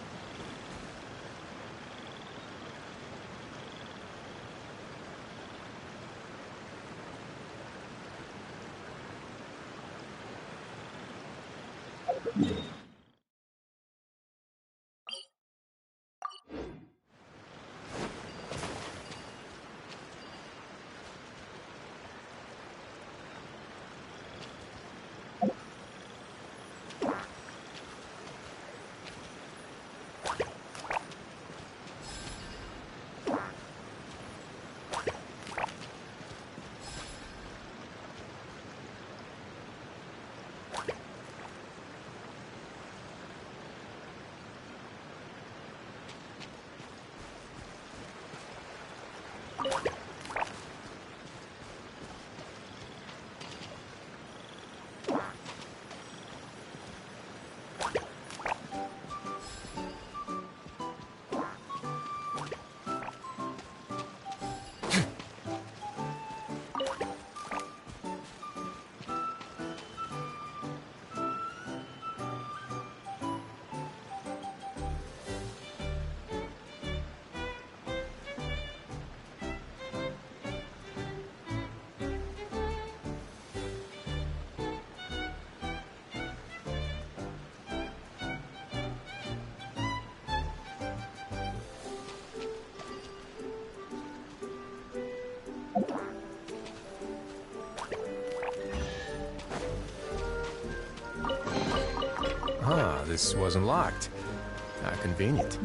Ah, this wasn't locked. How convenient.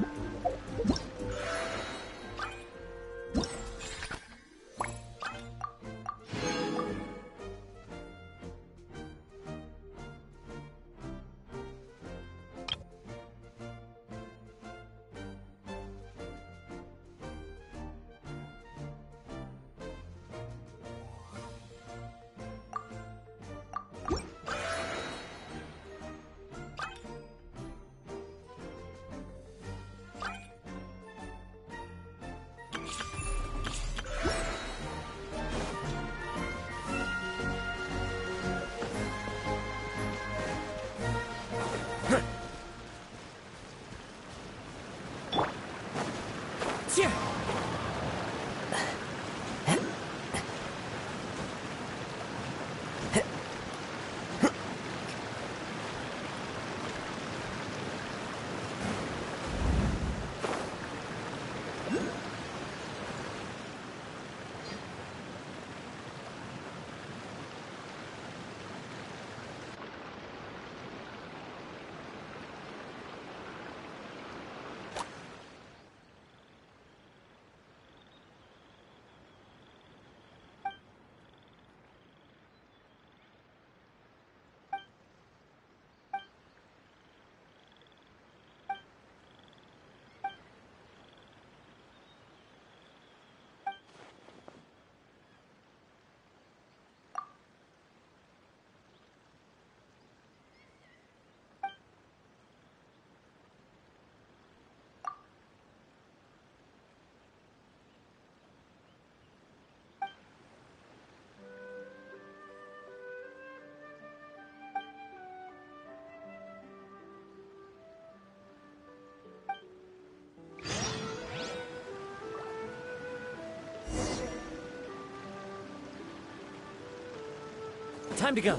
Time to go.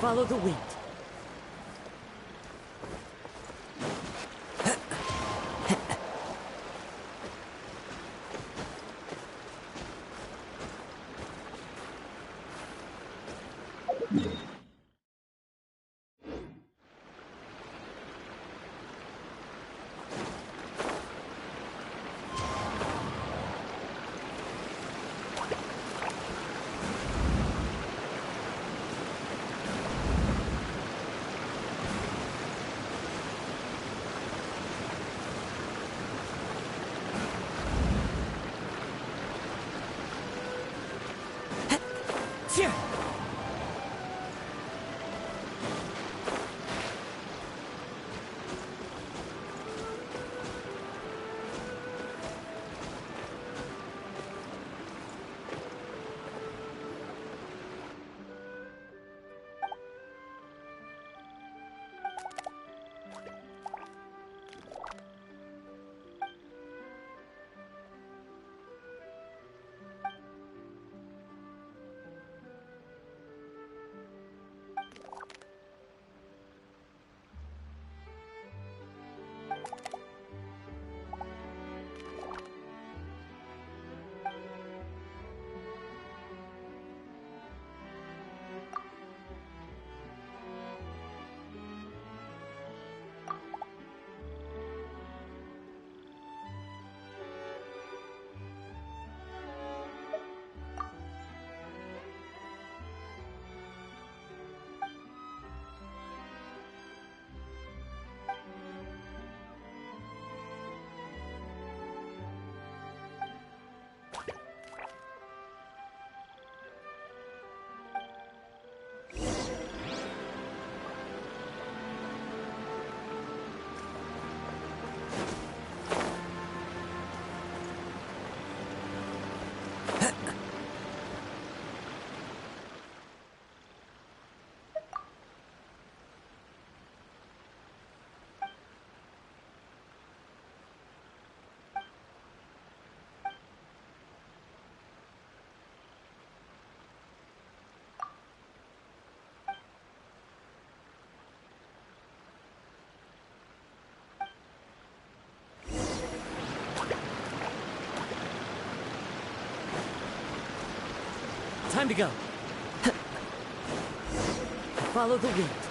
Follow the wind. Time to go. Follow the wind.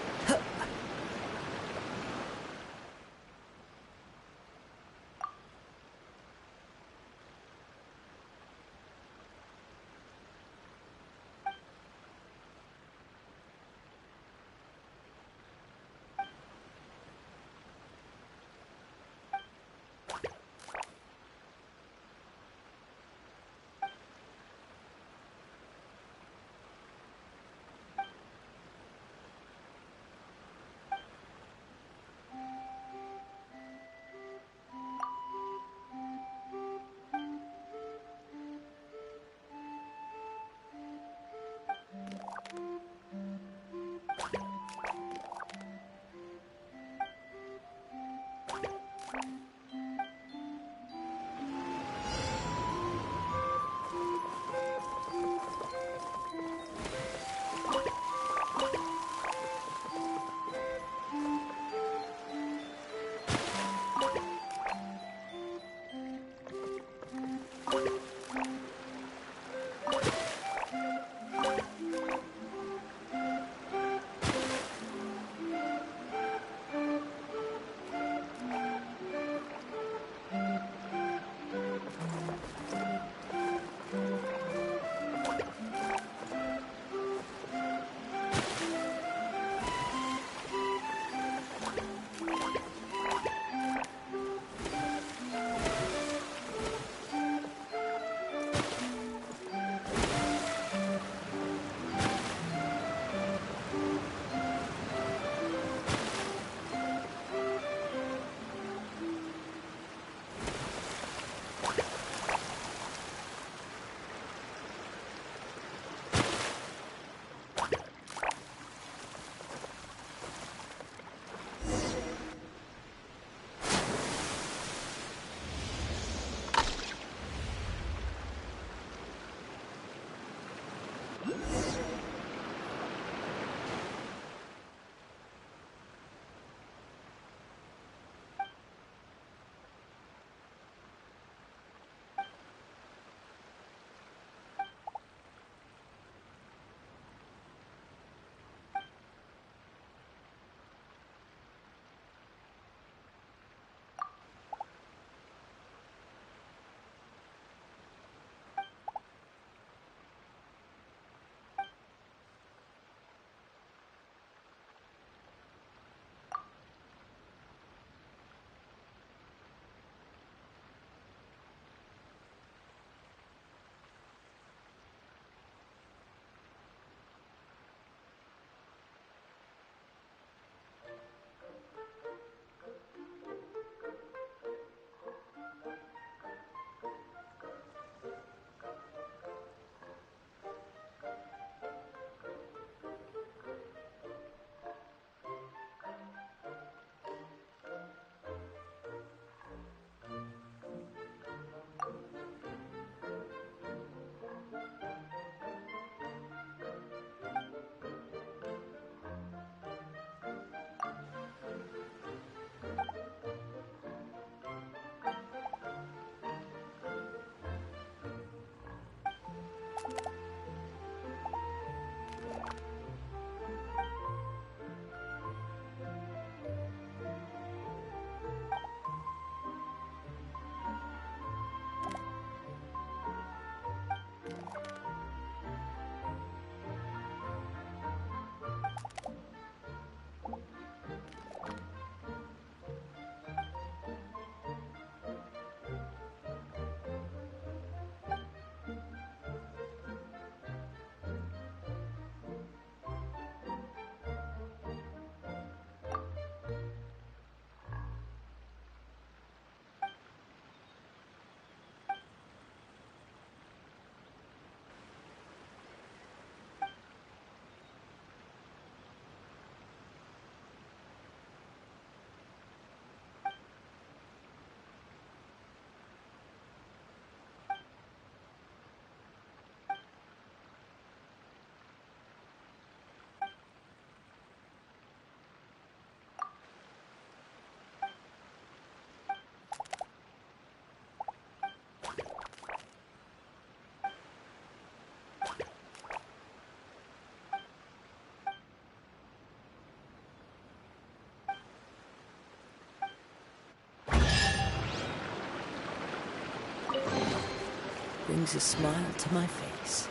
brings a smile to my face.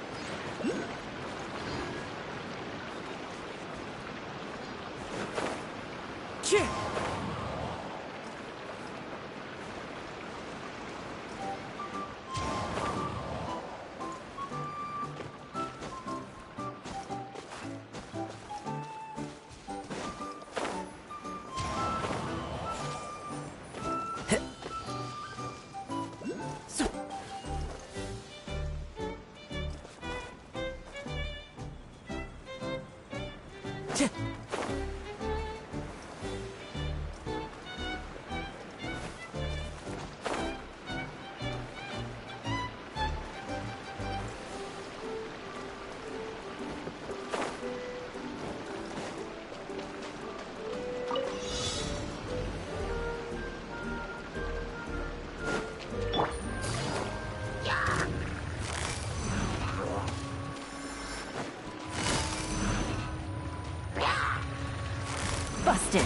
Busted.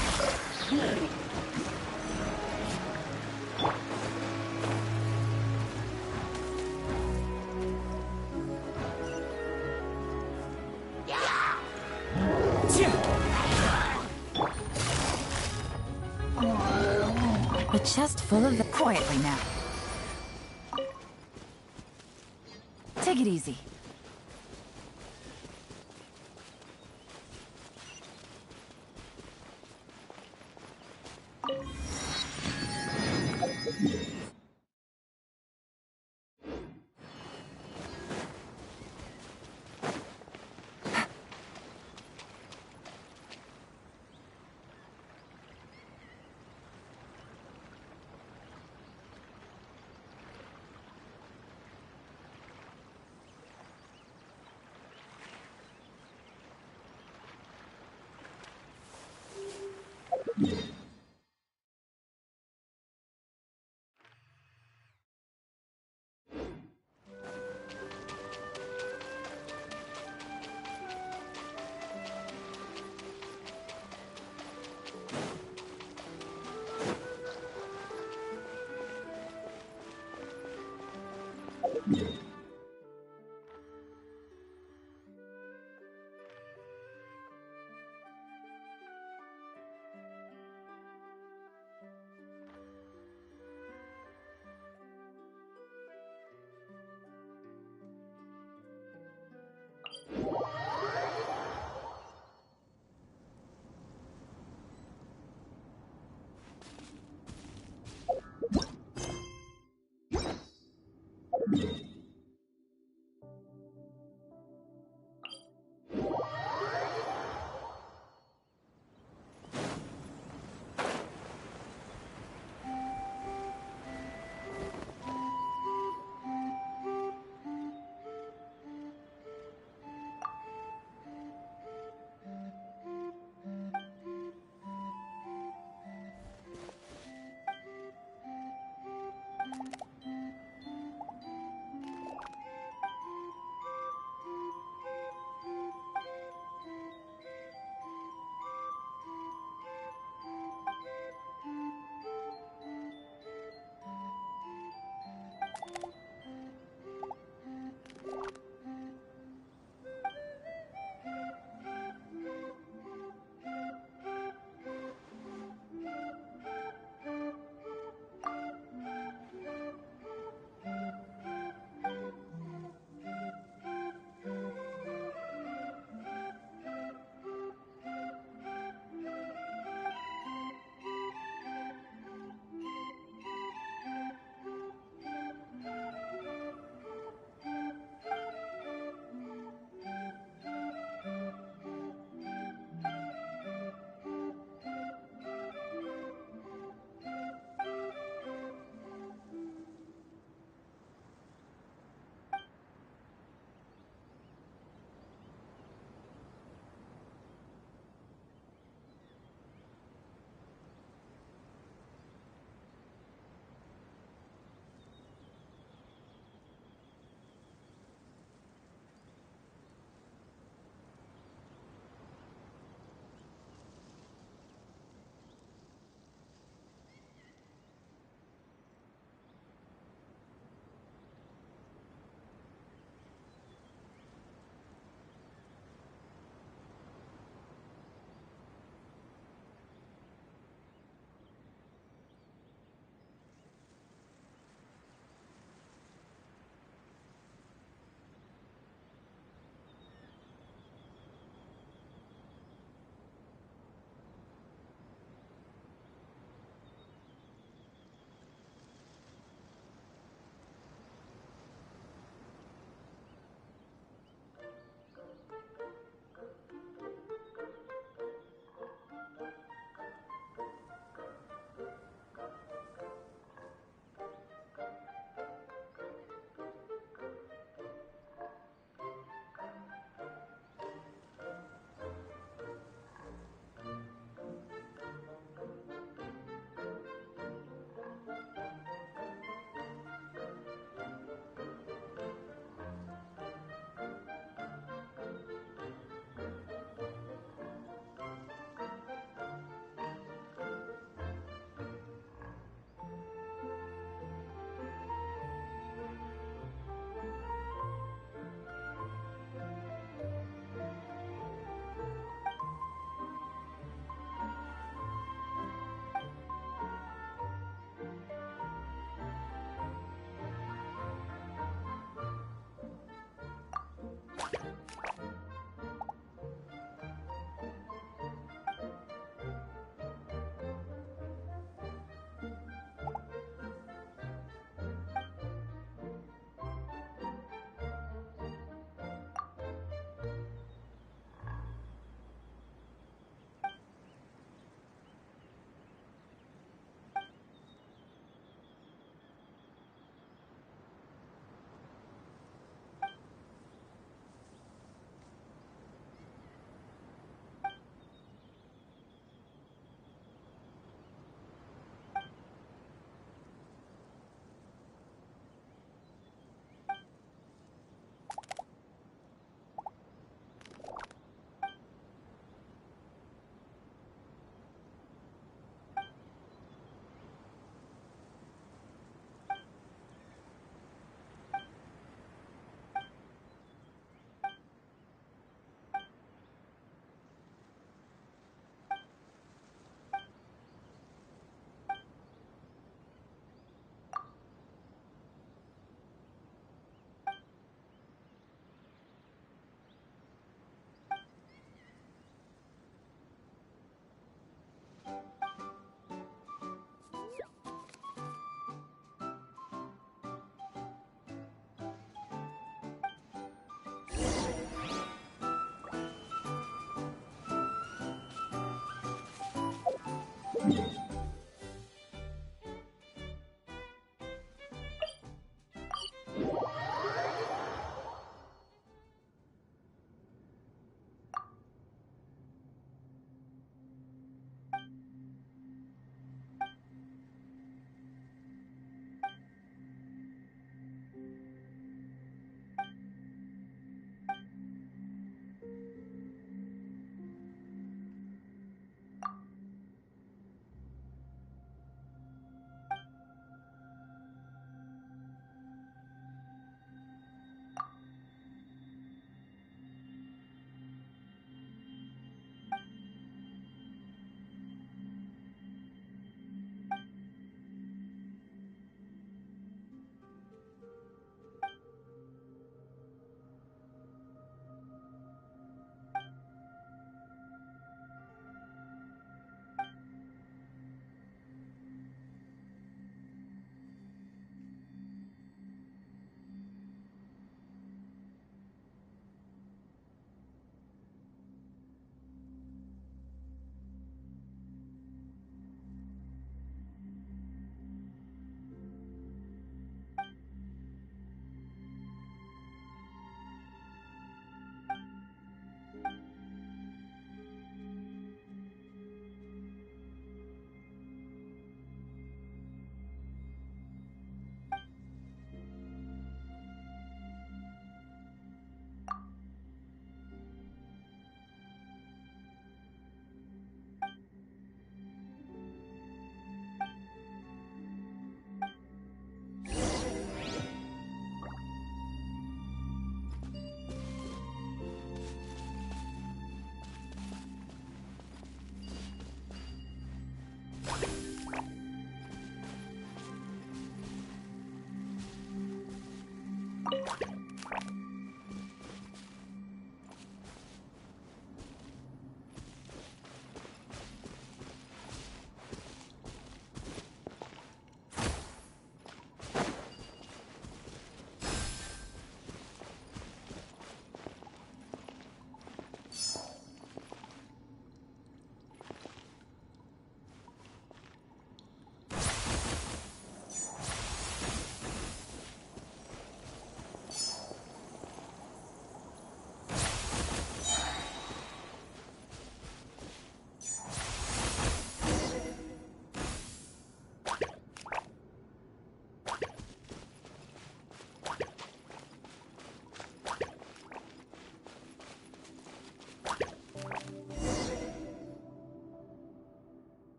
A chest full of... Quietly now. Take it easy.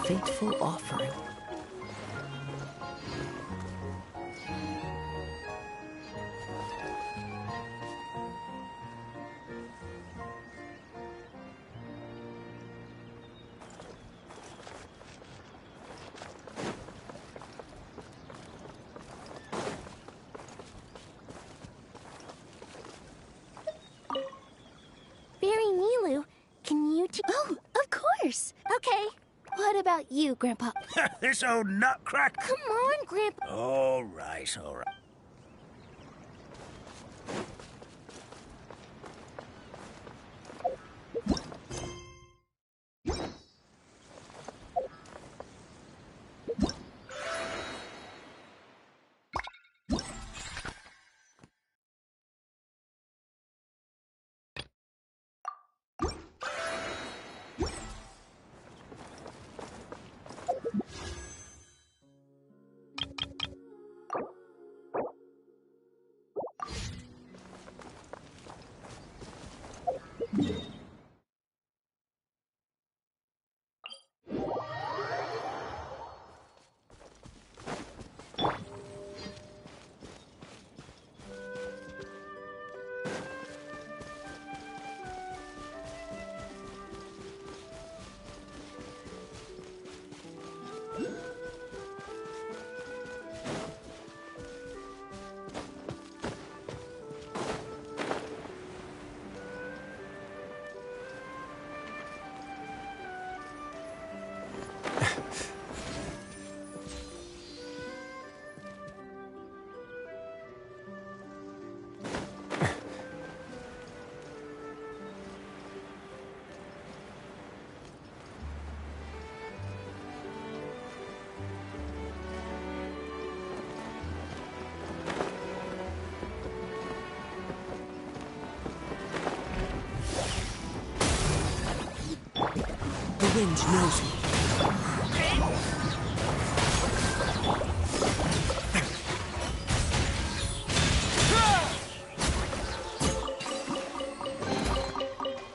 fateful offering. Oh, of course. Okay. What about you, Grandpa? This old nutcracker. Come on, Grandpa. All right, all right. The wind knows me.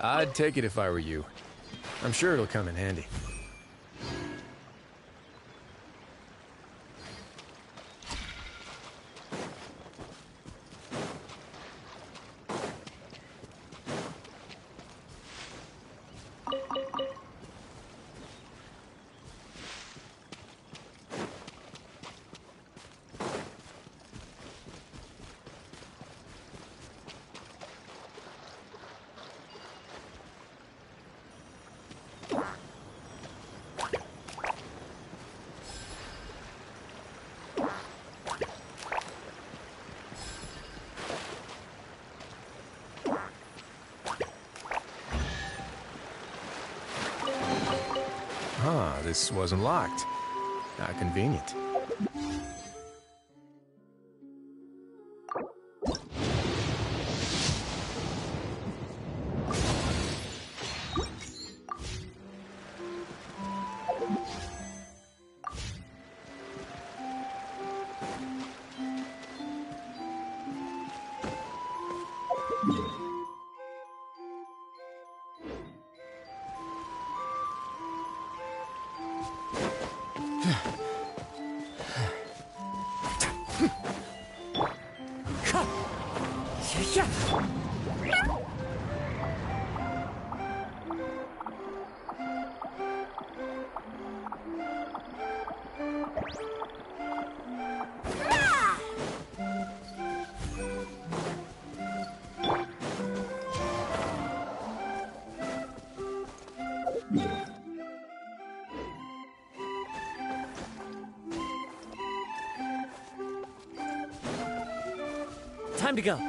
I'd take it if I were you. I'm sure it'll come in handy. This wasn't locked. How convenient. Time to go.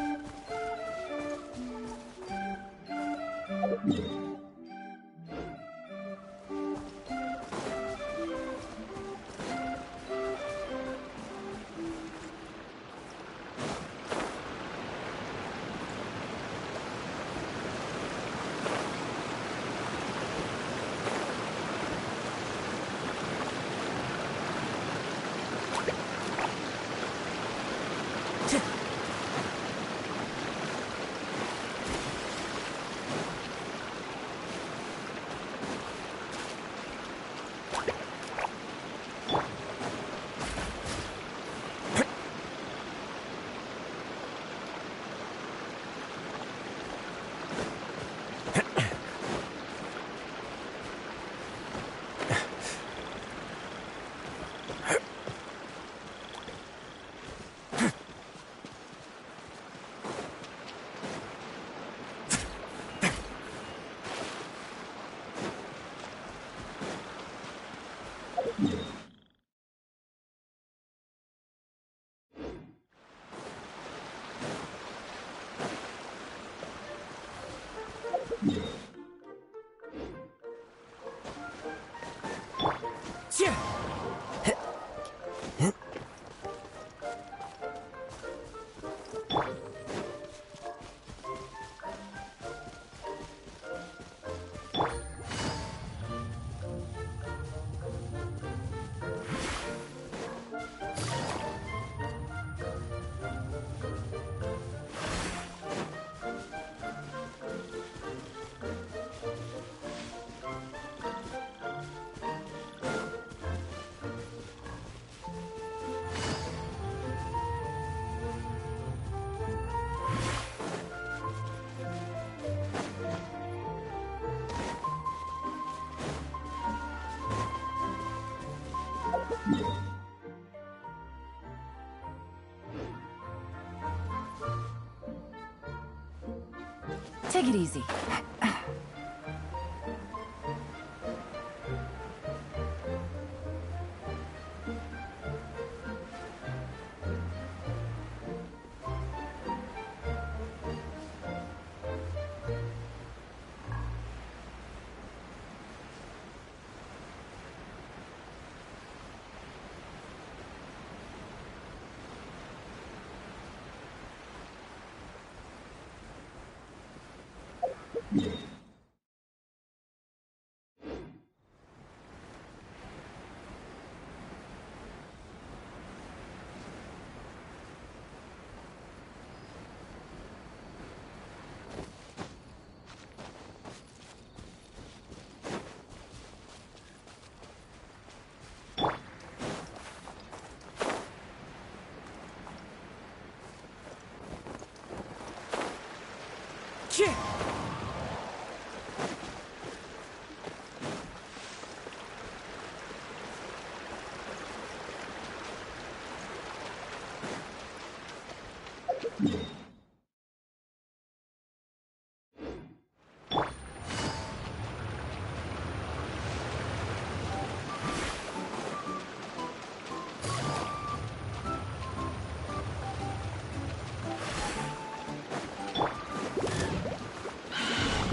Take it easy.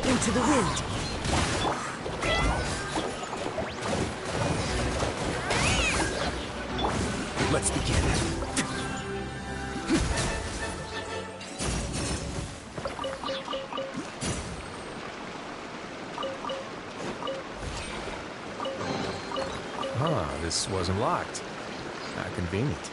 Into the wind. Let's begin. Ah, this wasn't locked. How convenient.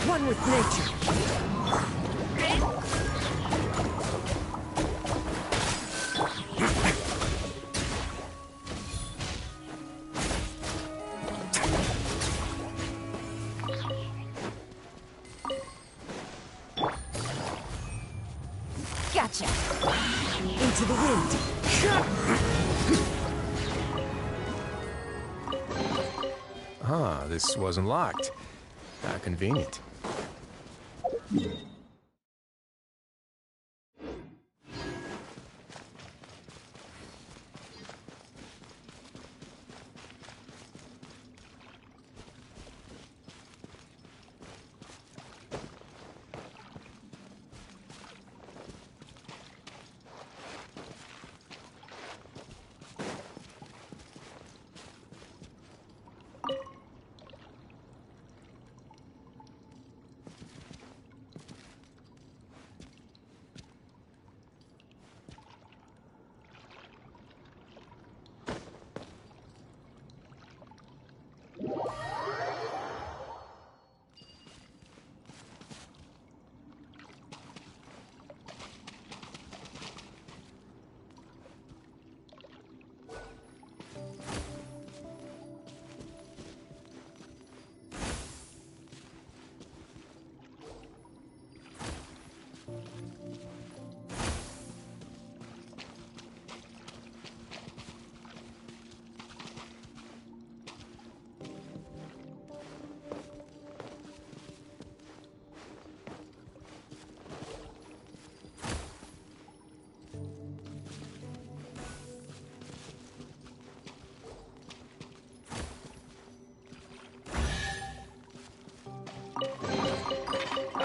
One with nature. Gotcha. Into the wind. Ah, this wasn't locked. How convenient.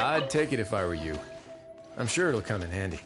I'd take it if I were you. I'm sure it'll come in handy.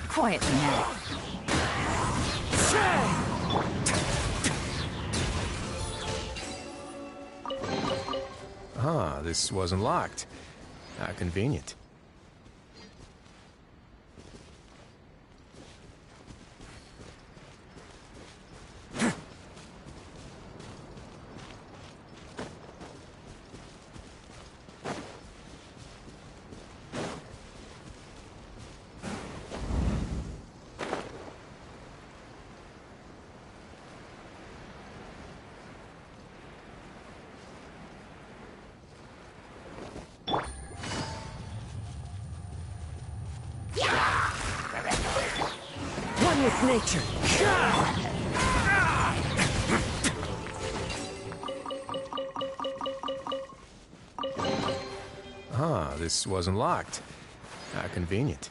Quietly now. Ah, this wasn't locked. How convenient. One with nature. Ah, this wasn't locked. How convenient.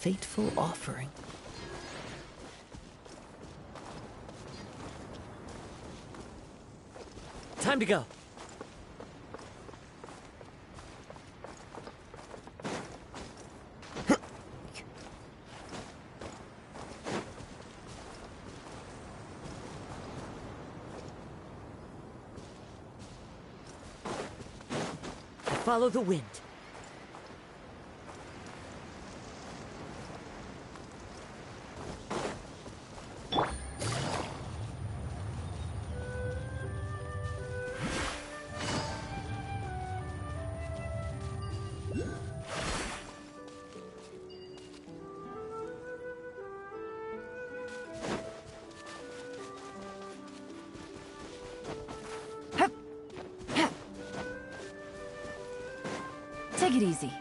fateful offering. Time to go. Follow the wind. Take it easy.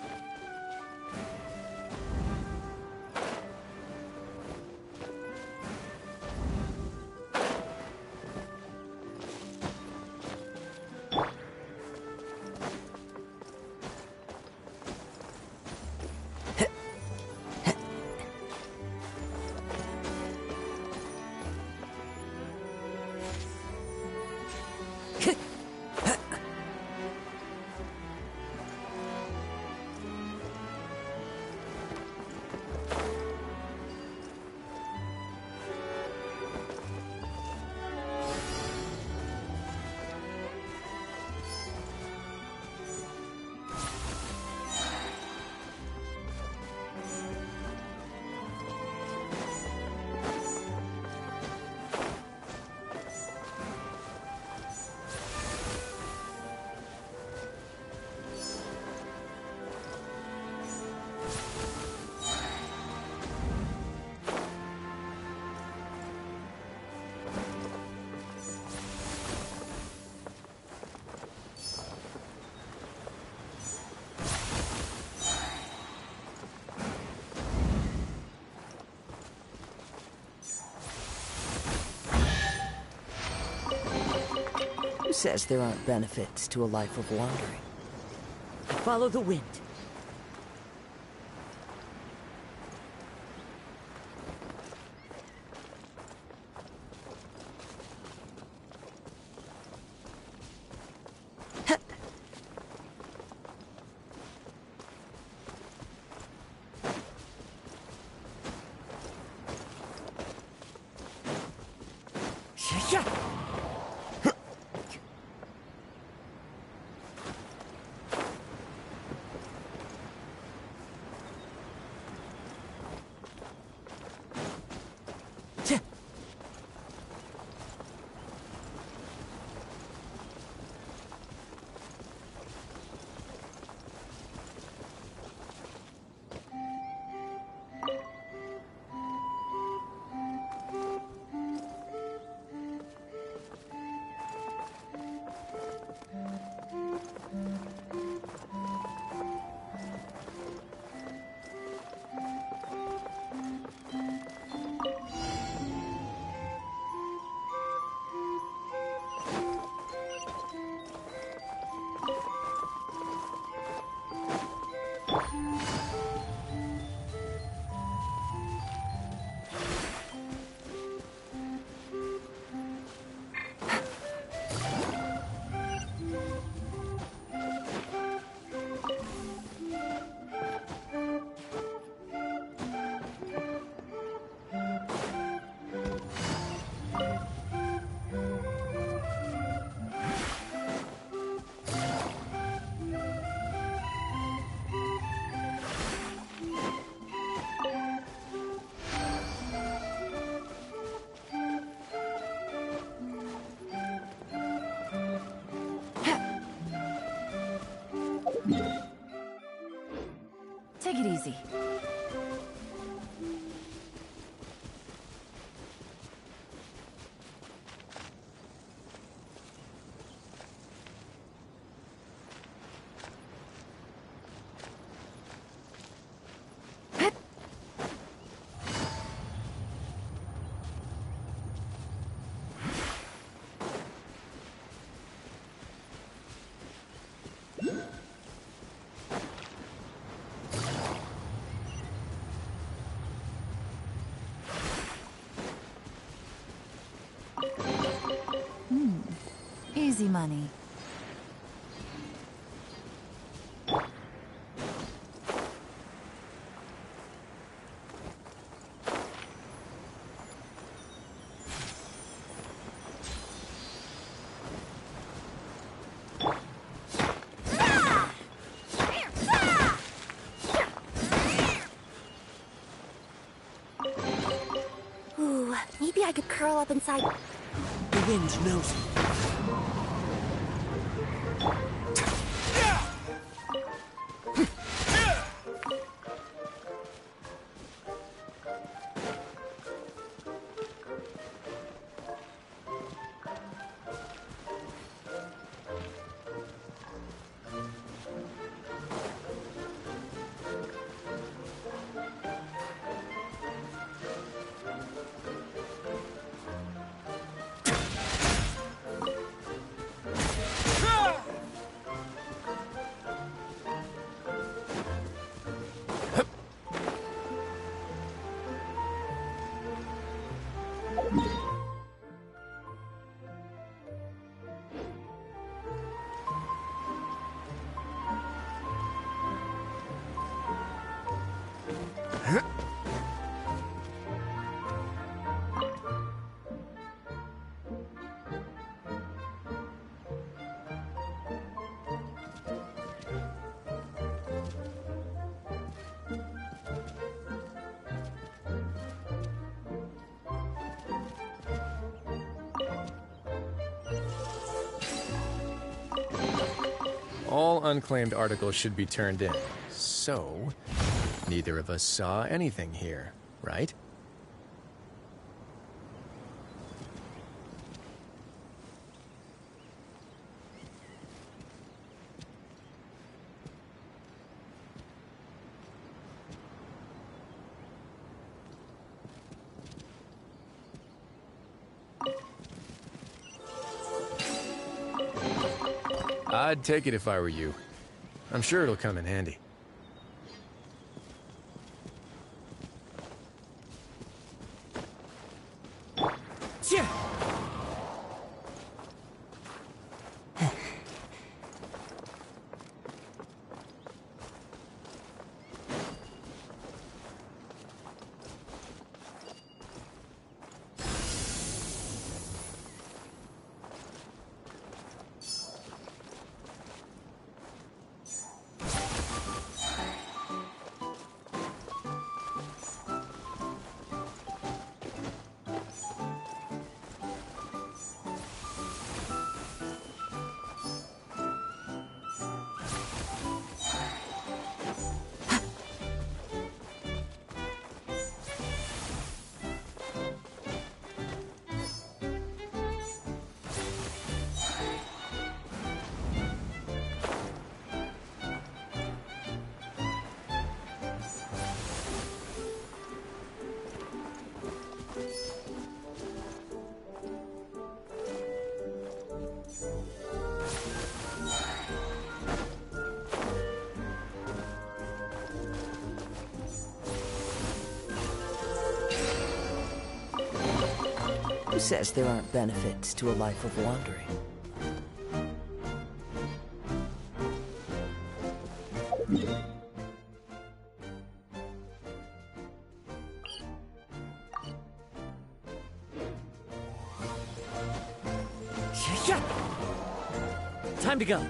Who says there aren't benefits to a life of wandering? Follow the wind. Take it easy. easy money. Ooh, maybe I could curl up inside. The wind knows me. All unclaimed articles should be turned in. So, neither of us saw anything here, right? I'd take it if I were you. I'm sure it'll come in handy. Who says there aren't benefits to a life of wandering? Time to go.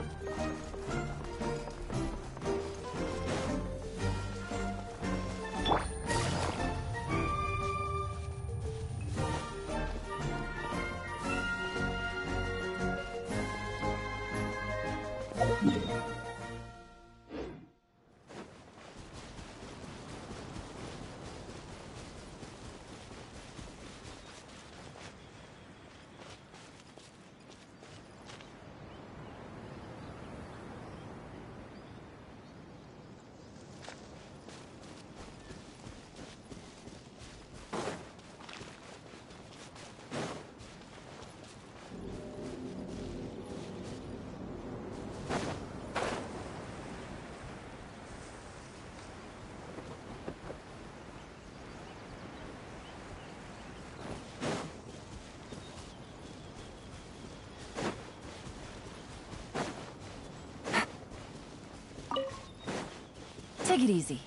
Take it easy.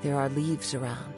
There are leaves around.